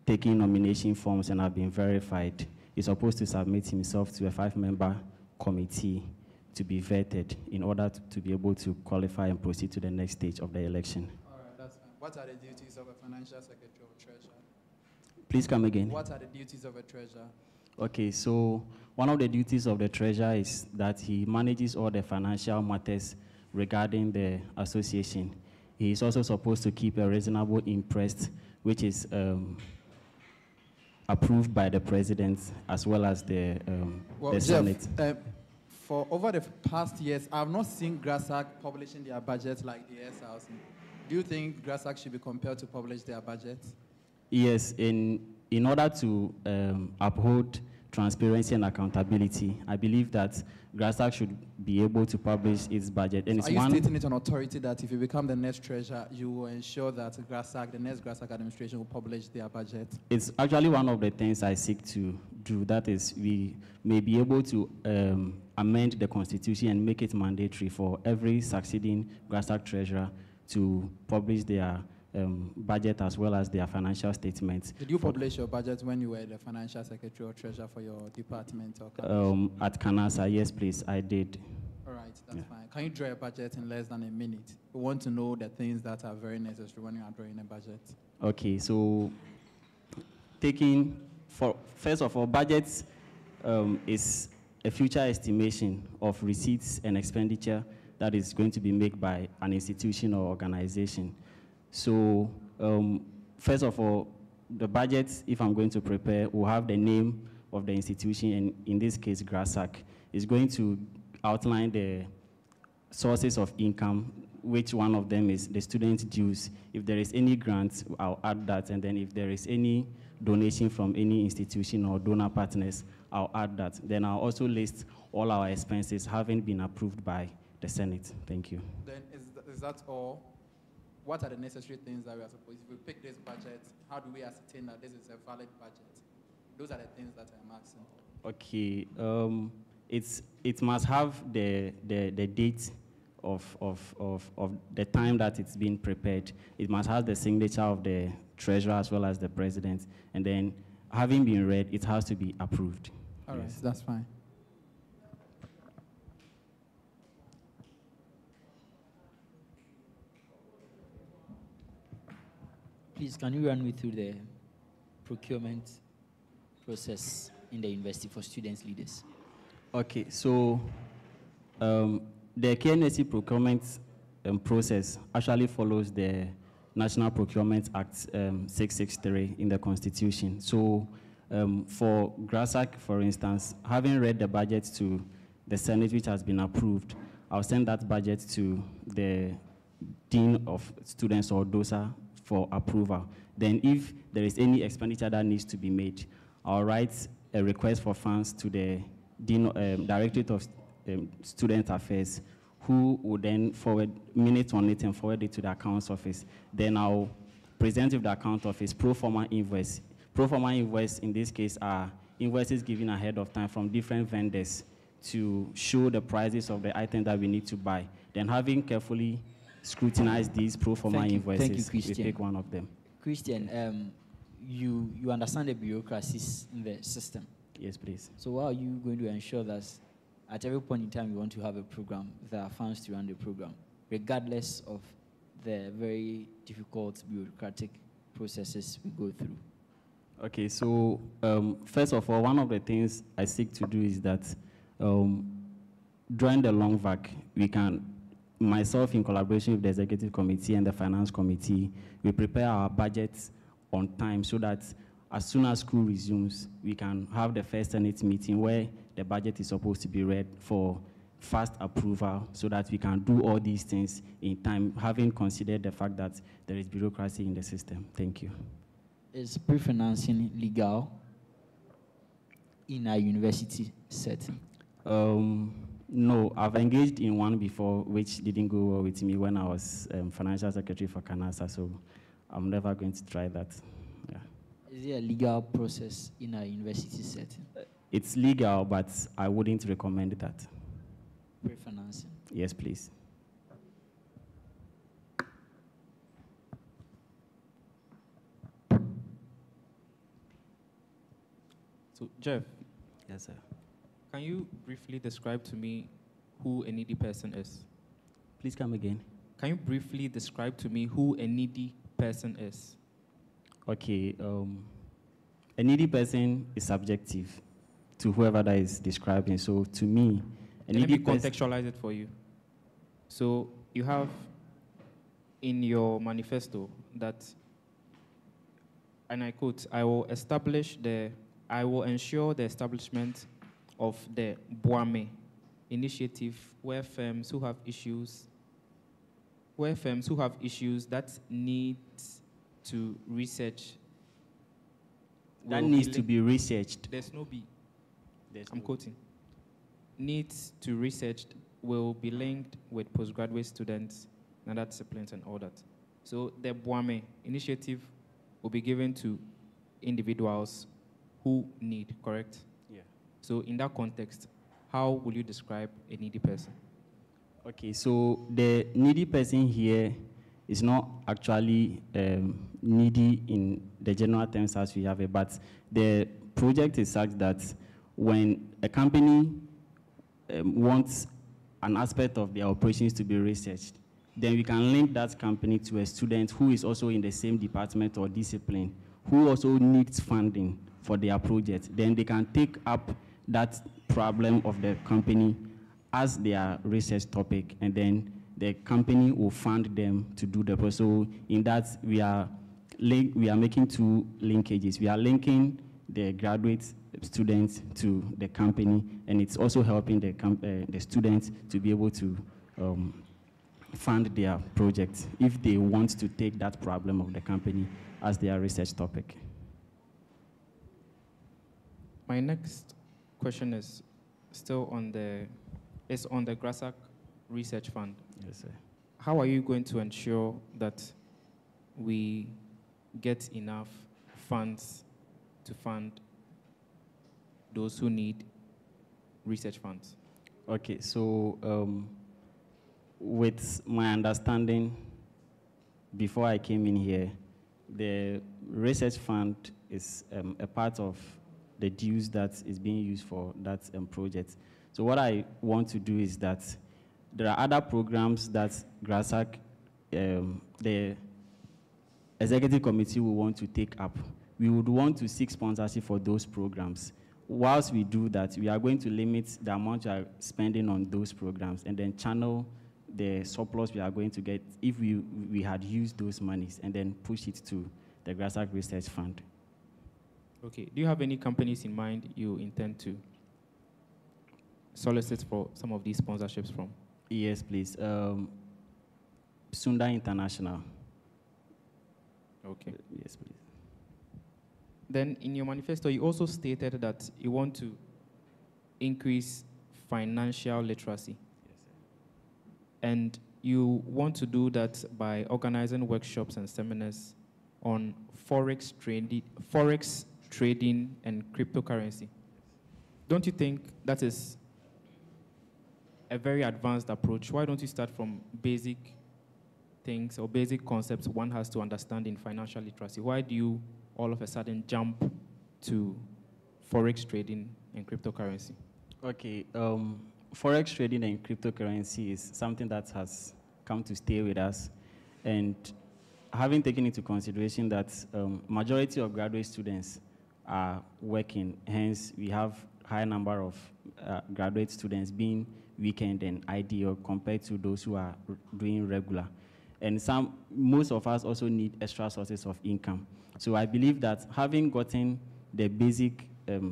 Speaker 14: taken nomination forms and have been verified, is supposed to submit himself to a 5-member committee to be vetted in order to be able to qualify and proceed to the next stage of the election.
Speaker 8: All right, that's fine. What are the duties of a financial secretary or treasurer?
Speaker 14: Please come again.
Speaker 8: What are the duties of a treasurer?
Speaker 14: Okay, so one of the duties of the treasurer is that he manages all the financial matters regarding the association. He is also supposed to keep a reasonable interest, which is approved by the president as well as the
Speaker 8: Jeff,
Speaker 14: Senate.
Speaker 8: For over the past years, I've not seen Grasag publishing their budget like the SRC. Do you think Grasag should be compelled to publish their budget?
Speaker 14: Yes, in order to uphold transparency and accountability, I believe that Grasag should be able to publish its budget. And
Speaker 8: So are you stating it on authority that if you become the next treasurer, you will ensure that Grasag, the next Grasag administration, will publish their budget?
Speaker 14: It's actually one of the things I seek to do. That is, we may be able to amend the constitution and make it mandatory for every succeeding Grasag treasurer to publish their budget as well as their financial statements.
Speaker 8: Did you publish your budget when you were the financial secretary or treasurer for your department or company?
Speaker 14: At Kanasa, yes, please, I did.
Speaker 8: All right, that's fine. Can you draw a budget in less than a minute? We want to know the things that are very necessary when you are drawing a budget.
Speaker 14: Okay, so first of all, budgets is a future estimation of receipts and expenditure that is going to be made by an institution or organization. So first of all, the budget, if I'm going to prepare, will have the name of the institution, and in this case, Grasag, is going to outline the sources of income, which one of them is the student dues. If there is any grant, I'll add that, and then if there is any donation from any institution or donor partners, I'll add that. Then I'll also list all our expenses having been approved by the Senate. Thank you.
Speaker 8: Then is that all? What are the necessary things that we are supposed to? If we pick this budget, how do we ascertain that this is a valid budget? Those are the things that I'm asking.
Speaker 14: Okay, it must have the date of the time that it's been prepared. It must have the signature of the treasurer as well as the president, and then having been read, it has to be approved.
Speaker 8: All right, that's fine.
Speaker 1: Please, can you run me through the procurement process in the university for students leaders?
Speaker 14: Okay, so the KNSC procurement process actually follows the National Procurement Act 663 in the Constitution. So for Grasag, for instance, having read the budget to the Senate, which has been approved, I'll send that budget to the Dean of Students or DOSA for approval. Then if there is any expenditure that needs to be made, I'll write a request for funds to the Dean, Directorate of Student Affairs, who will then forward minutes on it and forward it to the accounts office. Then I'll present with the account office pro forma invoice. Pro forma invoice in this case are invoices given ahead of time from different vendors to show the prices of the items that we need to buy. Then having carefully scrutinized these pro forma invoices, we pick one of them.
Speaker 1: Christian, you understand the bureaucracies in the system.
Speaker 14: Yes, please.
Speaker 1: So how are you going to ensure that at every point in time you want to have a program, there are funds to run the program, regardless of the very difficult bureaucratic processes we go through?
Speaker 14: Okay, so first of all, one of the things I seek to do is that during the long vac, we can, myself in collaboration with the executive committee and the finance committee, we prepare our budgets on time so that as soon as school resumes, we can have the first Senate meeting where the budget is supposed to be read for fast approval so that we can do all these things in time, having considered the fact that there is bureaucracy in the system. Thank you.
Speaker 1: Is pre-financing legal? in a university setting?
Speaker 14: No, I've engaged in one before, which didn't go well with me when I was financial secretary for Canasta, so I'm never going to try that. Yeah.
Speaker 1: Is there a legal process in a university setting?
Speaker 14: It's legal, but I wouldn't recommend that.
Speaker 1: Pre-financing?
Speaker 14: Yes, please.
Speaker 12: So, Jeff.
Speaker 14: Yes, sir.
Speaker 12: Can you briefly describe to me who a needy person is?
Speaker 14: Please come again.
Speaker 12: Can you briefly describe to me who a needy person is?
Speaker 14: Okay. A needy person is subjective to whoever that is describing. So, to me, a
Speaker 12: Let
Speaker 14: needy
Speaker 12: me contextualize it for you. So, you have in your manifesto that, and I quote, I will ensure the establishment of the Boame initiative where firms who have issues that need to research.
Speaker 14: That needs to be researched.
Speaker 12: There's no B. I'm quoting. Needs to research will be linked with postgraduate students and other disciplines and all that. So the Boame initiative will be given to individuals who need, correct?
Speaker 14: Yeah.
Speaker 12: So in that context, how will you describe a needy person?
Speaker 14: Okay, so the needy person here is not actually needy in the general terms as we have it, but the project is such that when a company wants an aspect of their operations to be researched, then we can link that company to a student who is also in the same department or discipline, who also needs funding for their project. Then they can take up that problem of the company as their research topic, and then the company will fund them to do the process. So in that, we are making two linkages. We are linking the graduate students to the company, and it's also helping the students to be able to fund their project if they want to take that problem of the company as their research topic.
Speaker 12: My next question is still on the Grasag Research Fund.
Speaker 14: Yes, sir.
Speaker 12: How are you going to ensure that we get enough funds to fund those who need research funds?
Speaker 14: Okay, so with my understanding, before I came in here, the research fund is a part of the dues that is being used for that project. So what I want to do is that there are other programs that Grasag, the executive committee will want to take up. We would want to seek sponsorship for those programs. Whilst we do that, we are going to limit the amount we are spending on those programs and then channel the surplus we are going to get if we had used those monies and then push it to the Grasag Research Fund.
Speaker 12: Okay. Do you have any companies in mind you intend to solicit for some of these sponsorships from?
Speaker 14: Yes, please. Sunda International.
Speaker 12: Okay.
Speaker 14: Yes, please.
Speaker 12: Then in your manifesto, you also stated that you want to increase financial literacy.
Speaker 14: Yes, sir.
Speaker 12: And you want to do that by organizing workshops and seminars on forex trading and cryptocurrency. Don't you think that is a very advanced approach? Why don't you start from basic things or basic concepts one has to understand in financial literacy? Why do you all of a sudden jump to forex trading and cryptocurrency?
Speaker 14: Okay, forex trading and cryptocurrency is something that has come to stay with us, and having taken into consideration that majority of graduate students are working, hence we have high number of graduate students being weekend and ideal compared to those who are doing regular. And most of us also need extra sources of income. So I believe that having gotten the basic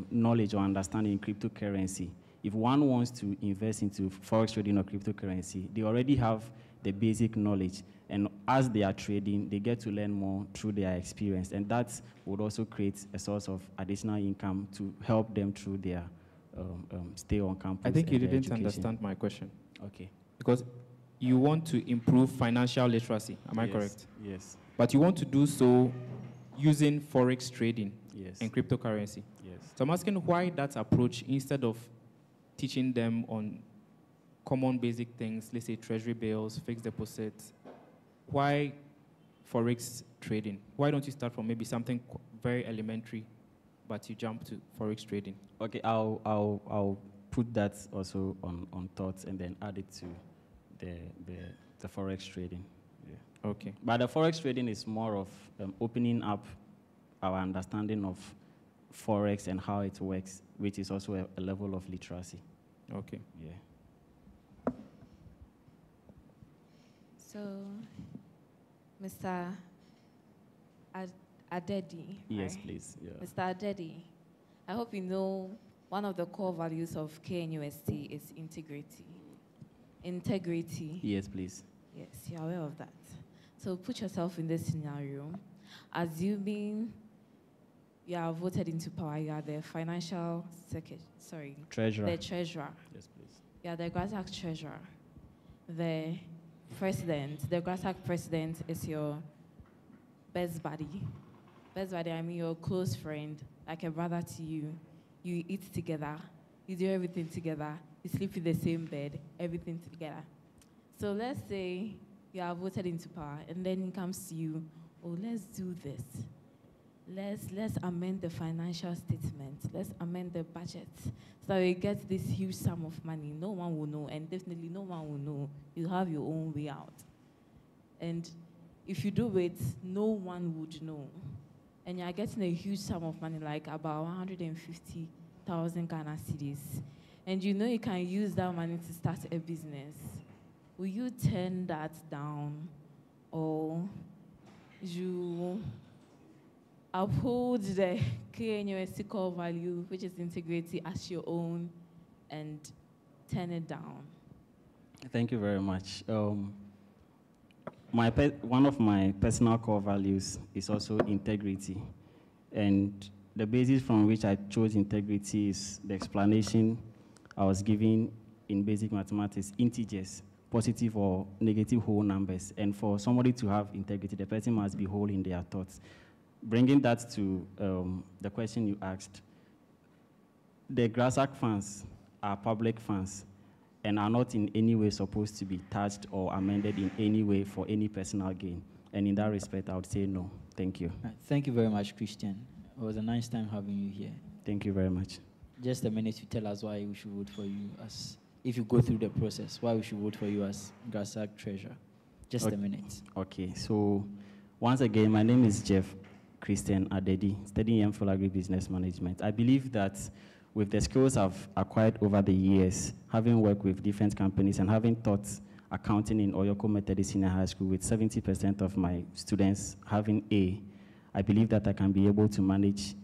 Speaker 14: knowledge or understanding in cryptocurrency, if one wants to invest into forex trading or cryptocurrency, they already have the basic knowledge. And as they are trading, they get to learn more through their experience, and that would also create a source of additional income to help them through their stay on campus.
Speaker 4: I think you
Speaker 14: and their
Speaker 4: didn't
Speaker 14: education.
Speaker 4: understand my question.
Speaker 14: Okay.
Speaker 4: Because you want to improve financial literacy, am I
Speaker 14: Yes,
Speaker 4: correct?
Speaker 14: yes.
Speaker 4: But you want to do so using forex trading
Speaker 14: Yes.
Speaker 4: and cryptocurrency.
Speaker 14: Yes.
Speaker 4: So I'm asking why that approach instead of teaching them on common basic things, let's say treasury bills, fixed deposits, why forex trading? Why don't you start from maybe something very elementary, but you jump to forex trading?
Speaker 14: Okay, I'll put that also on thoughts and then add it to the forex trading. Yeah.
Speaker 4: Okay.
Speaker 14: But the forex trading is more of opening up our understanding of forex and how it works, which is also a level of literacy.
Speaker 4: Okay.
Speaker 14: Yeah.
Speaker 9: So, Mr. Adedi.
Speaker 14: Yes,
Speaker 9: right?
Speaker 14: please. Yeah.
Speaker 9: Mr. Adedi, I hope you know one of the core values of KNUST is integrity. Integrity.
Speaker 14: Yes, please.
Speaker 9: Yes, you're aware of that. So put yourself in this scenario. Assuming you are voted into power, you are the financial
Speaker 14: Treasurer.
Speaker 9: the treasurer.
Speaker 14: Yes, please.
Speaker 9: You are the Grasag treasurer. The president, the Grasag president is your best buddy. Best buddy, I mean your close friend, like a brother to you. You eat together, you do everything together, you sleep in the same bed, everything together. So let's say you are voted into power, and then it comes to you, oh, let's do this. Let's amend the financial statement. Let's amend the budget so we get this huge sum of money. No one will know, and definitely no one will know. You have your own way out. And if you do it, no one would know. And you're getting a huge sum of money, like about 150,000 Ghana cedis. And you know you can use that money to start a business. Will you turn that down, or you uphold the KNUST core value, which is integrity, as your own, and turn it down?
Speaker 14: Thank you very much. One of my personal core values is also integrity. And the basis from which I chose integrity is the explanation I was giving in basic mathematics, integers, positive or negative whole numbers. And for somebody to have integrity, the person must be whole in their thoughts. Bringing that to the question you asked, the Grasag funds are public funds and are not in any way supposed to be touched or amended in any way for any personal gain. And in that respect, I would say no. Thank you.
Speaker 1: Thank you very much, Christian. It was a nice time having you here.
Speaker 14: Thank you very much.
Speaker 1: Just a minute to tell us why we should vote for you as, if you go through the process, why we should vote for you as Grasag treasurer. Just a minute.
Speaker 14: Okay, so once again, my name is Jeff Christian Adedi, studying MPhil Agribusiness Management. I believe that with the skills I've acquired over the years, having worked with different companies and having taught accounting in Oyoko Methodist Senior High School with 70% of my students having A, I believe that I can be able to manage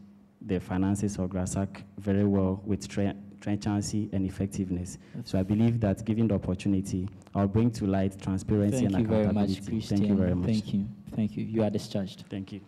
Speaker 14: the finances of Grasag very well with transparency and effectiveness. So I believe that given the opportunity, I'll bring to light transparency and accountability.
Speaker 1: Thank you very much, Christian.
Speaker 14: Thank you very much.
Speaker 1: Thank you. Thank you. You are discharged.
Speaker 14: Thank you.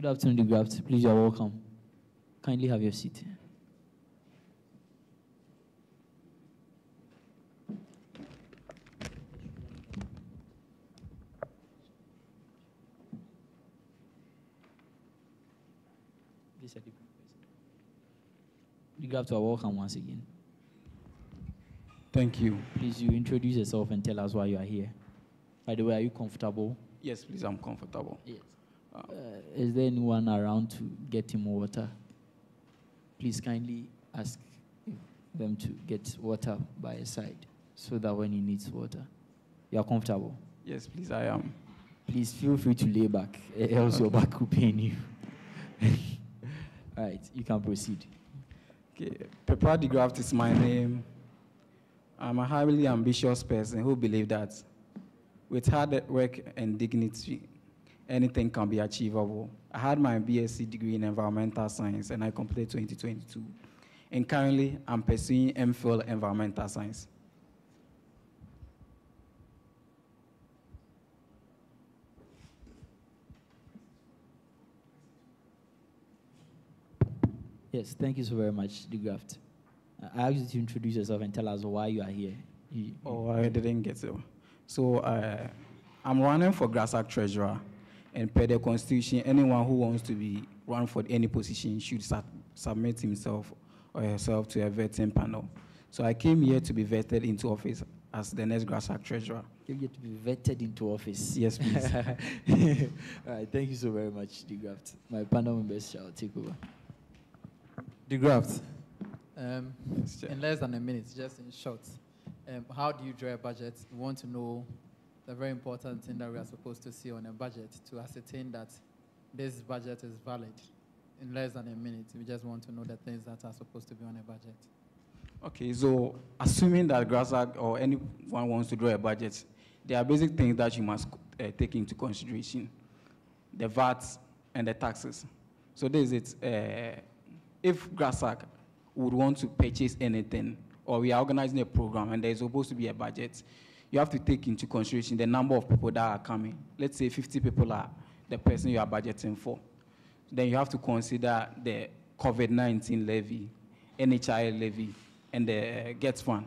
Speaker 1: Good afternoon, the Graft. Please, you are welcome. Kindly have your seat. The Graft, you are welcome once again.
Speaker 15: Thank you.
Speaker 1: Please, you introduce yourself and tell us why you are here. By the way, are you comfortable?
Speaker 15: Yes, please, I'm comfortable.
Speaker 1: Yes. Is there anyone around to get him water? Please kindly ask them to get water by his side so that when he needs water, you are comfortable.
Speaker 15: Yes, please, I am.
Speaker 1: Please feel free to lay back, else your back will pain you. All right, you can proceed.
Speaker 15: Okay, Pepper the Graft is my name. I'm a highly ambitious person who believes that with hard work and dignity, anything can be achievable. I had my BSc degree in environmental science and I completed 2022. And currently, I'm pursuing MPhil environmental science.
Speaker 1: Yes, thank you so very much, the Graft. I asked you to introduce yourself and tell us why you are here.
Speaker 15: Oh, I didn't get it. So I'm running for Grasag treasurer, and per the constitution, anyone who wants to be run for any position should submit himself or herself to a vetting panel. So I came here to be vetted into office as the next Grasag treasurer.
Speaker 1: You get to be vetted into office.
Speaker 15: Yes, please.
Speaker 1: All right, thank you so very much, the Graft. My panel members shall take over.
Speaker 8: The Graft. In less than a minute, just in short, how do you draw a budget? We want to know the very important thing that we are supposed to see on a budget to ascertain that this budget is valid. In less than a minute, we just want to know the things that are supposed to be on a budget.
Speaker 15: Okay, so assuming that Grasag or anyone wants to draw a budget, there are basic things that you must take into consideration: the VAT and the taxes. So this is it. If Grasag would want to purchase anything, or we are organizing a program and there's supposed to be a budget, you have to take into consideration the number of people that are coming. Let's say 50 people are the person you are budgeting for. Then you have to consider the COVID-19 levy, NHI levy, and the GET fund.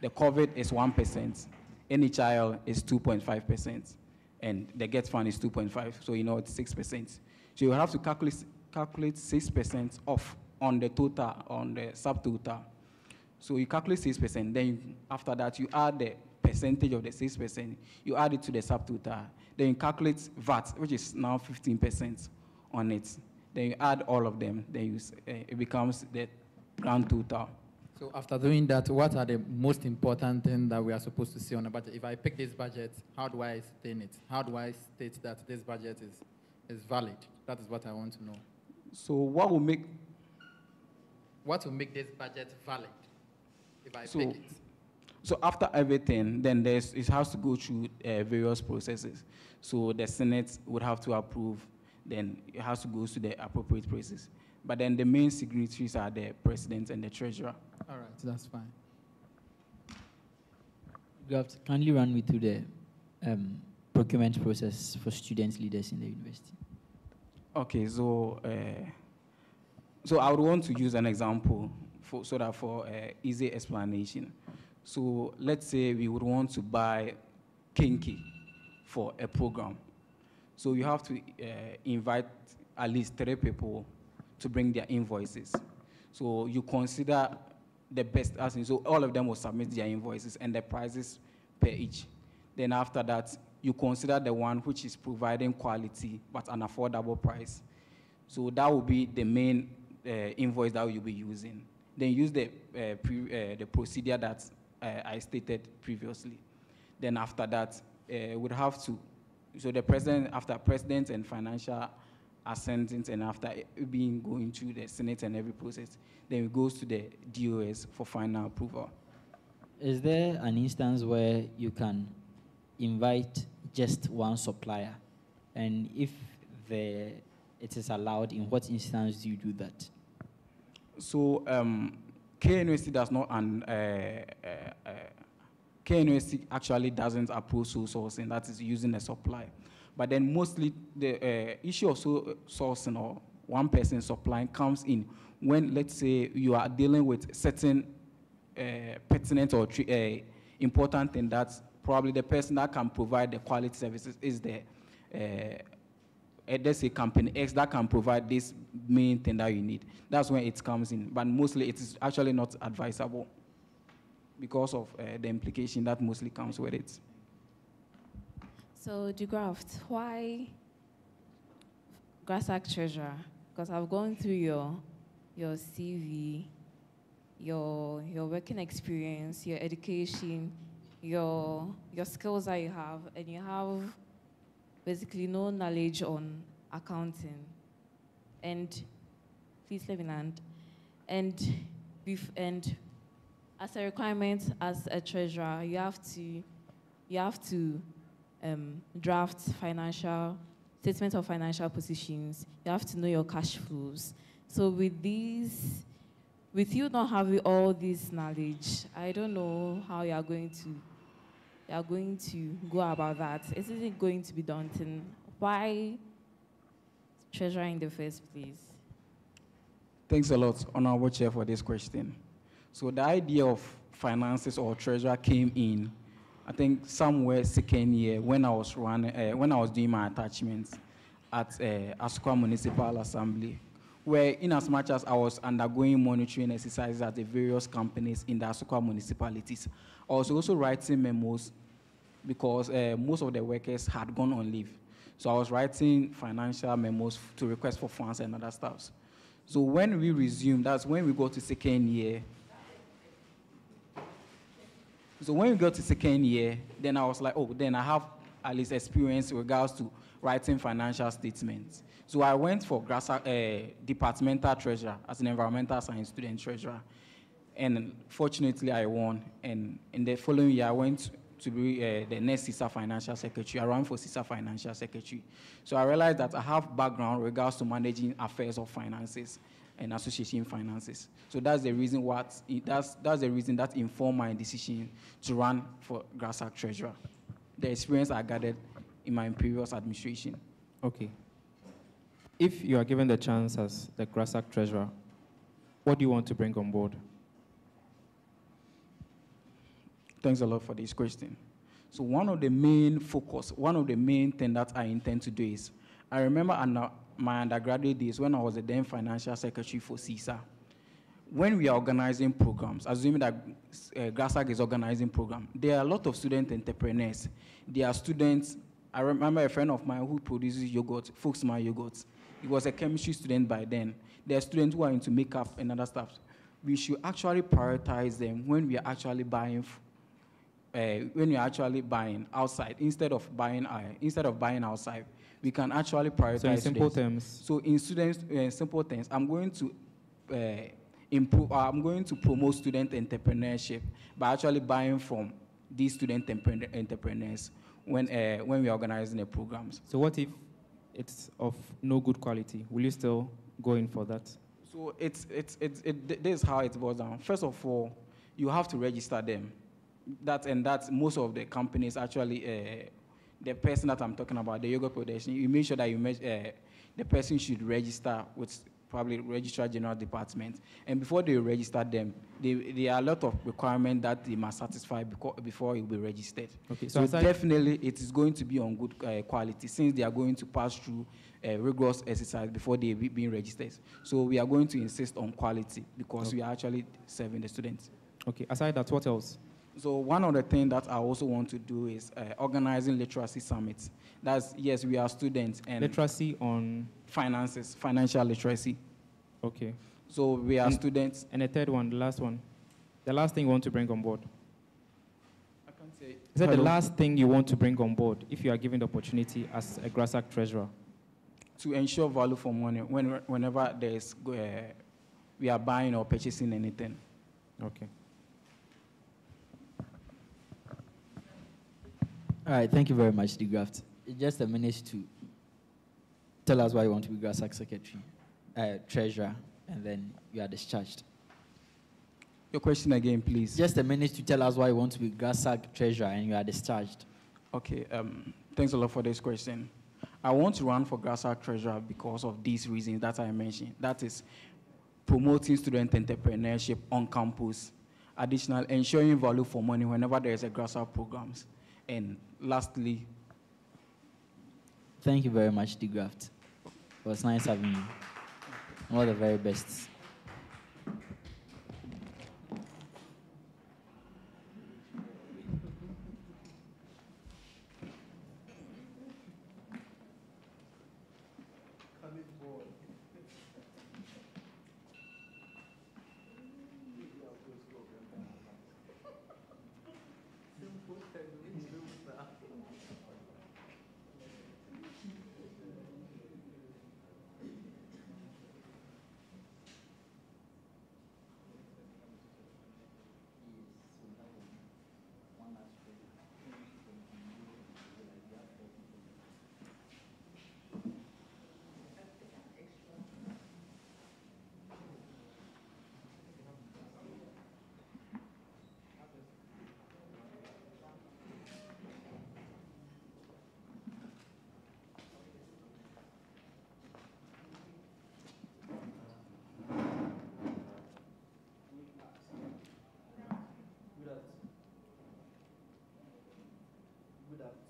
Speaker 15: The COVID is 1%, NHI is 2.5%, and the GET fund is 2.5%, so you know it's 6%. So you have to calculate 6% off on the total, on the subtotal. So you calculate 6%, then after that you add the percentage of the 6%, you add it to the subtotal, then you calculate VAT, which is now 15% on it. Then you add all of them, then it becomes the grand total.
Speaker 8: So after doing that, what are the most important things that we are supposed to see on a budget? If I pick this budget, how do I sustain it? How do I state that this budget is valid? That is what I want to know.
Speaker 15: So what will make
Speaker 8: this budget valid if I pick it?
Speaker 15: So after everything, then it has to go through various processes. So the Senate would have to approve, then it has to go to the appropriate process. But then the main signatories are the president and the treasurer.
Speaker 8: All right, that's fine.
Speaker 1: You have to kindly run me through the procurement process for student leaders in the university.
Speaker 15: Okay, so I would want to use an example for easy explanation. So let's say we would want to buy Kinky for a program. So you have to invite at least 3 people to bring their invoices. So you consider the best, so all of them will submit their invoices and the prices per each. Then after that, you consider the one which is providing quality but an affordable price. So that will be the main invoice that you'll be using. Then use the procedure that I stated previously. Then after that, would have to, so the president, after president and financial assentment, and after it being going through the Senate and every process, then it goes to the DOS for final approval.
Speaker 1: Is there an instance where you can invite just one supplier? And if it is allowed, in what instance do you do that?
Speaker 15: So KNUST does not, KNUST actually doesn't approve sole sourcing, that is using a supply. But then mostly the issue of sourcing or one person supplying comes in when, let's say, you are dealing with certain pertinent or important thing that probably the person that can provide the quality services is the, let's say, company X that can provide this main thing that you need. That's when it comes in. But mostly it is actually not advisable because of the implication that mostly comes with it.
Speaker 9: So, DeGraft, why Grasag Treasurer? Because I've gone through your CV, your working experience, your education, your skills that you have, and you have basically no knowledge on accounting. And please let me land. And as a requirement as a treasurer, you have to draft statement of financial positions. You have to know your cash flows. So with you not having all this knowledge, I don't know how you are going to go about that. Isn't it going to be daunting? Why treasurer in the first place?
Speaker 15: Thanks a lot, Honorable Chair, for this question. So the idea of finances or treasurer came in, I think, somewhere second year when I was doing my attachments at Asukwa Municipal Assembly, where in as much as I was undergoing monitoring exercises at the various companies in the Asukwa municipalities, I was also writing memos because most of the workers had gone on leave. So I was writing financial memos to request for funds and other stuff. So when we resumed, that's when we got to second year. So when we got to second year, then I was like, oh, then I have at least experience in regards to writing financial statements. So I went for Grasag, departmental treasurer as an environmental science student treasurer. And fortunately, I won. And in the following year, I went to be the next CISA financial secretary. I ran for CISA financial secretary. So I realized that I have background in regards to managing affairs of finances and association finances. So that's the reason that's the reason that informed my decision to run for Grasag treasurer. The experience I gathered in my previous administration.
Speaker 4: Okay. If you are given the chance as the Grasag treasurer, what do you want to bring on board?
Speaker 15: Thanks a lot for this question. So one of the main things that I intend to do is, I remember my undergraduate days when I was the then financial secretary for CISA. When we are organizing programs, assuming that Grasag is organizing programs, there are a lot of student entrepreneurs. There are students. I remember a friend of mine who produces yogurt, Folksman yogurt. He was a chemistry student by then. There are students who are into makeup and other stuff. We should actually prioritize them when we are actually buying. When you're actually buying outside, instead of buying outside, we can actually prioritize.
Speaker 4: So in simple terms.
Speaker 15: So in simple terms, I'm going to promote student entrepreneurship by actually buying from these student entrepreneurs when we're organizing the programs.
Speaker 4: So what if it's of no good quality? Will you still go in for that?
Speaker 15: So this is how it boils down. First of all, you have to register them. That's most of the companies actually, the person that I'm talking about, the yogurt production, you make sure that the person should register with probably Registrar General Department. And before they register them, there are a lot of requirements that they must satisfy before it will be registered. Okay, so definitely it is going to be on good quality since they are going to pass through rigorous exercise before they be being registered. So we are going to insist on quality because we are actually serving the students.
Speaker 4: Okay, aside that, what else?
Speaker 15: So one of the things that I also want to do is organizing literacy summits. That's, yes, we are students. And
Speaker 4: literacy on?
Speaker 15: Finances, financial literacy.
Speaker 4: Okay.
Speaker 15: So we are students.
Speaker 4: And the third one, the last one. The last thing you want to bring on board?
Speaker 15: I can't say.
Speaker 4: Is that the last thing you want to bring on board if you are given the opportunity as a Grasag treasurer?
Speaker 15: To ensure value for money whenever we are buying or purchasing anything.
Speaker 4: Okay.
Speaker 1: All right, thank you very much, DeGraft. Just a minute to tell us why you want to be Grasag secretary, treasurer, and then you are discharged.
Speaker 15: Your question again, please.
Speaker 1: Just a minute to tell us why you want to be Grasag treasurer and you are discharged.
Speaker 15: Okay, thanks a lot for this question. I want to run for Grasag treasurer because of these reasons that I mentioned. That is promoting student entrepreneurship on campus. Additional, ensuring value for money whenever there is a Grasag programs. And lastly,
Speaker 1: thank you very much, DGraft. It was nice having you. All the very best.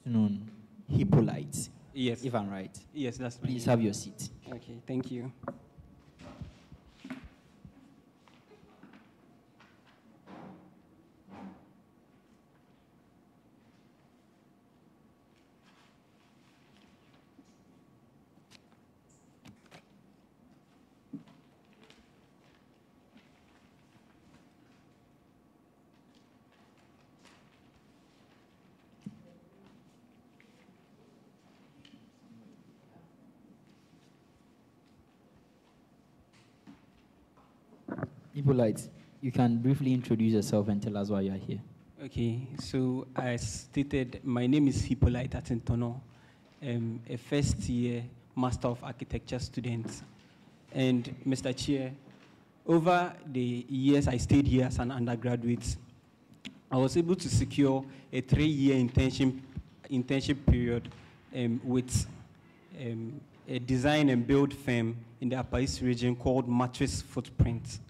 Speaker 1: Afternoon, Hippolyte.
Speaker 16: Yes.
Speaker 1: If I'm right.
Speaker 16: Yes, that's my
Speaker 1: Please
Speaker 16: name.
Speaker 1: have your seat.
Speaker 16: Okay, thank you.
Speaker 1: Hippolyte, you can briefly introduce yourself and tell us why you are here.
Speaker 16: Okay, so as stated, my name is Hippolyte Atintono. I'm a first year Master of Architecture student. And Mr. Chair, over the years I stayed here as an undergraduate, I was able to secure a 3-year internship period with a design and build firm in the Upper East region called Mattress Footprint.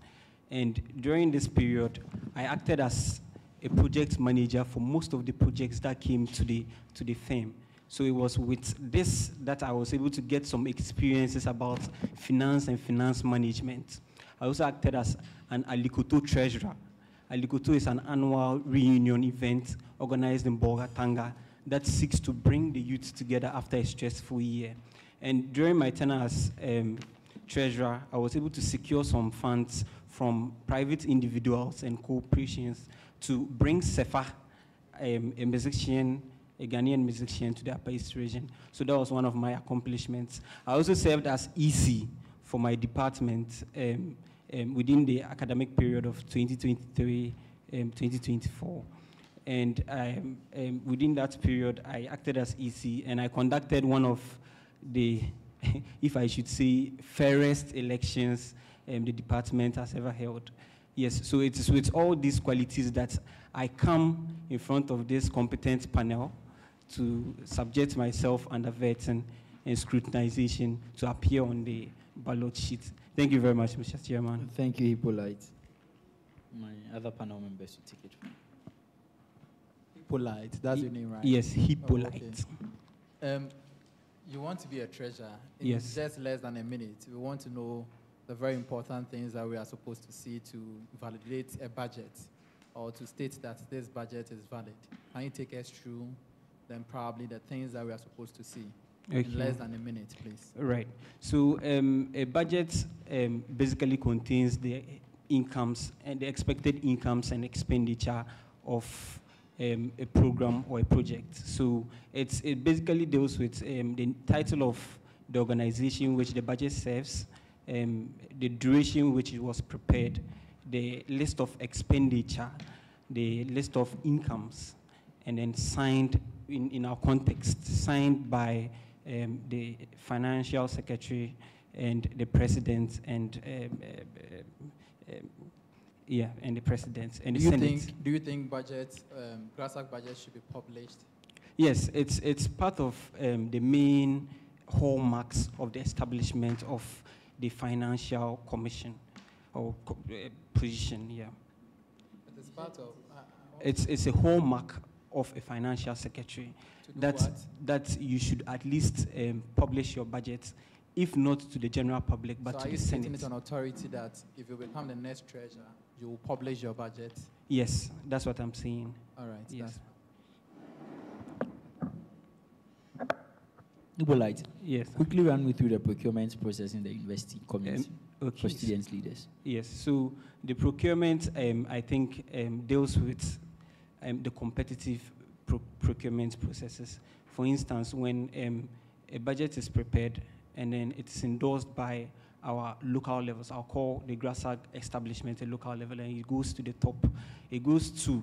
Speaker 16: And during this period, I acted as a project manager for most of the projects that came to the firm. So it was with this that I was able to get some experiences about finance and finance management. I also acted as an Alikoto treasurer. Alikoto is an annual reunion event organized in Bolgatanga that seeks to bring the youth together after a stressful year. And during my tenure as treasurer, I was able to secure some funds from private individuals and corporations to bring Sefa, a Ghanaian musician, to the Upper East region. So that was one of my accomplishments. I also served as EC for my department within the academic period of 2023-2024. And within that period, I acted as EC, and I conducted one of the, if I should say, fairest elections the department has ever held. Yes, so it is with all these qualities that I come in front of this competent panel to subject myself under vetting and scrutinization to appear on the ballot sheet. Thank you very much, Mr. Chairman.
Speaker 1: Thank you, Hippolyte. My other panel members will take it.
Speaker 8: Hippolyte, that's your name, right?
Speaker 16: Yes, Hippolyte.
Speaker 8: Oh, okay. You want to be a treasurer. In
Speaker 16: Yes.
Speaker 8: just less than a minute, we want to know the very important things that we are supposed to see to validate a budget or to state that this budget is valid. Can you take us through then probably the things that we are supposed to see in less than a minute, please?
Speaker 16: Right. So a budget basically contains the incomes and the expected incomes and expenditure of a program or a project. So it basically deals with the title of the organization which the budget serves, the duration which it was prepared, the list of expenditure, the list of incomes, and then signed, in our context, signed by the financial secretary and the president and and the president and the Senate.
Speaker 8: Do you think budgets, Grasag budget should be published?
Speaker 16: Yes, it's part of the main hallmarks of the establishment of the financial commission or position. Yeah,
Speaker 8: It is part of.
Speaker 16: it's a hallmark of a financial secretary that you should at least publish your budget, if not to the general public, but
Speaker 8: So
Speaker 16: to
Speaker 8: are you
Speaker 16: the
Speaker 8: stating
Speaker 16: Senate.
Speaker 8: it on authority that if you become the next treasurer, you will publish your budget?
Speaker 16: Yes, that's what I'm saying.
Speaker 8: All right.
Speaker 16: Yes.
Speaker 1: Nubolite,
Speaker 16: yes.
Speaker 1: Quickly run me through the procurement process in the university community for
Speaker 16: Okay.
Speaker 1: student leaders.
Speaker 16: Yes, so the procurement, I think, deals with the competitive procurement processes. For instance, when a budget is prepared and then it's endorsed by our local levels, I'll call the Grasag establishment a local level, and it goes to the top. It goes to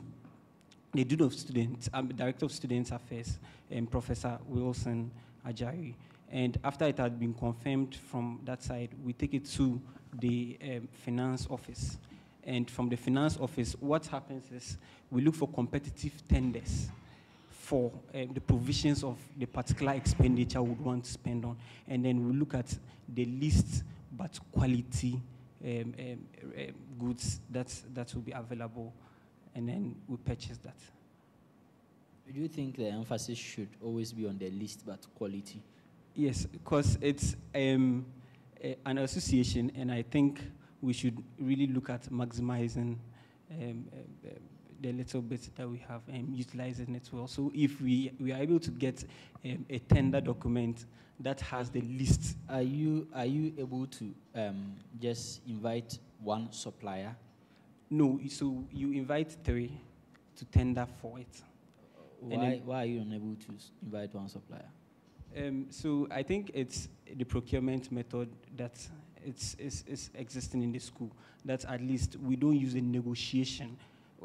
Speaker 16: the Dean of Students, Director of Students Affairs, Professor Wilson Ajari. And after it had been confirmed from that side, we take it to the finance office. And from the finance office, what happens is we look for competitive tenders for the provisions of the particular expenditure we would want to spend on. And then we look at the least but quality goods that will be available, and then we purchase that.
Speaker 1: Do you think the emphasis should always be on the least but quality?
Speaker 16: Yes, because it's an association, and I think we should really look at maximizing the little bit that we have and utilizing it well. So if we are able to get a tender document that has the list.
Speaker 1: Are you able to just invite one supplier?
Speaker 16: No, so you invite 3 to tender for it.
Speaker 1: Why are you unable to invite one supplier?
Speaker 16: So I think it's the procurement method that is existing in the school. That at least we don't use a negotiation.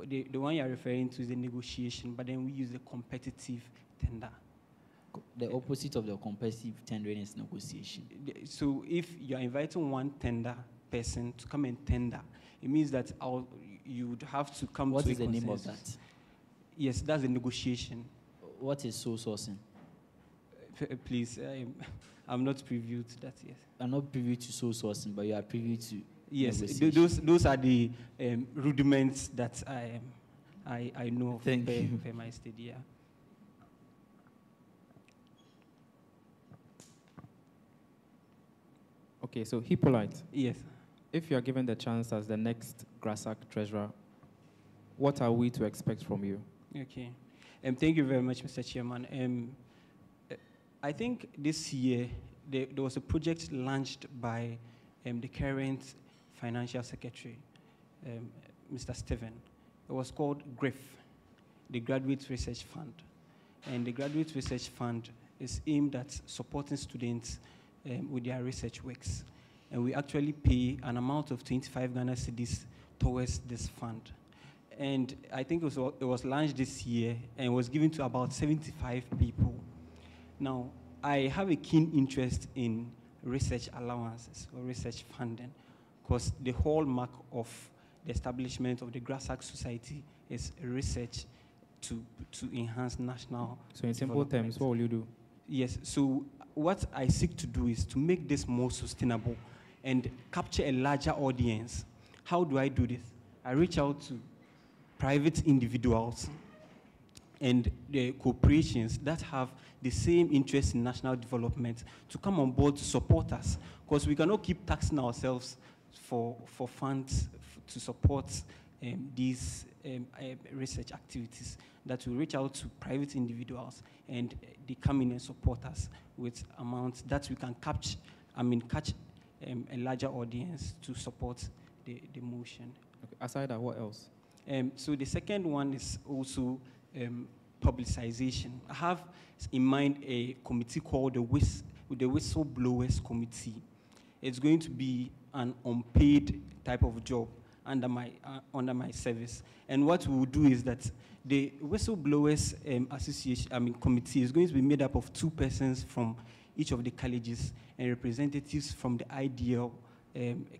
Speaker 16: The one you're referring to is a negotiation, but then we use a competitive tender.
Speaker 1: The opposite of the competitive tendering is negotiation.
Speaker 16: So if you're inviting one tender person to come and tender, it means that you would have to come to a consensus.
Speaker 1: What is the name of that?
Speaker 16: Yes, that's a negotiation.
Speaker 1: What is sole sourcing?
Speaker 16: Please, I'm not privy to that yet.
Speaker 1: I'm not privy to sole sourcing, but you are privy to.
Speaker 16: Yes, those are the rudiments that I know of per my study. Yeah.
Speaker 4: Okay, so Hippolyte.
Speaker 16: Yes.
Speaker 4: If you are given the chance as the next Grasag treasurer, what are we to expect from you?
Speaker 16: Okay. Thank you very much, Mr. Chairman. I think this year there was a project launched by the current Financial Secretary, Mr. Stephen. It was called GRIF, the Graduate Research Fund. And the Graduate Research Fund is aimed at supporting students with their research works. And we actually pay an amount of 25 Ghana cedis towards this fund. And I think it was launched this year and was given to about 75 people. Now, I have a keen interest in research allowances or research funding, because the hallmark of the establishment of the Grasag Society is research to enhance national
Speaker 4: So in simple terms, what will you do?
Speaker 16: Yes, so what I seek to do is to make this more sustainable and capture a larger audience. How do I do this? I reach out to private individuals and the corporations that have the same interest in national development to come on board to support us, because we cannot keep taxing ourselves for funds to support these research activities. That we reach out to private individuals and they come in and support us with amounts that we can catch a larger audience to support the motion.
Speaker 4: Okay. Aside that, what else?
Speaker 16: So the second one is also publicization. I have in mind a committee called the Whistleblowers Committee. It's going to be an unpaid type of job under my service. And what we will do is that the Whistleblowers Committee is going to be made up of 2 persons from each of the colleges and representatives from the ideal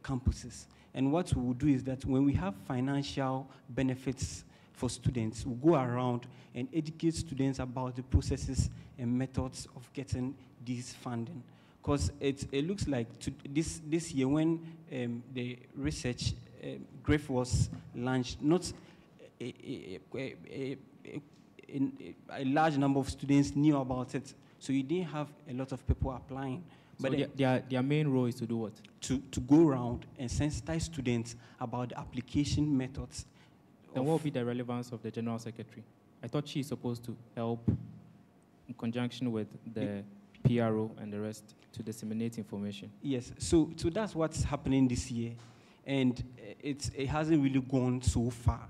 Speaker 16: campuses. And what we will do is that when we have financial benefits for students, we'll go around and educate students about the processes and methods of getting this funding? Because it looks like this year when the research graph was launched, not a large number of students knew about it, so you didn't have a lot of people applying.
Speaker 4: So
Speaker 16: But
Speaker 4: their main role is to do what?
Speaker 16: To go around and sensitize students about the application methods.
Speaker 4: Then what will be the relevance of the General Secretary? I thought she's supposed to help in conjunction with the PRO and the rest to disseminate information.
Speaker 16: Yes, so that's what's happening this year, and it hasn't really gone so far.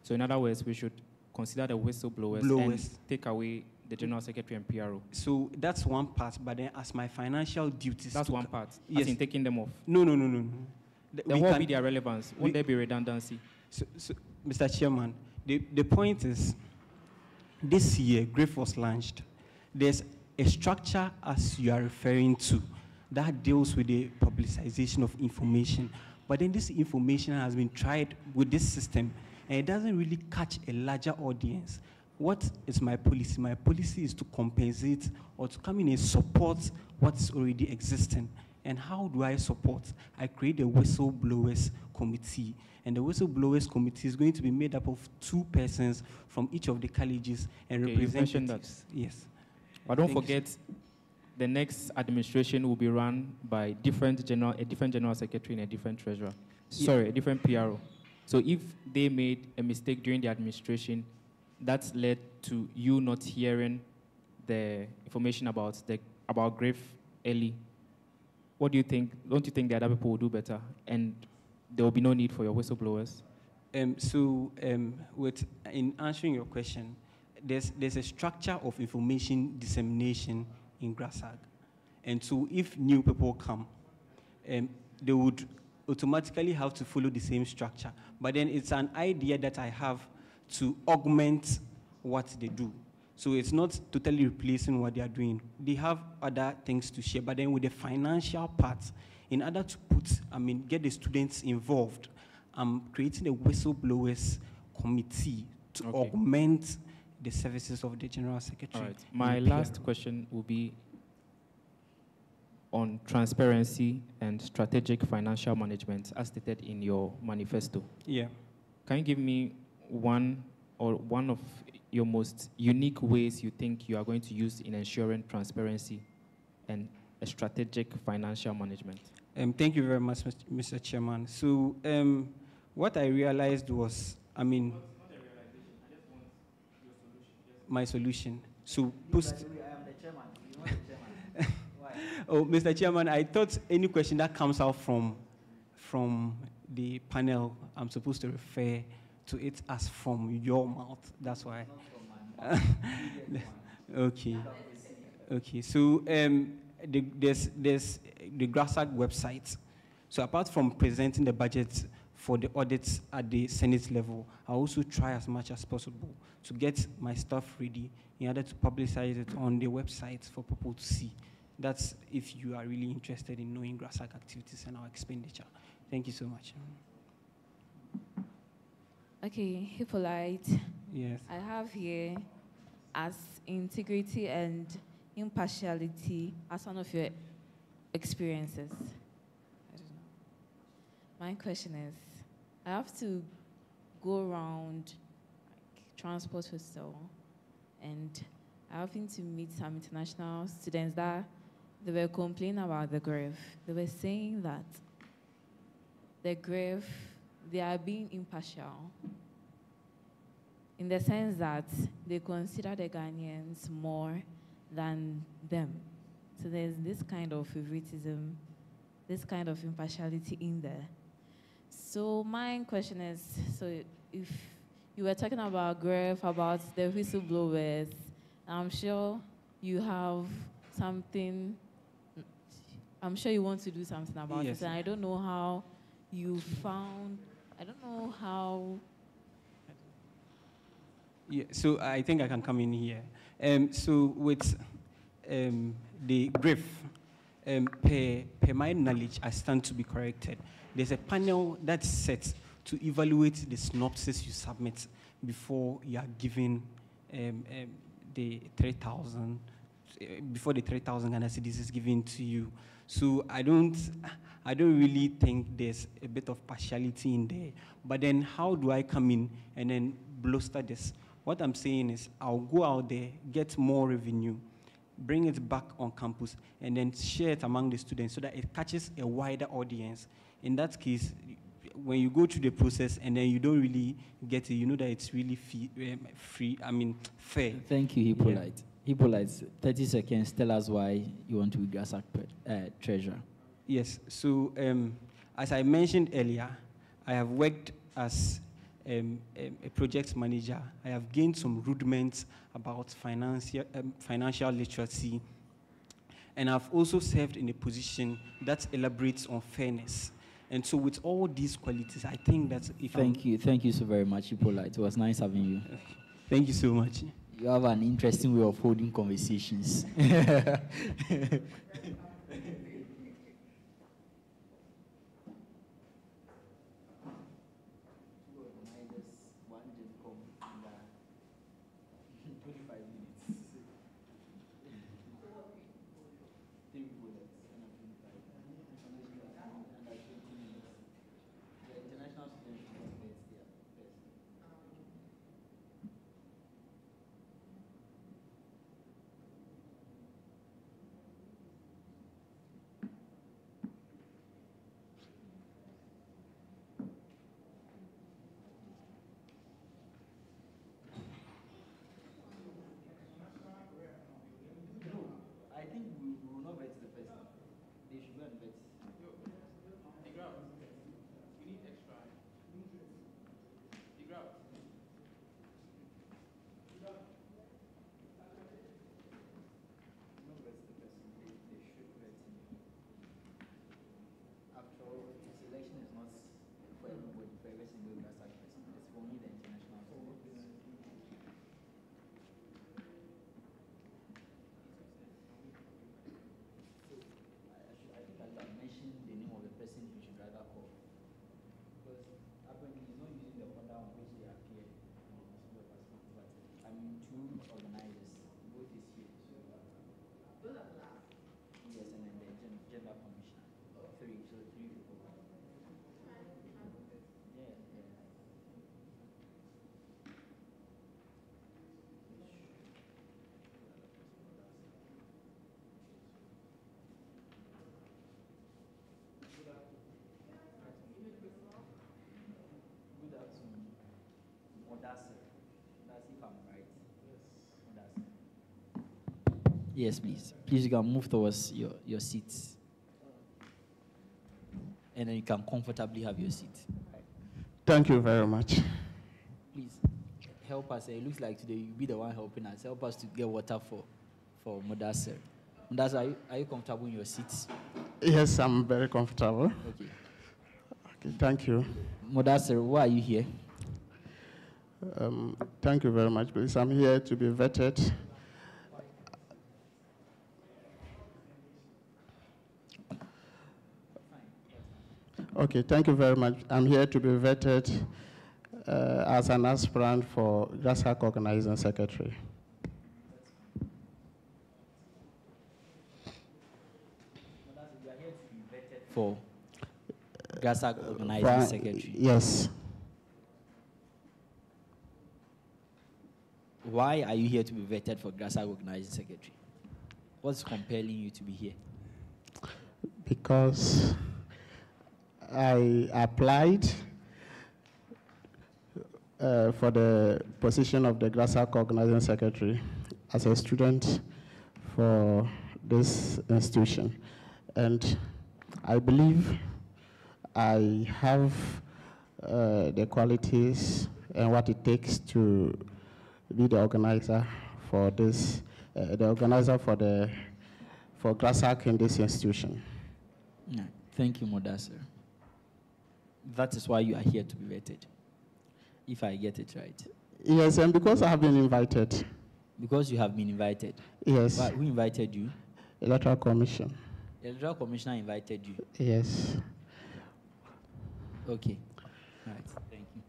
Speaker 4: So in other words, we should consider the whistleblowers and take away the General Secretary and PRO.
Speaker 16: So that's one part, but then as my financial duties...
Speaker 4: That's one part,
Speaker 16: yes.
Speaker 4: as in taking them off?
Speaker 16: No.
Speaker 4: Then what will be their relevance? Won't there be redundancy?
Speaker 16: So, Mr. Chairman, the point is, this year, GRIF was launched. There's a structure, as you are referring to, that deals with the publicization of information. But then this information has been tried with this system, and it doesn't really catch a larger audience. What is my policy? My policy is to compensate or to come in and support what's already existing. And how do I support? I create a whistleblowers committee. And the whistleblowers committee is going to be made up of 2 persons from each of the colleges and representatives. Yes.
Speaker 4: But don't forget, the next administration will be run by a different general secretary and a different treasurer. Sorry, a different PRO. So if they made a mistake during the administration, that's led to you not hearing the information about GRIF early. What do you think? Don't you think the other people will do better, and there will be no need for your whistleblowers?
Speaker 16: In answering your question, there's a structure of information dissemination in Grasag. And so if new people come, they would automatically have to follow the same structure. But then it's an idea that I have to augment what they do. So it's not totally replacing what they are doing. They have other things to share, but then with the financial part, in order to get the students involved, I'm creating a whistleblowers committee to augment the services of the General Secretary.
Speaker 4: All right. My last question will be on transparency and strategic financial management, as stated in your manifesto.
Speaker 16: Yeah.
Speaker 4: Can you give me one of your most unique ways you think you are going to use in ensuring transparency and a strategic financial management?
Speaker 16: Thank you very much, Mr. Chairman. So what I realized was, my solution. So post.
Speaker 1: I am the chairman. You want the chairman? Why?
Speaker 16: Oh, Mr. Chairman, I thought any question that comes out from the panel, I'm supposed to refer to it as from your mouth. That's why. Okay. Okay. So there's the Grasag website. So apart from presenting the budget for the audits at the Senate level, I also try as much as possible to get my stuff ready in order to publicize it on the website for people to see. That's if you are really interested in knowing Grasag activities and our expenditure. Thank you so much.
Speaker 9: Okay, Hippolyte.
Speaker 16: Yes.
Speaker 9: I have here as integrity and impartiality as one of your experiences. I don't know. My question is, I have to go around transport hostel, and I happened to meet some international students that they were complaining about the grave. They were saying that the grave, they are being impartial in the sense that they consider the Ghanaians more than them. So there's this kind of favoritism, this kind of impartiality in there. So my question is, so if you were talking about grave, about the whistleblowers, I'm sure you have something, I'm sure you want to do something about
Speaker 16: Yes.
Speaker 9: it. And I don't know how you found, I don't know how.
Speaker 16: Yeah, so I think I can come in here. So with the grave, per my knowledge, I stand to be corrected. There's a panel that's set to evaluate the synopsis you submit before you are given the 3,000 before the 3,000 Ghana cedis is given to you. So I don't really think there's a bit of partiality in there. But then how do I come in and then bluster this? What I'm saying is I'll go out there, get more revenue, bring it back on campus, and then share it among the students so that it catches a wider audience. In that case, when you go through the process and then you don't really get it, you know that it's really fair.
Speaker 1: Thank you, Hippolyte. Yeah. Hippolyte, 30 seconds, tell us why you want to be Grasag treasurer.
Speaker 16: Yes, so as I mentioned earlier, I have worked as a project manager. I have gained some rudiments about financial literacy, and I've also served in a position that elaborates on fairness. And so with all these qualities, I think that if
Speaker 1: Thank you so very much, Hippolyte. It was nice having you.
Speaker 16: Thank you so much.
Speaker 1: You have an interesting way of holding conversations. Yes, please. Please, you can move towards your seats. And then you can comfortably have your seat.
Speaker 17: Thank you very much.
Speaker 1: Please, help us. It looks like today you'll be the one helping us. Help us to get water for Mudassir. Mudassir, are you comfortable in your seats?
Speaker 17: Yes, I'm very comfortable.
Speaker 1: Okay.
Speaker 17: Okay, thank you.
Speaker 1: Mudassir, why are you here?
Speaker 17: Thank you very much, please. I'm here to be vetted. Okay, thank you very much. I'm here to be vetted as an aspirant for Grasag Organizing Secretary.
Speaker 1: For Grasag Organizing Secretary?
Speaker 17: Yes.
Speaker 1: Why are you here to be vetted for Grasag Organizing Secretary? What's compelling you to be here?
Speaker 17: Because I applied for the position of the Grasag Organizing Secretary as a student for this institution. And I believe I have the qualities and what it takes to be the organizer for this, for Grasag in this institution.
Speaker 1: Yeah. Thank you, Mudassir. That is why you are here to be vetted, if I get it right.
Speaker 17: Yes, and because I have been invited.
Speaker 1: Because you have been invited?
Speaker 17: Yes.
Speaker 1: But who invited you?
Speaker 17: Electoral Commission.
Speaker 1: The Electoral Commissioner invited you?
Speaker 17: Yes.
Speaker 1: Okay. All right. Thank you.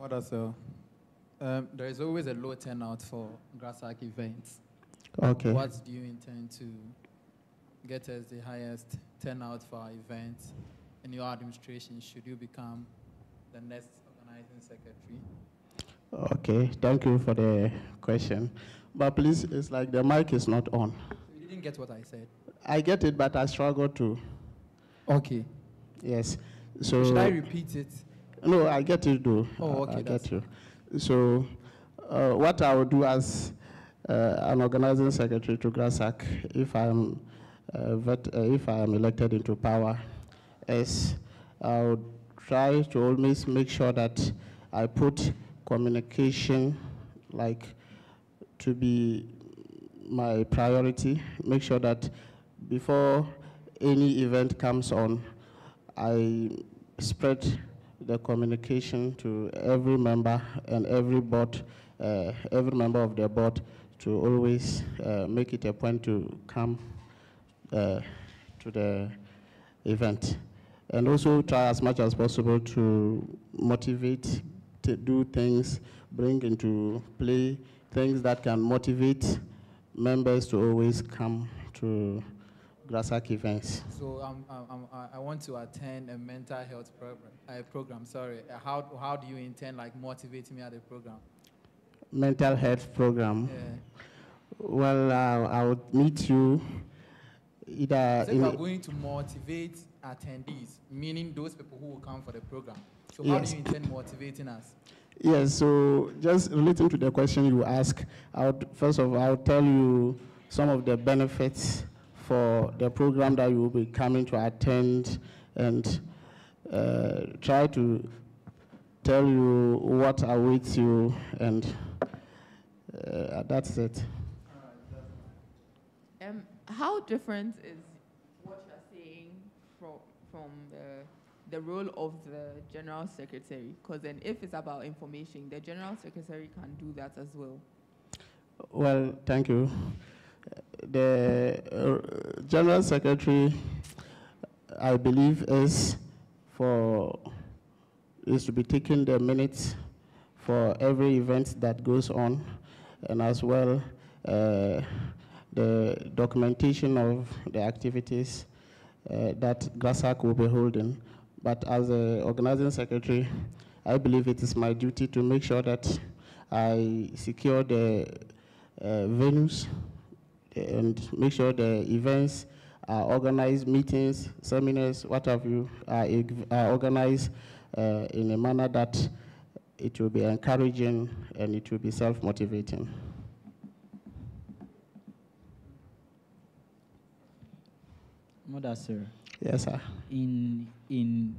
Speaker 8: Mudassir, there is always a low turnout for Grasag events.
Speaker 17: Okay.
Speaker 8: What do you intend to get as the highest turnout for our events in your administration should you become the next organizing secretary?
Speaker 17: Okay, thank you for the question. But please, it's like the mic is not on.
Speaker 8: So you didn't get what I said?
Speaker 17: I get it, but I struggle to.
Speaker 8: Okay.
Speaker 17: Yes. So
Speaker 8: should I repeat it?
Speaker 17: No, I get it though.
Speaker 8: Oh, okay.
Speaker 17: I get you. So what I will do as an organizing secretary to Grasag, if I'm elected into power, is I would try to always make sure that I put communication to be my priority. Make sure that before any event comes on, I spread the communication to every member and every board, every member of the board, to always make it a point to come to the event. And also try as much as possible to motivate, to do things, bring into play things that can motivate members to always come to Grasag events.
Speaker 8: So I want to attend a mental health program. Sorry, how do you intend motivating me at the program?
Speaker 17: Mental health program.
Speaker 8: Yeah.
Speaker 17: Well, I would meet you either.
Speaker 8: So we're going to motivate attendees, meaning those people who will come for the program. So how do you intend motivating us?
Speaker 17: Yes. So just relating to the question you asked, first of all, I'll tell you some of the benefits for the program that you will be coming to attend, and try to tell you what awaits you, and that's it.
Speaker 3: How different is what you're saying from the role of the General Secretary? Because then if it's about information, the General Secretary can do that as well.
Speaker 17: Well, thank you. The General Secretary, I believe, is to be taking the minutes for every event that goes on, and as well the documentation of the activities that Grasag will be holding. But as an organizing secretary, I believe it is my duty to make sure that I secure the venues and make sure the events are organized, meetings, seminars, what have you, are organized in a manner that it will be encouraging and it will be self-motivating.
Speaker 1: Mother, sir.
Speaker 17: Yes, sir.
Speaker 1: In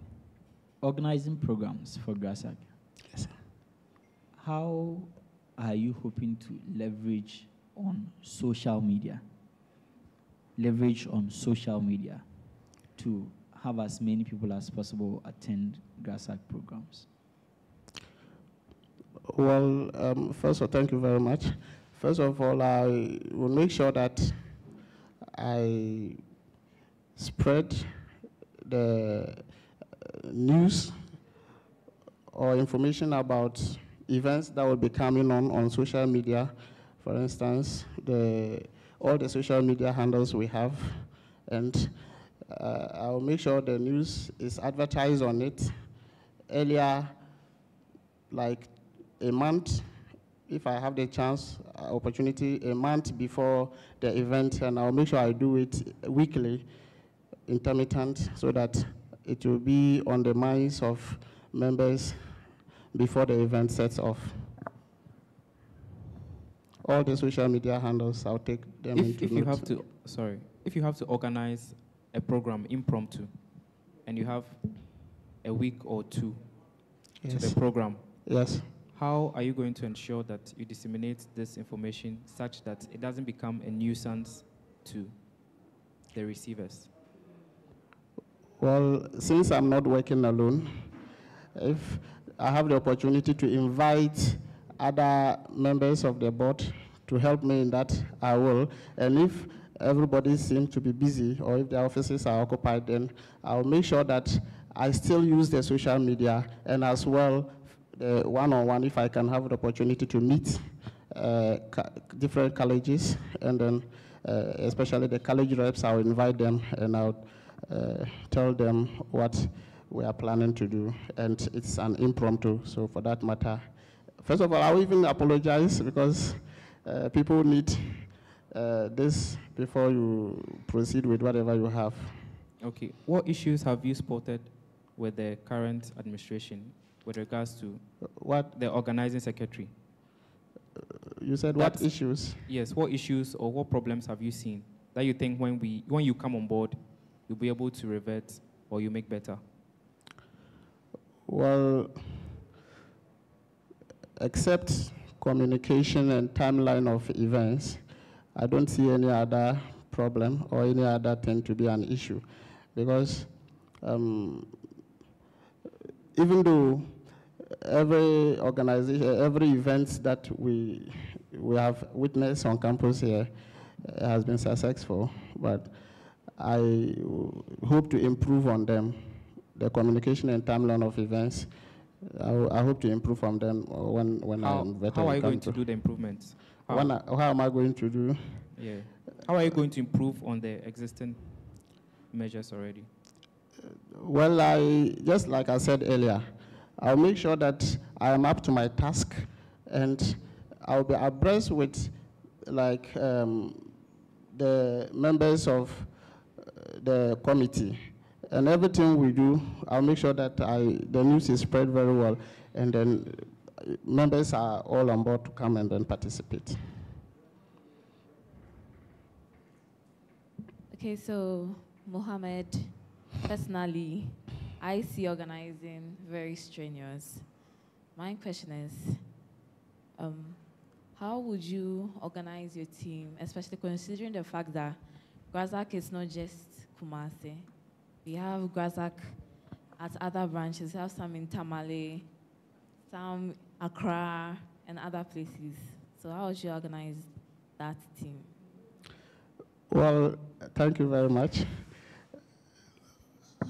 Speaker 1: organizing programs for Grasag,
Speaker 17: yes, sir,
Speaker 1: how are you hoping to leverage on social media? Leverage on social media to have as many people as possible attend Grasag programs?
Speaker 17: Well, first of all, thank you very much. First of all, I will make sure that I spread the news or information about events that will be coming on social media. For instance, all the social media handles we have, and I'll make sure the news is advertised on it earlier, like a month, if I have the chance, opportunity, a month before the event, and I'll make sure I do it weekly, intermittent, so that it will be on the minds of members before the event sets off. All the social media handles, I'll take them into
Speaker 4: if you have to, if you have to organize a program impromptu, and you have a week or two to the program,
Speaker 17: yes,
Speaker 4: how are you going to ensure that you disseminate this information such that it doesn't become a nuisance to the receivers?
Speaker 17: Well, since I'm not working alone, if I have the opportunity to invite other members of the board to help me in that, I will. And if everybody seems to be busy or if the offices are occupied, then I'll make sure that I still use the social media, and as well one-on-one if I can have the opportunity to meet different colleges, and then especially the college reps, I'll invite them and I'll tell them what we are planning to do, and it's an impromptu, so for that matter, first of all, I'll even apologize because people need this before you proceed with whatever you have.
Speaker 4: Okay. What issues have you spotted with the current administration with regards to
Speaker 17: what
Speaker 4: the organizing secretary?
Speaker 17: You said what issues?
Speaker 4: Yes. What issues or what problems have you seen that you think when you come on board, you'll be able to revert or you make better?
Speaker 17: Well, except communication and timeline of events, I don't see any other problem or any other thing to be an issue, because even though every organization, every event that we have witnessed on campus here has been successful, but I hope to improve on them. The communication and timeline of events, I hope to improve on them when I'm better.
Speaker 4: How are you going to do the improvements?
Speaker 17: How am I going to do?
Speaker 4: Yeah. How are you going to improve on the existing measures already?
Speaker 17: Well, just like I said earlier, I'll make sure that I am up to my task, and I'll be abreast with the members of the committee. And everything we do, I'll make sure that the news is spread very well, and then members are all on board to come and then participate.
Speaker 9: Okay, so Mohammed, personally, I see organizing very strenuous. My question is, how would you organize your team, especially considering the fact that Grasag is not just Kumasi? We have Grasag at other branches. We have some in Tamale, some Accra, and other places. So how would you organize that team?
Speaker 17: Well, thank you very much.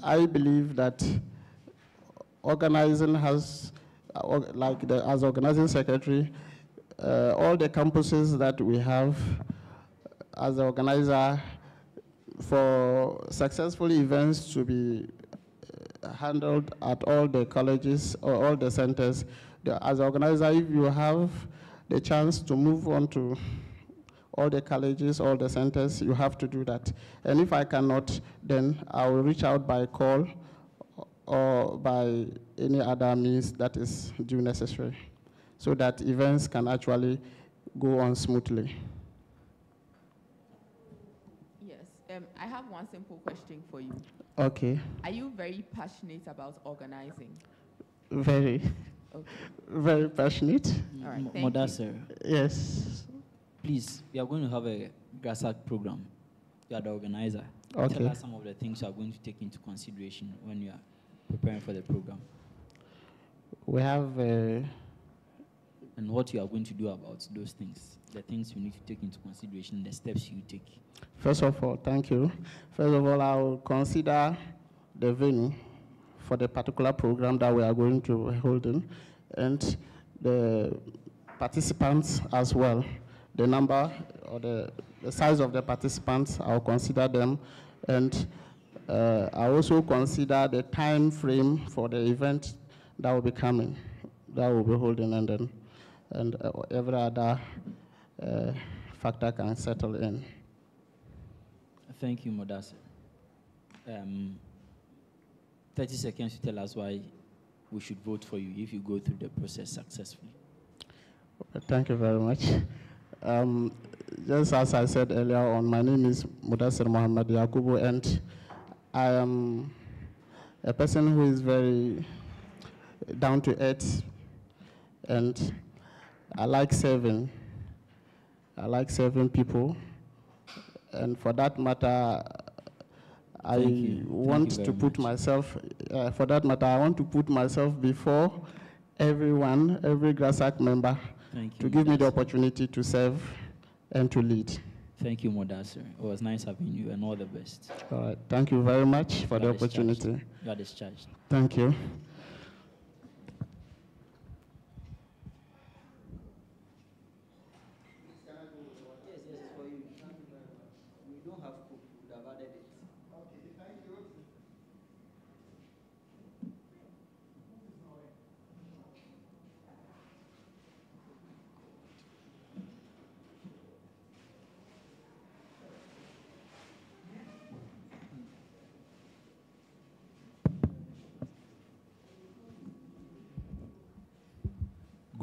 Speaker 17: I believe that organizing has, as organizing secretary, all the campuses that we have as an organizer, for successful events to be handled at all the colleges or all the centers, as an organizer, if you have the chance to move on to all the colleges, all the centers, you have to do that. And if I cannot, then I will reach out by call or by any other means that is due necessary, so that events can actually go on smoothly.
Speaker 3: I have one simple question for you.
Speaker 17: Okay.
Speaker 3: Are you very passionate about organizing?
Speaker 17: Very.
Speaker 3: Okay.
Speaker 17: Very passionate.
Speaker 3: All right, thank
Speaker 1: Modasser.
Speaker 17: Yes.
Speaker 1: Please, we are going to have a Grasag program. You are the organizer.
Speaker 17: Okay.
Speaker 1: Tell us some of the things you are going to take into consideration when you are preparing for the program.
Speaker 17: We have
Speaker 1: and what you are going to do about those things, the things you need to take into consideration, the steps you take.
Speaker 17: First of all, thank you. First of all, I will consider the venue for the particular program that we are going to hold in, and the participants as well. The number or the size of the participants, I'll consider them, and I also consider the time frame for the event that will be coming, that will be holding, and every other factor can settle in.
Speaker 1: Thank you, Modasser. 30 seconds to tell us why we should vote for you if you go through the process successfully.
Speaker 17: Thank you very much. Just as I said earlier on, my name is Mudassir Muhammad Yakubu, and I am a person who is very down to earth, and I like serving. I like serving people, and for that matter, I want to put myself, for that matter, I want to put myself before everyone, every Grasag member, to give me the opportunity to serve and to lead.
Speaker 1: Thank you, Modasser. It was nice having you, and all the best.
Speaker 17: All right. Thank you very much for the opportunity.
Speaker 1: You are discharged.
Speaker 17: Thank you.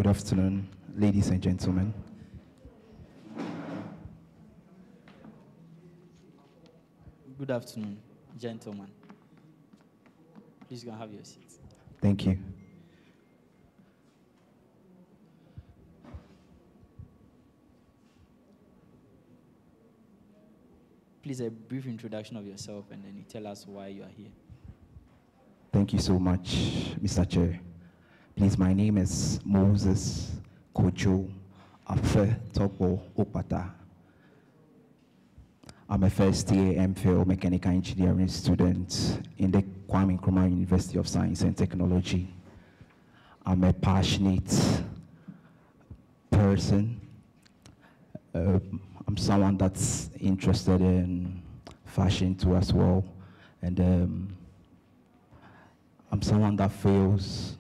Speaker 18: Good afternoon, ladies and gentlemen.
Speaker 1: Good afternoon, gentlemen. Please go and have your seats.
Speaker 18: Thank you.
Speaker 1: Please, a brief introduction of yourself, and then you tell us why you are here.
Speaker 18: Thank you so much, Mr. Chair. Please, my name is Moses Kojo Afe Topo Opata. I'm a first-year MPhil Mechanical Engineering student in the Kwame Nkrumah University of Science and Technology. I'm a passionate person. I'm someone that's interested in fashion too as well. And I'm someone that feels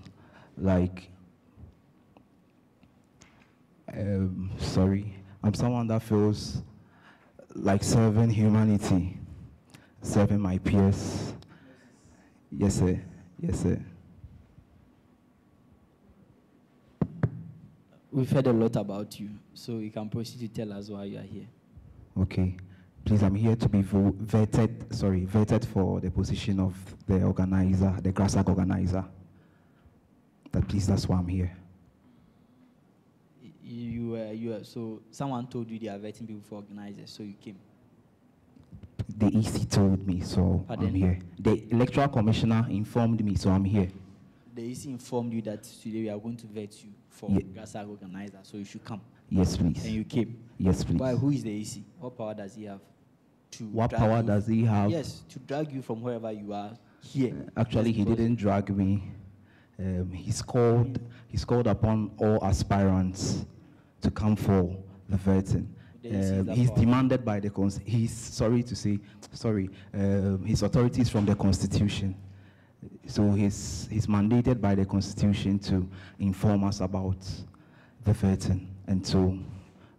Speaker 18: like, I'm someone that feels like serving humanity, serving my peers. Yes, sir. Yes, sir.
Speaker 1: We've heard a lot about you, so you can proceed to tell us why you are here.
Speaker 18: Okay. Please, I'm here to be vetted for the position of the organizer, the Grasag organizer. Please, that's why I'm here.
Speaker 1: So someone told you they are vetting people for organizers, so you came.
Speaker 18: The EC told me, so
Speaker 1: Pardon?
Speaker 18: I'm here. The electoral commissioner informed me, so I'm here.
Speaker 1: The EC informed you that today we are going to vet you for Grasag organizer, so you should come.
Speaker 18: Yes, please.
Speaker 1: And you came.
Speaker 18: Yes, please.
Speaker 1: Why? Who is the EC? What power does he have?
Speaker 18: What power does he have?
Speaker 1: Yes, to drag you from wherever you are here.
Speaker 18: Actually, he didn't drag me. He's called upon all aspirants to come for the vetting. He's demanded by the his authorities from the Constitution. So he's mandated by the Constitution to inform us about the vetting, and so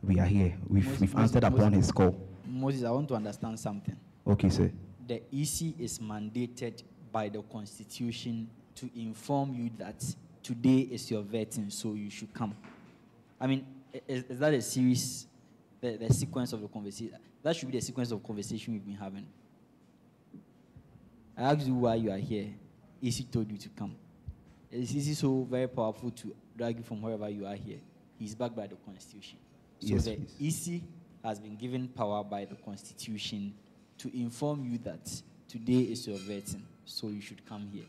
Speaker 18: we are here. We've answered upon his call.
Speaker 1: Moses, I want to understand something.
Speaker 18: Okay, sir.
Speaker 1: The EC is mandated by the Constitution to inform you that today is your vetting, so you should come. I mean, is that a series, the sequence of the conversation? That should be the sequence of conversation we've been having. I asked you why you are here. EC told you to come. Is EC so very powerful to drag you from wherever you are here? He's backed by the Constitution. So
Speaker 18: Yes,
Speaker 1: the
Speaker 18: please.
Speaker 1: EC has been given power by the Constitution to inform you that today is your vetting, so you should come here.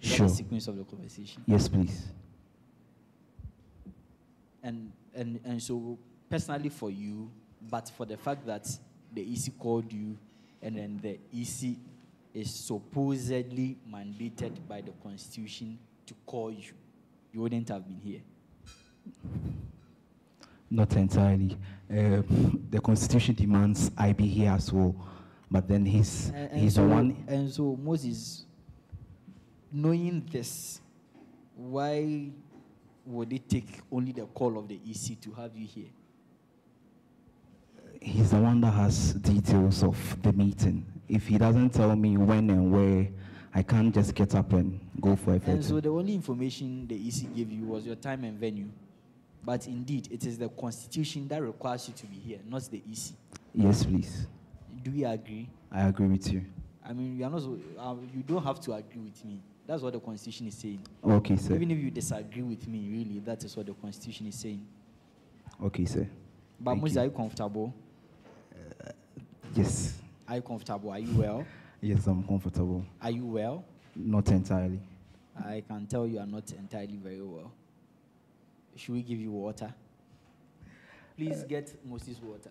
Speaker 1: Is that the sequence of the conversation?
Speaker 18: Yes, please.
Speaker 1: And so personally for you, but for the fact that the EC called you, and then the EC is supposedly mandated by the Constitution to call you, you wouldn't have been here.
Speaker 18: Not entirely. The Constitution demands I be here as well, but then he's the one.
Speaker 1: And so Moses, knowing this, why would it take only the call of the EC to have you here?
Speaker 18: He's the one that has details of the meeting. If he doesn't tell me when and where, I can't just get up and go for a
Speaker 1: And so the only information the EC gave you was your time and venue. But indeed, it is the Constitution that requires you to be here, not the EC.
Speaker 18: Yes, please.
Speaker 1: Do you agree?
Speaker 18: I agree with you.
Speaker 1: I mean, you are not you don't have to agree with me. That's what the Constitution is saying.
Speaker 18: Okay, sir.
Speaker 1: Even if you disagree with me, really, that is what the Constitution is saying.
Speaker 18: Okay, sir.
Speaker 1: But Moses, are you comfortable?
Speaker 18: Yes.
Speaker 1: Are you comfortable? Are you well?
Speaker 18: Yes, I'm comfortable.
Speaker 1: Are you well?
Speaker 18: Not entirely.
Speaker 1: I can tell you are not entirely very well. Should we give you water? Please get Moses water.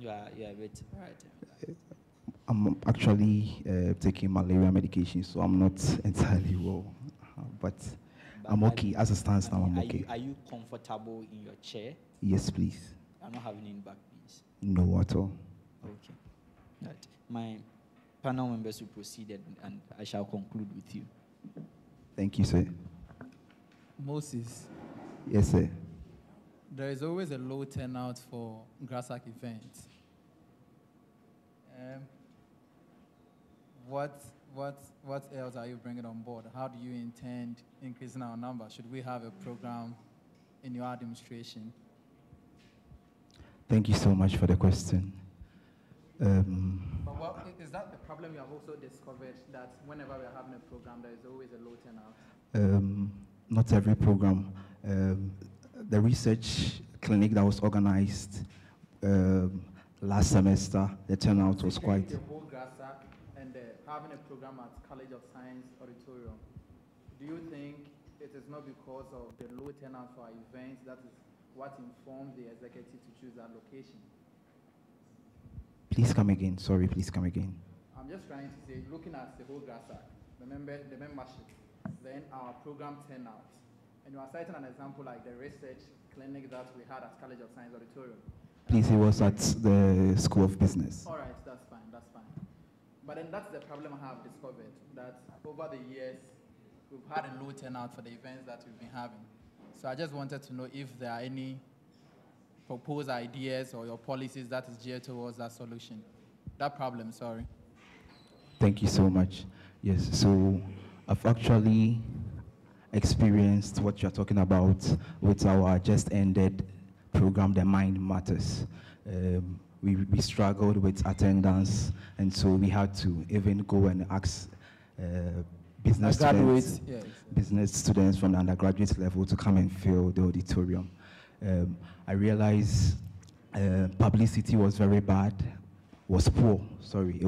Speaker 1: You are a bit right.
Speaker 18: I'm actually taking malaria medication, so I'm not entirely well. But I'm okay. As it stands now, I'm okay.
Speaker 1: Are you comfortable in your chair?
Speaker 18: Yes, please.
Speaker 1: I'm not having any back pains.
Speaker 18: No, at all.
Speaker 1: Okay. Right. My panel members will proceed and I shall conclude with you.
Speaker 18: Thank you, sir.
Speaker 8: Moses,
Speaker 18: Yes, sir.
Speaker 8: there is always a low turnout for Grasag events. Um, what, what else are you bringing on board? How do you intend increasing our number? Should we have a program in your administration?
Speaker 18: Thank you so much for the question.
Speaker 8: But what, is that the problem you have also discovered, that whenever we're having a program, there is always a low turnout?
Speaker 18: Not every program. The research clinic that was organized last semester, the turnout was quite.
Speaker 8: The whole Grasag and having a program at College of Science Auditorium, do you think it is not because of the low turnout for our events that is what informed the executive to choose that location?
Speaker 18: Please come again. Sorry, please come again.
Speaker 8: I'm just trying to say, looking at the whole Grasag, the membership, then our program turnout, and you are citing an example like the research clinic that we had at College of Science Auditorium.
Speaker 18: Please, it was at the School of Business.
Speaker 8: All right, that's fine. But then that's the problem I have discovered, that over the years, we've had a low turnout for the events that we've been having. So I just wanted to know if there are any proposed ideas or your policies that is geared towards that solution. That problem, sorry.
Speaker 18: Thank you so much. Yes, so I've actually experienced what you're talking about with our just ended program, The Mind Matters. We struggled with attendance, and so we had to even go and ask business students from the undergraduate level to come and fill the auditorium. I realized publicity was very bad, was poor, sorry.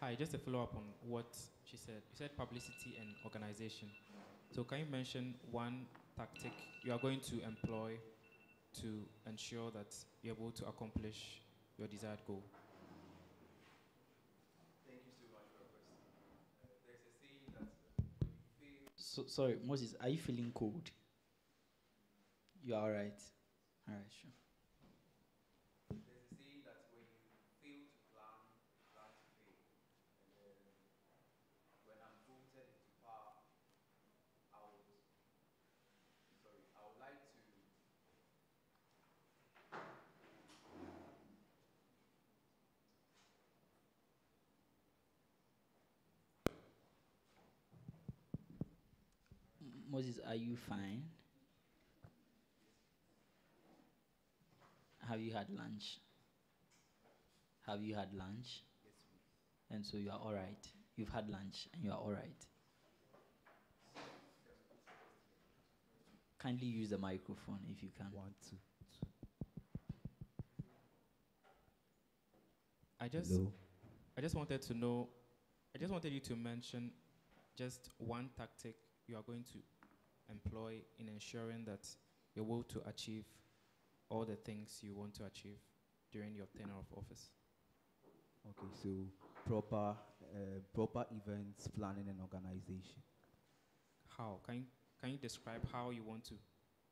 Speaker 12: Hi, just a follow-up on what she said. You said publicity and organization. So can you mention one tactic you are going to employ to ensure that you're able to accomplish your desired goal?
Speaker 7: Thank you so much for your question. There's a saying that when you fail...
Speaker 1: So, sorry, Moses, are you feeling cold? You are all right? All right, sure.
Speaker 7: There's a saying that when you fail to plan, you plan to fail. And when I'm voted into power, I would like to
Speaker 1: Moses, are you fine? Have you had lunch? Have you had lunch?
Speaker 18: Yes.
Speaker 1: And so you are all right. You've had lunch and you are all right. Kindly use the microphone if you can.
Speaker 18: 1, 2.
Speaker 12: I just wanted to know, I just wanted you to mention just one tactic you are going to employ in ensuring that you're able to achieve all the things you want to achieve during your tenure of office.
Speaker 18: Okay, so proper events planning and organization.
Speaker 12: How? Can you describe how you want to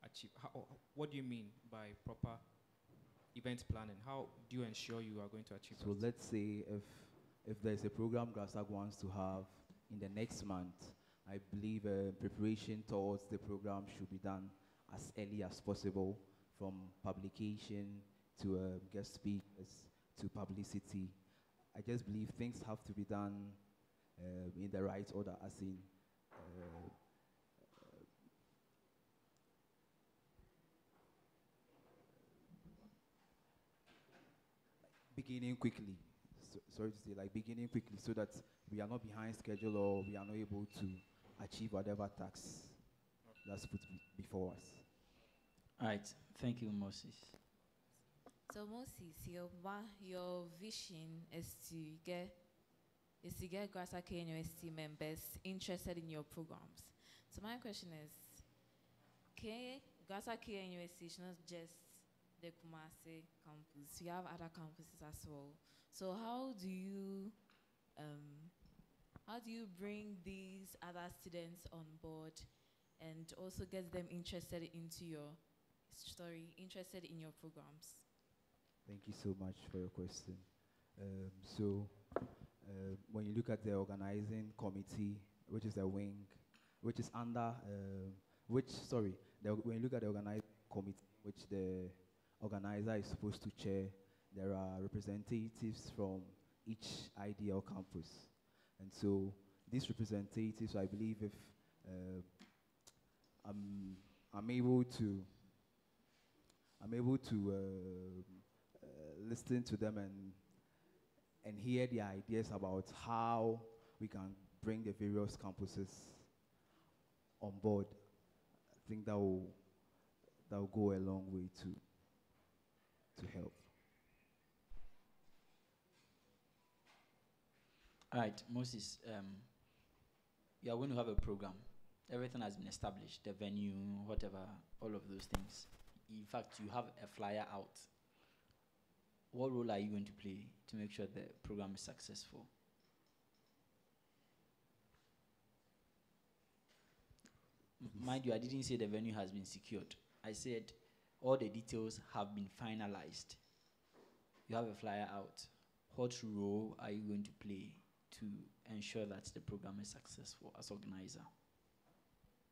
Speaker 12: achieve, what do you mean by proper event planning? How do you ensure you are going to achieve
Speaker 18: So
Speaker 12: that?
Speaker 18: let's say if there's a program Grasag wants to have in the next month, I believe preparation towards the program should be done as early as possible, from publication to guest speakers to publicity. I just believe things have to be done in the right order, as in beginning quickly. Sorry to say, like beginning quickly, so that we are not behind schedule or we are not able to achieve whatever task that's put before us.
Speaker 1: All right. Thank you, Moses.
Speaker 9: So Moses, your vision is to get Grasag University members interested in your programs. So my question is, Grasag University is not just the Kumasi campus. We have other campuses as well. So how do you bring these other students on board and also get them interested into your story, interested in your programs?
Speaker 18: Thank you so much for your question. When you look at the organizing committee, which is a wing, which is under, when you look at the organizing committee, which the organizer is supposed to chair, there are representatives from each ideal campus. And so these representatives, I believe if I'm able to listen to them and hear their ideas about how we can bring the various campuses on board, I think that will go a long way to help.
Speaker 1: All right, Moses, you are going to have a program. Everything has been established, the venue, whatever, all of those things. In fact, you have a flyer out. What role are you going to play to make sure the program is successful? Mind you, I didn't say the venue has been secured. I said all the details have been finalized. You have a flyer out. What role are you going to play to ensure that the program is successful as organizer?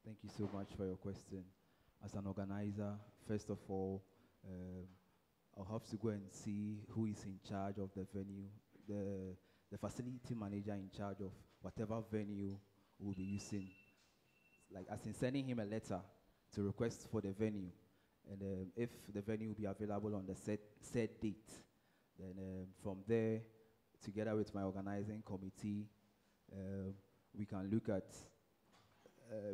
Speaker 18: Thank you so much for your question. As an organizer, first of all, I'll have to go and see who is in charge of the venue, the facility manager in charge of whatever venue we'll be using. Like, as in sending him a letter to request for the venue. And if the venue will be available on the set date, then from there, together with my organizing committee, we can look at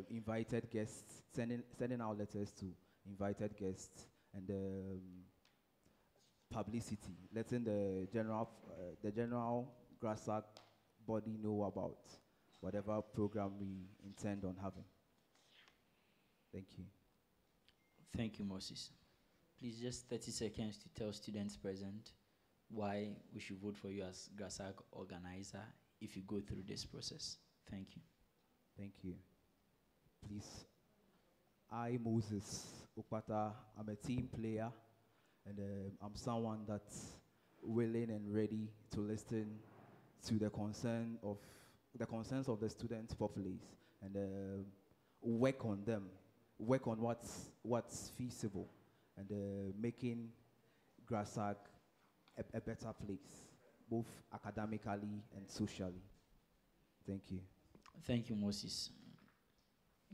Speaker 18: invited guests, sending out letters to invited guests, and publicity, letting the general Grasag body know about whatever program we intend on having. Thank you.
Speaker 1: Thank you, Moses. Please, just 30 seconds to tell students present why we should vote for you as Grasag organizer if you go through this process. Thank you.
Speaker 18: Thank you. Please, I, Moses Okpata, I'm a team player, and I'm someone that's willing and ready to listen to the concerns of the student populace and work on them, work on what's feasible, and making Grasag a better place, both academically and socially. Thank you.
Speaker 1: Thank you, Moses.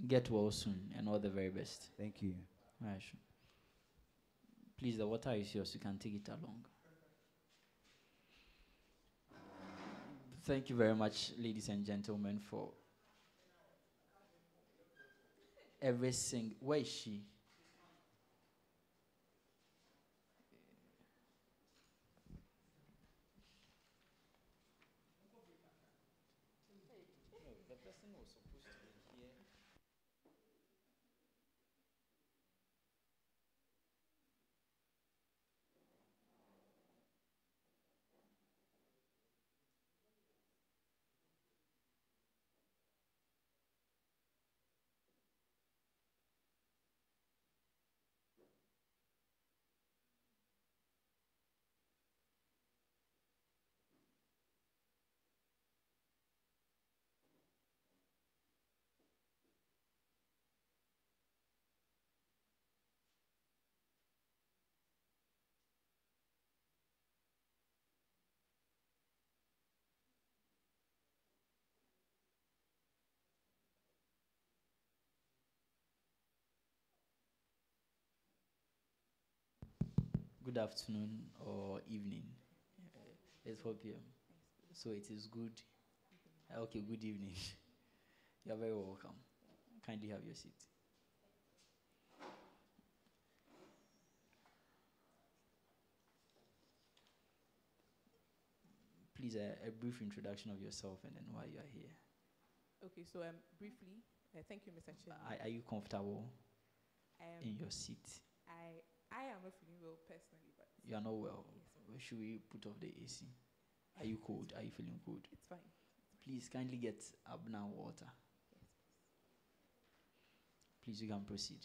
Speaker 1: Get well soon and all the very best.
Speaker 18: Thank you.
Speaker 1: All right, sure. Please, the water is yours. You can take it along. Thank you very much, ladies and gentlemen, for every single. Where is she? The person was supposed to be here. Good afternoon or evening. It's 4 p.m. So it is good. Okay, good evening. You're very welcome. Kindly have your seat. Please, a brief introduction of yourself and then why you are here.
Speaker 19: Okay, so briefly, thank you, Mr. Chairman.
Speaker 1: Are you comfortable in your seat?
Speaker 19: I am not feeling well personally, but
Speaker 1: You are not well.
Speaker 19: Yes.
Speaker 1: Should we put off the AC? Are you cold? Are you feeling cold?
Speaker 19: It's fine.
Speaker 1: Please kindly get Abna water.
Speaker 19: Yes,
Speaker 1: Please, you can proceed.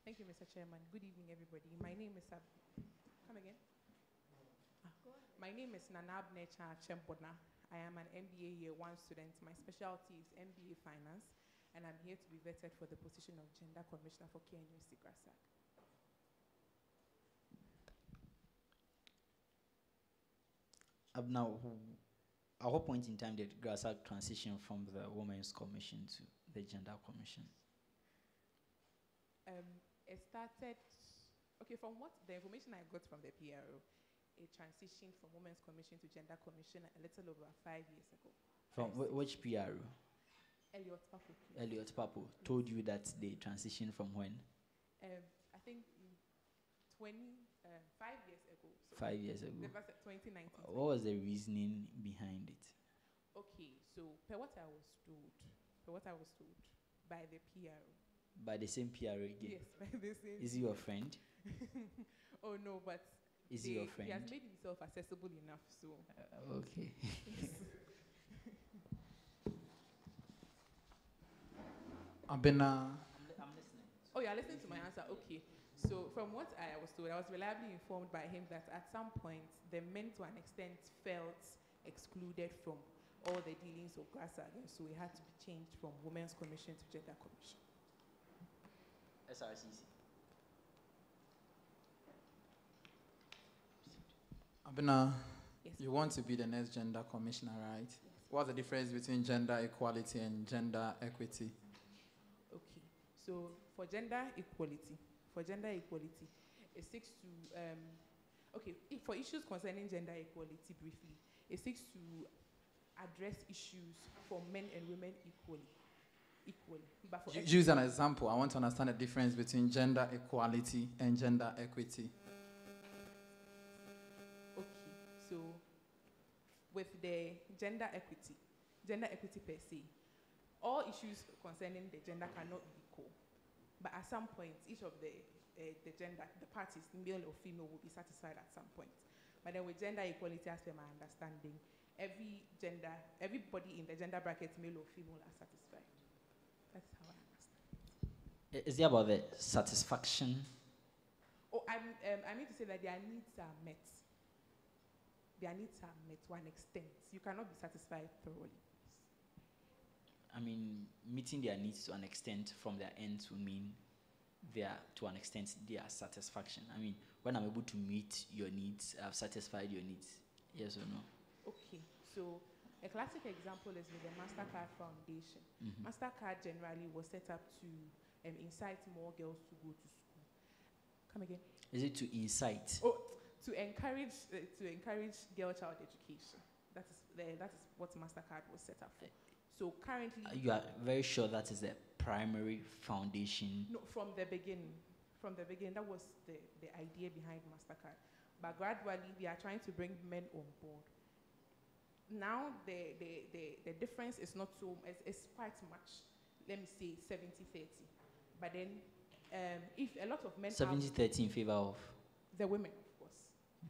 Speaker 19: Thank you, Mr. Chairman. Good evening, everybody. My name is come again. My name is Nanab Necha Chembona. I am an MBA Year 1 student. My specialty is MBA Finance, and I'm here to be vetted for the position of Gender Commissioner for KNUST Grasag.
Speaker 1: Now, at what point in time did Grasag transition from the Women's Commission to the Gender Commission?
Speaker 19: It started, okay, from what the information I got from the PRO, it transitioned from Women's Commission to Gender Commission a little over 5 years ago.
Speaker 1: From which PRO?
Speaker 19: Elliot Papo.
Speaker 1: Elliot Papo told you that they transitioned from when?
Speaker 19: I think 5 years ago. So
Speaker 1: 5 years ago.
Speaker 19: 2019.
Speaker 1: What was the reasoning behind it?
Speaker 19: Okay, so per what I was told by the PRO.
Speaker 1: By the same PRO again?
Speaker 19: Yes, by the same.
Speaker 1: Is he your friend?
Speaker 19: Oh no, but
Speaker 1: is he your friend?
Speaker 19: He has made himself accessible enough, so.
Speaker 1: Okay.
Speaker 19: I'm listening. Oh, you're listening to my answer. Okay. So from what I was told, I was reliably informed by him that at some point the men, to an extent, felt excluded from all the dealings of Grasag, and so it had to be changed from Women's Commission to Gender Commission.
Speaker 1: SRCC.
Speaker 8: Abena,
Speaker 19: yes,
Speaker 8: you want to be the next gender commissioner, right? Yes. What's the difference between gender equality and gender equity?
Speaker 19: Okay, so for gender equality, it seeks to, for issues concerning gender equality briefly, it seeks to address issues for men and women equally. But for
Speaker 8: Use an example. I want to understand the difference between gender equality and gender equity.
Speaker 19: Okay, so with the gender equity per se, all issues concerning the gender cannot be equal. But at some point, each of the parties, male or female, will be satisfied at some point. But then with gender equality, as per my understanding, everybody in the gender bracket, male or female, are satisfied. That's how I understand.
Speaker 1: Is it about the satisfaction?
Speaker 19: Oh, I mean to say that their needs are met. Their needs are met to an extent. You cannot be satisfied thoroughly.
Speaker 1: I mean, meeting their needs to an extent from their end will mean to an extent, their satisfaction. I mean, when I'm able to meet your needs, I've satisfied your needs. Yes or no?
Speaker 19: Okay, so A classic example is with the MasterCard Foundation.
Speaker 1: Mhm.
Speaker 19: MasterCard generally was set up to incite more girls to go to school. Come again?
Speaker 1: Is it to incite?
Speaker 19: Oh, to encourage girl child education. That is what MasterCard was set up for. So currently,
Speaker 1: You are very sure that is the primary foundation?
Speaker 19: no, from the beginning, that was the idea behind MasterCard. But gradually, we are trying to bring men on board. Now, the difference is not so, it's quite much. Let me say 70-30. But then, if a lot of men
Speaker 1: 70-30 in favor of?
Speaker 19: The women, of course,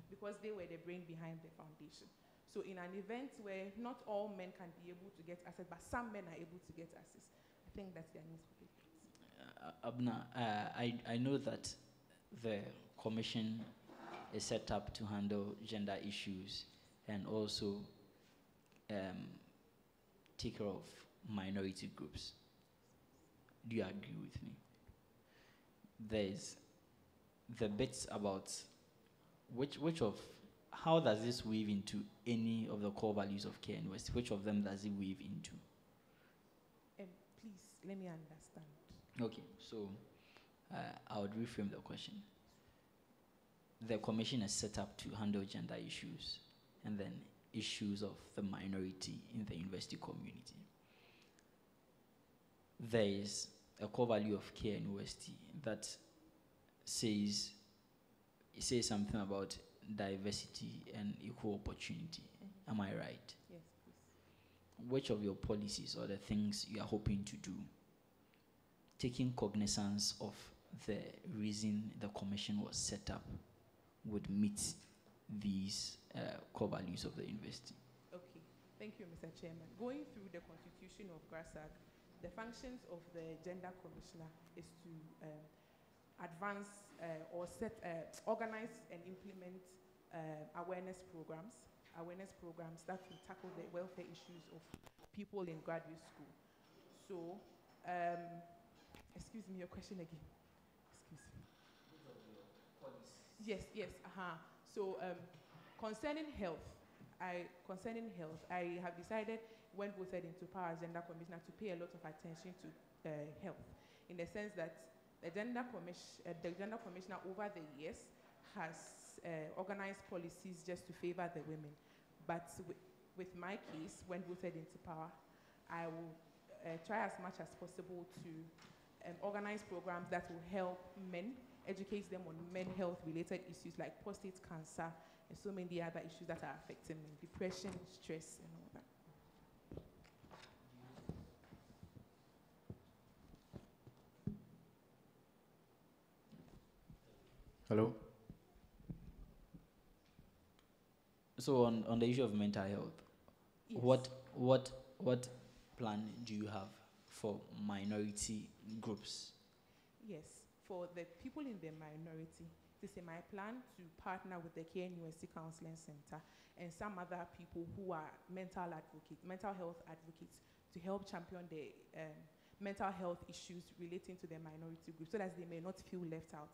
Speaker 19: because they were the brain behind the foundation. So in an event where not all men can be able to get access, but some men are able to get access, I think that's their needs for it.
Speaker 1: Abna, I know that the commission is set up to handle gender issues and also take care of minority groups. Do you agree with me? There's the bits about how does this weave into any of the core values of KNUST? Which of them does it weave into?
Speaker 19: Please, let me understand.
Speaker 1: Okay, so I would reframe the question. The commission is set up to handle gender issues and then issues of the minority in the university community. There is a core value of KNUST that says something about diversity and equal opportunity. Am I right?
Speaker 19: Yes, please.
Speaker 1: Which of your policies or the things you are hoping to do, taking cognizance of the reason the commission was set up, would meet these core values of the university?
Speaker 19: Okay, thank you, Mr. Chairman. Going through the constitution of Grasag, the functions of the gender commissioner is to advance or organize and implement awareness programs that will tackle the welfare issues of people in graduate school. So, excuse me, your question again. Excuse me. Yes. So, concerning health, I have decided, when voted into power as gender commissioner, to pay a lot of attention to health, in the sense that the gender commissioner over the years has organized policies just to favor the women. But with my case, when voted into power, I will try as much as possible to organize programs that will help men, educate them on men health-related issues like prostate cancer and so many other issues that are affecting men, depression, stress, and all that.
Speaker 7: Hello?
Speaker 1: So on the issue of mental health,
Speaker 19: Yes.
Speaker 1: what plan do you have for minority groups?
Speaker 19: Yes, for the people in the minority, this is my plan to partner with the KNUST Counseling Center and some other people who are mental health advocates, to help champion the mental health issues relating to the minority groups so that they may not feel left out.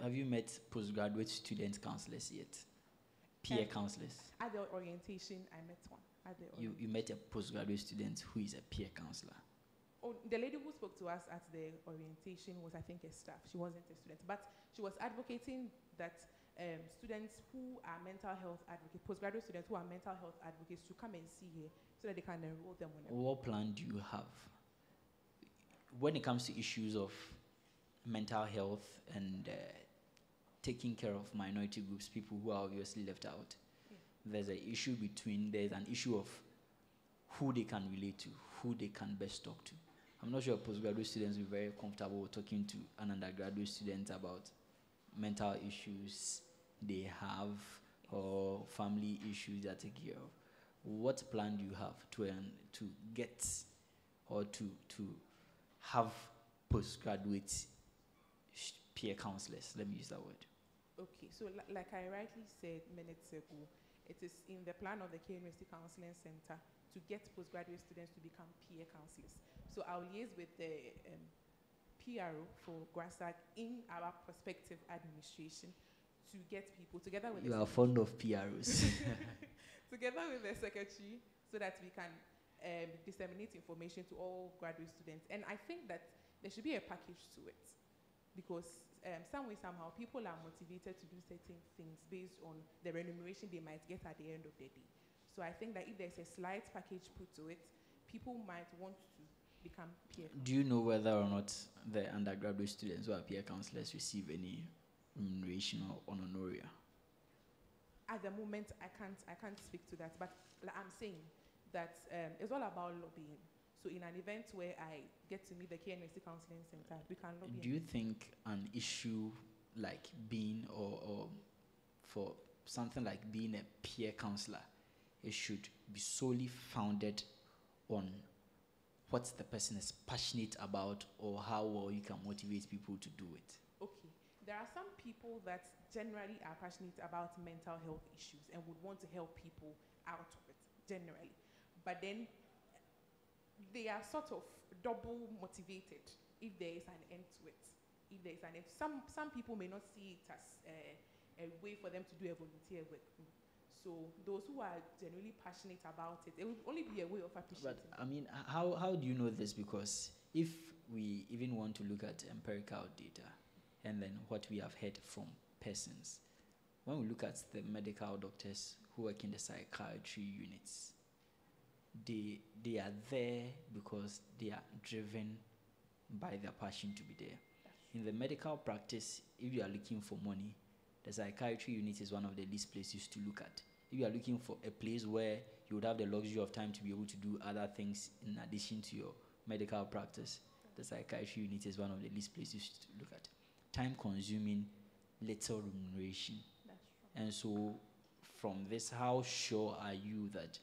Speaker 1: Have you met postgraduate student counselors yet? Peer counselors?
Speaker 19: At the orientation, I met one.
Speaker 1: You met a postgraduate student who is a peer counselor?
Speaker 19: Oh, the lady who spoke to us at the orientation was, I think, a staff. She wasn't a student. But she was advocating that students who are mental health advocates, postgraduate students who are mental health advocates, should come and see her so that they can enroll them on it.
Speaker 1: What plan do you have when it comes to issues of mental health and taking care of minority groups, people who are obviously left out?
Speaker 19: Yeah.
Speaker 1: There's an issue of who they can relate to, who they can best talk to. I'm not sure postgraduate students will be very comfortable talking to an undergraduate student about mental issues they have or family issues they are taking care of. What plan do you have to get or to have postgraduate peer counselors? Let me use that word.
Speaker 19: Okay, so like I rightly said minutes ago, it is in the plan of the KNUST Counseling Center to get postgraduate students to become peer counselors. So I'll liaise with the PRO for Grasag in our prospective administration to get people together with
Speaker 1: You are fond of PROs.
Speaker 19: together with the secretary so that we can disseminate information to all graduate students. And I think that there should be a package to it, because some way, somehow, people are motivated to do certain things based on the remuneration they might get at the end of the day. So I think that if there's a slight package put to it, people might want to become peer.
Speaker 1: Do you know whether or not the undergraduate students who are peer counselors receive any remuneration or honoraria?
Speaker 19: At the moment, I can't speak to that, but like I'm saying that it's all about lobbying. So in an event where I get to meet the KNUST Counseling Center, we can lobby.
Speaker 1: Do you think an issue like being or for something like being a peer counselor, it should be solely founded on what the person is passionate about or how well you can motivate people to do it?
Speaker 19: Okay. There are some people that generally are passionate about mental health issues and would want to help people out of it, generally. But then they are sort of double motivated if there is an end to it. If there is an end, some people may not see it as a way for them to do a volunteer work. So those who are genuinely passionate about it, it will only be a way of appreciating.
Speaker 1: But I mean, how do you know this? Because if we even want to look at empirical data and then what we have heard from persons, when we look at the medical doctors who work in the psychiatry units, they are there because they are driven by their passion to be there. In the medical practice, if you are looking for money, the psychiatry unit is one of the least places to look at. If you are looking for a place where you would have the luxury of time to be able to do other things in addition to your medical practice, the psychiatry unit is one of the least places to look at. Time consuming, little remuneration.
Speaker 19: That's true.
Speaker 1: And so from this, how sure are you that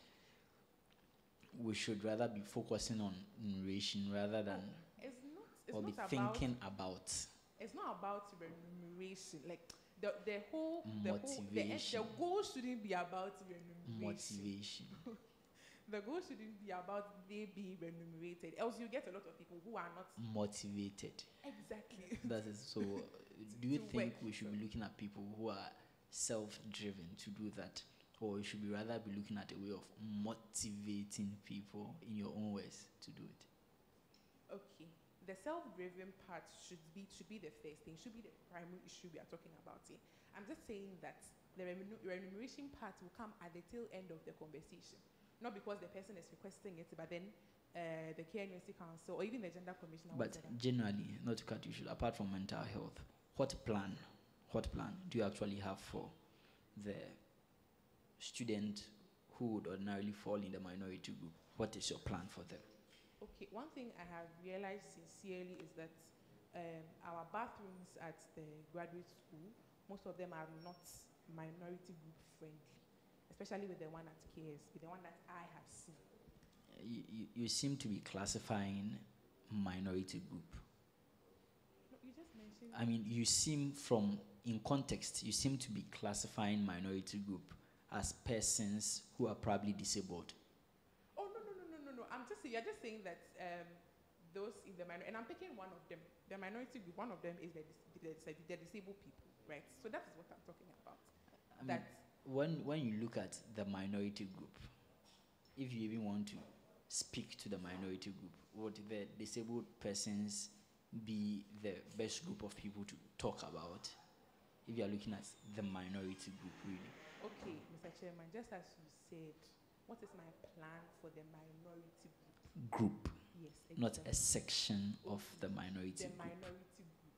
Speaker 1: we should rather be focusing on remuneration rather than be thinking about?
Speaker 19: It's not about remuneration. Like the whole
Speaker 1: motivation.
Speaker 19: The goal shouldn't be about remuneration.
Speaker 1: Motivation.
Speaker 19: The goal shouldn't be about they being remunerated. Else you get a lot of people who are not
Speaker 1: motivated.
Speaker 19: Exactly.
Speaker 1: That is so. Do you think we should be looking at people who are self-driven to do that? Or you should be rather be looking at a way of motivating people in your own ways to do it?
Speaker 19: Okay. The self-driven part should be the first thing, should be the primary issue we are talking about here. I'm just saying that the remuneration part will come at the tail end of the conversation. Not because the person is requesting it, but then the KNUST Council or even the Gender Commissioner.
Speaker 1: But generally, not to cut you short, apart from mental health, what plan do you actually have for the student who would ordinarily fall in the minority group? What is your plan for them?
Speaker 19: Okay, one thing I have realized sincerely is that our bathrooms at the graduate school, most of them are not minority group friendly, especially with the one at KSB, the one that I have seen.
Speaker 1: You seem to be classifying minority group.
Speaker 19: No, you just mentioned.
Speaker 1: I mean, you seem in context, you seem to be classifying minority group as persons who are probably disabled.
Speaker 19: Oh, no. You're just saying that those in the minority, and I'm picking one of them, the minority group, one of them is the disabled people, right? So that is what I'm talking about.
Speaker 1: I mean, when you look at the minority group, if you even want to speak to the minority group, would the disabled persons be the best group of people to talk about if you are looking at the minority group, really?
Speaker 19: Okay, Mr. Chairman, just as you said, what is my plan for the minority
Speaker 1: group?
Speaker 19: Yes, exactly.
Speaker 1: Not a section of the minority group.
Speaker 19: The minority group.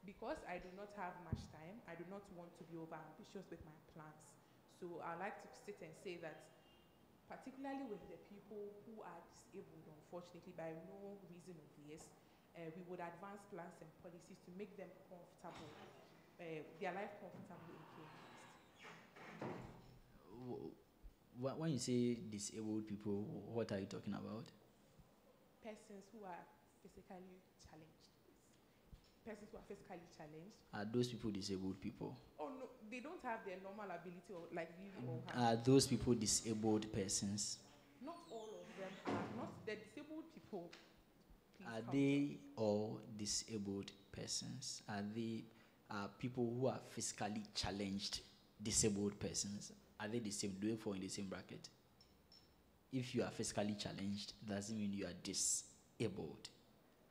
Speaker 19: Because I do not have much time, I do not want to be over-ambitious with my plans. So I like to sit and say that, particularly with the people who are disabled, unfortunately, by no reason obvious, we would advance plans and policies to make them comfortable, their life comfortable in KNUST.
Speaker 1: When you say disabled people, what are you talking about?
Speaker 19: Persons who are physically challenged. Persons who are physically challenged.
Speaker 1: Are those people disabled people?
Speaker 19: Oh no, they don't have their normal ability or like we all have.
Speaker 1: Are those people disabled persons?
Speaker 19: Not all of them are. Not the disabled people.
Speaker 1: Are they all disabled persons? Are people who are physically challenged disabled persons? Are they the same? Do they fall in the same bracket? if you are physically challenged, it doesn't mean you are disabled.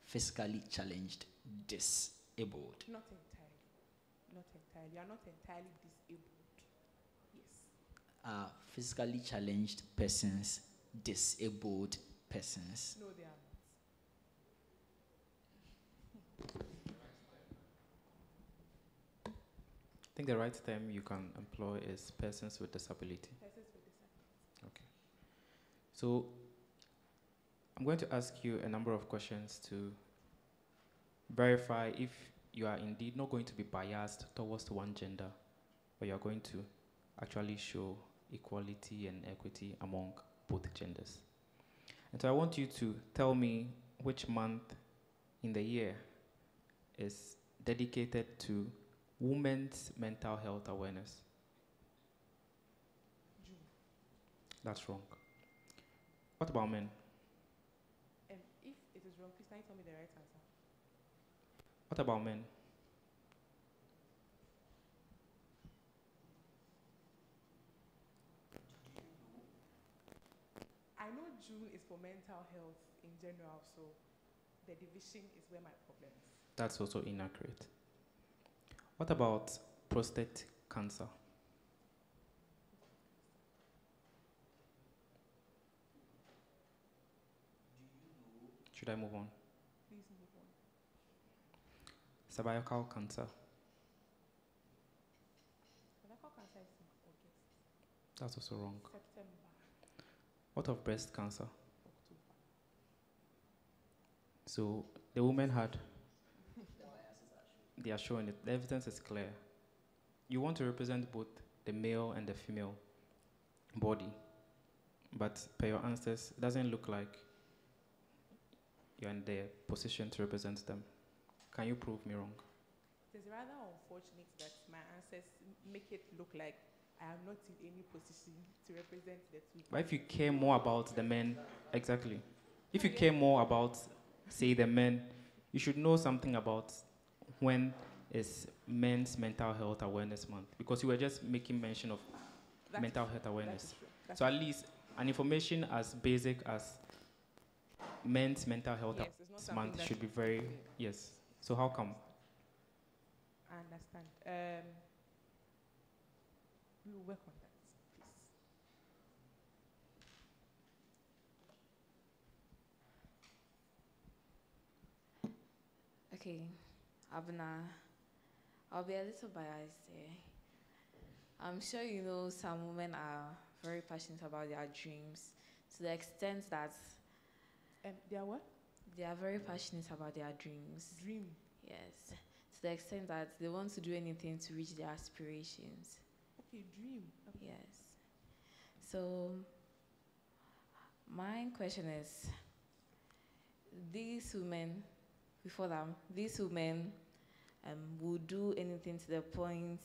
Speaker 1: Physically challenged, disabled.
Speaker 19: Not entirely. Not entirely. You are not entirely disabled. Yes.
Speaker 1: Are physically challenged persons disabled persons?
Speaker 19: No, they are not.
Speaker 4: I think the right term you can employ is persons with disability.
Speaker 19: Persons with disability.
Speaker 4: Okay. So I'm going to ask you a number of questions to verify if you are indeed not going to be biased towards one gender, but you are going to actually show equality and equity among both genders. And so I want you to tell me which month in the year is dedicated to women's mental health awareness.
Speaker 19: June.
Speaker 4: That's wrong. What about men?
Speaker 19: If it is wrong, please can you tell me the right answer?
Speaker 4: What about men?
Speaker 19: I know June is for mental health in general, so the division is where my problem is.
Speaker 4: That's also inaccurate. What about prostate cancer? Should I move on?
Speaker 19: Please move on.
Speaker 4: Cervical cancer.
Speaker 19: Cervical cancer is in August.
Speaker 4: That's also wrong.
Speaker 19: September.
Speaker 4: What of breast cancer?
Speaker 19: October.
Speaker 4: So the woman had, they are showing it, the evidence is clear. You want to represent both the male and the female body, but per your answers, it doesn't look like you're in the position to represent them. Can you prove me wrong?
Speaker 19: It is rather unfortunate that my answers make it look like I am not in any position to represent the two.
Speaker 4: But if you care more about the men, exactly. If you care more about, say, the men, you should know something about when is Men's Mental Health Awareness Month, because you were just making mention of mental health awareness. So at least an information as basic as Men's Mental Health Awareness Month should be very, yes. So how come?
Speaker 19: I understand. We will work on that, please.
Speaker 9: Okay, Abna, I'll be a little biased here. I'm sure you know some women are very passionate about their dreams to the extent that
Speaker 19: they are what?
Speaker 9: They are very passionate about their dreams.
Speaker 19: Dream?
Speaker 9: Yes, to the extent that they want to do anything to reach their aspirations.
Speaker 19: Okay, dream. Okay.
Speaker 9: Yes. So, my question is, these women, before them, these women will do anything to the point,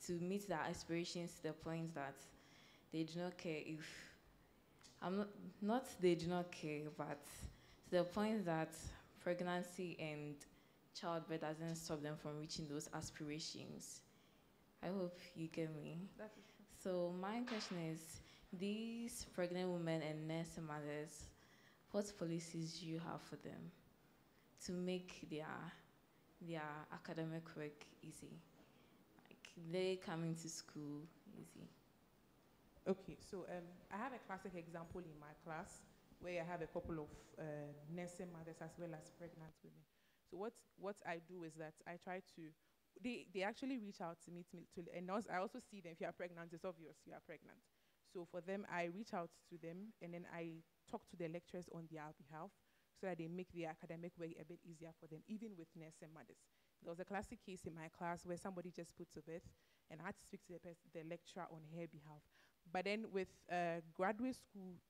Speaker 9: to meet their aspirations to the point that they do not care if, not they do not care, but to the point that pregnancy and childbirth doesn't stop them from reaching those aspirations. I hope you get me. So my question is, these pregnant women and nursing mothers, what policies do you have for them to make their academic work easy? Like they coming to school easy.
Speaker 19: Okay, so I have a classic example in my class where I have a couple of nursing mothers as well as pregnant women. So what I do is that I try to, they actually reach out to me, and also, I also see them. If you are pregnant, it's obvious you are pregnant. So for them, I reach out to them, and then I talk to the lecturers on their behalf so that they make the academic work a bit easier for them, even with nursing mothers. There was a classic case in my class where somebody just put to birth, and I had to speak to the lecturer on her behalf. But then with graduate school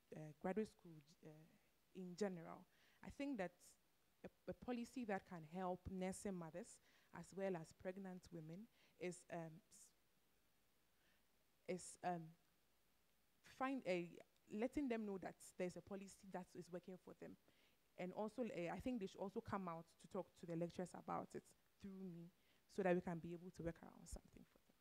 Speaker 19: in general, I think that a policy that can help nursing mothers as well as pregnant women is letting them know that there's a policy that is working for them. And also, I think they should also come out to talk to the lecturers about it through me so that we can be able to work around something for them.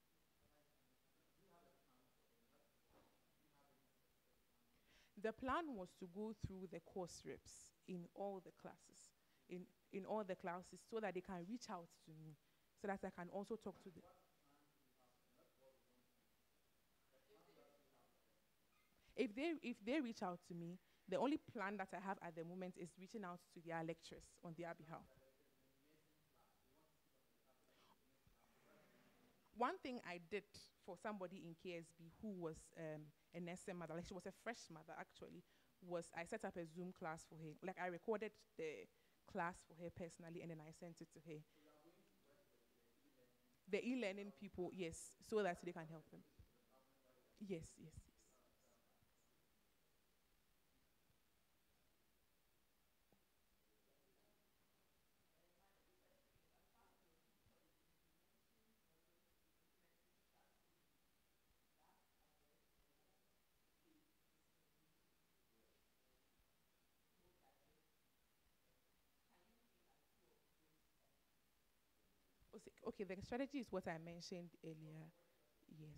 Speaker 19: The plan was to go through the course reps in all the classes, in all the classes, so that they can reach out to me, so that I can also talk to them. If they reach out to me, the only plan that I have at the moment is reaching out to their lecturers on their behalf. One thing I did for somebody in KSB who was a nursing mother, like she was a fresh mother actually, was I set up a Zoom class for her. Like I recorded the class for her personally and then I sent it to her. The e-learning people, yes, so that they can help them. Yes, yes, yes. Okay, the strategy is what I mentioned earlier. Yes.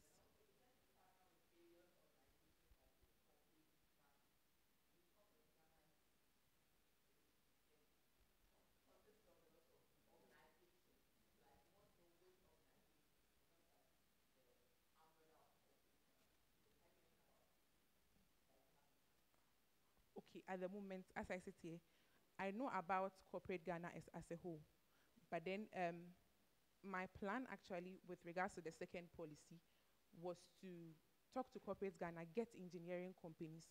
Speaker 19: Okay, at the moment, as I sit here, I know about corporate Ghana as a whole. But then my plan actually with regards to the second policy was to talk to corporate Ghana, get engineering companies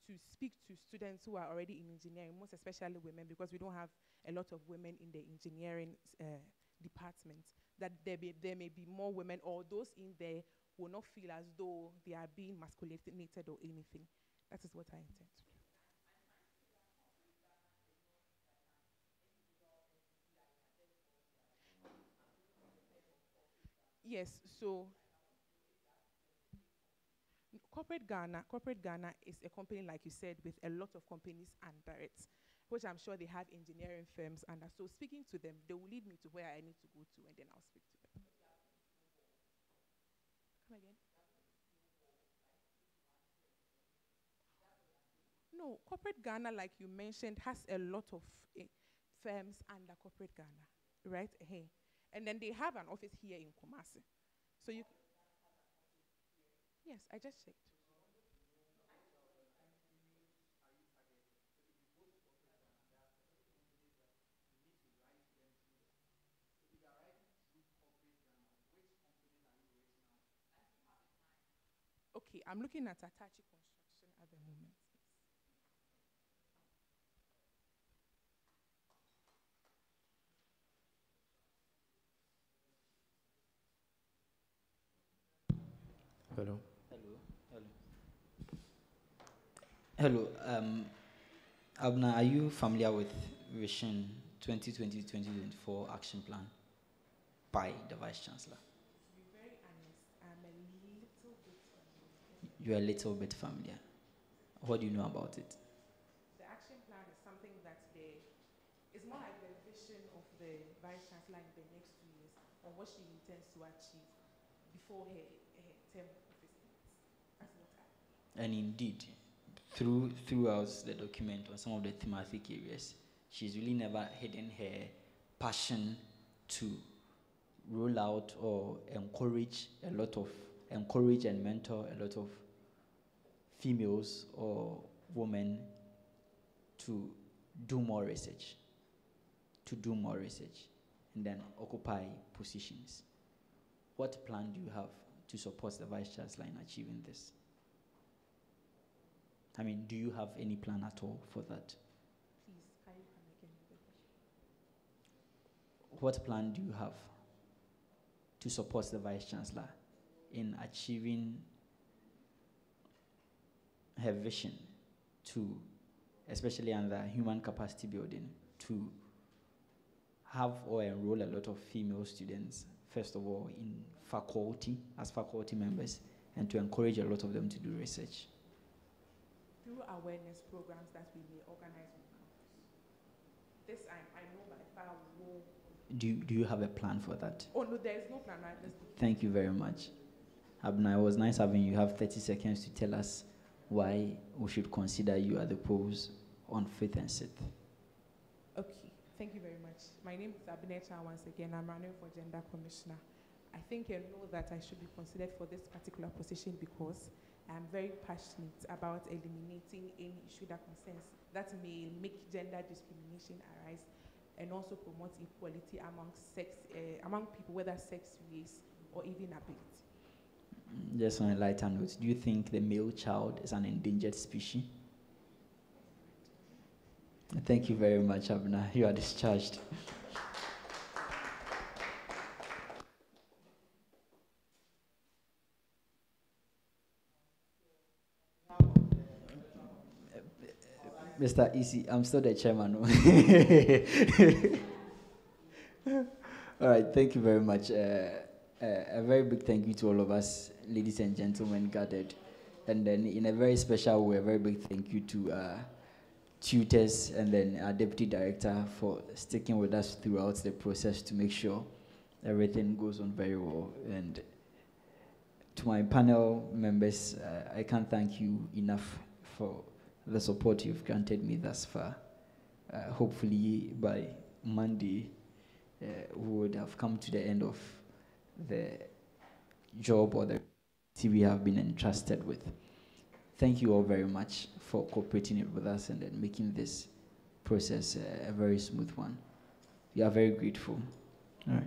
Speaker 19: to speak to students who are already in engineering, most especially women, because we don't have a lot of women in the engineering department, that there may be more women, or those in there will not feel as though they are being masculinated or anything. That is what I intend to do. Yes, so corporate Ghana is a company, like you said, with a lot of companies under it, which I'm sure they have engineering firms under. So speaking to them, they will lead me to where I need to go to, and then I'll speak to them. Come again? No, corporate Ghana, like you mentioned, has a lot of firms under corporate Ghana, right? And then they have an office here in Kumasi. So you. Yes, I just checked. Okay, I'm looking at Atachi Construction at the moment.
Speaker 1: Hello. Hello. Abna, are you familiar with Vision 2020-2024 Action Plan by the Vice Chancellor?
Speaker 19: To be very honest, I'm a little bit familiar.
Speaker 1: You're a little bit familiar. What do you know about it?
Speaker 19: The action plan is something that it's more like the vision of the Vice Chancellor in the next 2 years on what she intends to achieve before her term of office ends. That's what I.
Speaker 1: And indeed, throughout the document on some of the thematic areas, she's really never hidden her passion to roll out or encourage and mentor a lot of females or women to do more research, and then occupy positions. What plan do you have to support the Vice Chancellor in achieving this? I mean, do you have any plan at all for that?
Speaker 19: Please, can you come again with the question?
Speaker 1: What plan do you have to support the Vice Chancellor in achieving her vision to, especially under human capacity building, to have or enroll a lot of female students, first of all, in faculty, as faculty members, and to encourage a lot of them to do research?
Speaker 19: Through awareness programs that we may organize on campus. This I know by far will.
Speaker 1: Do you have a plan for that?
Speaker 19: Oh no, there is no plan.
Speaker 1: Thank you very much. Abna, it was nice having you. You have 30 seconds to tell us why we should consider you at the post on 5th and 6th.
Speaker 19: Okay, thank you very much. My name is Abinecha once again. I'm running for Gender Commissioner. I think you know that I should be considered for this particular position because I'm very passionate about eliminating any issue that concerns that may make gender discrimination arise, and also promote equality among among people, whether sex, race, or even ability.
Speaker 1: Just on a lighter note, do you think the male child is an endangered species? Thank you very much, Abna. You are discharged. Mr. Isi, I'm still the chairman. All right, thank you very much. A very big thank you to all of us, ladies and gentlemen gathered. And then in a very special way, a very big thank you to tutors and then our deputy director for sticking with us throughout the process to make sure everything goes on very well. And to my panel members, I can't thank you enough for the support you've granted me thus far. Hopefully by Monday, we would have come to the end of the job or the we have been entrusted with. Thank you all very much for cooperating it with us and then making this process a very smooth one. We are very grateful. All right.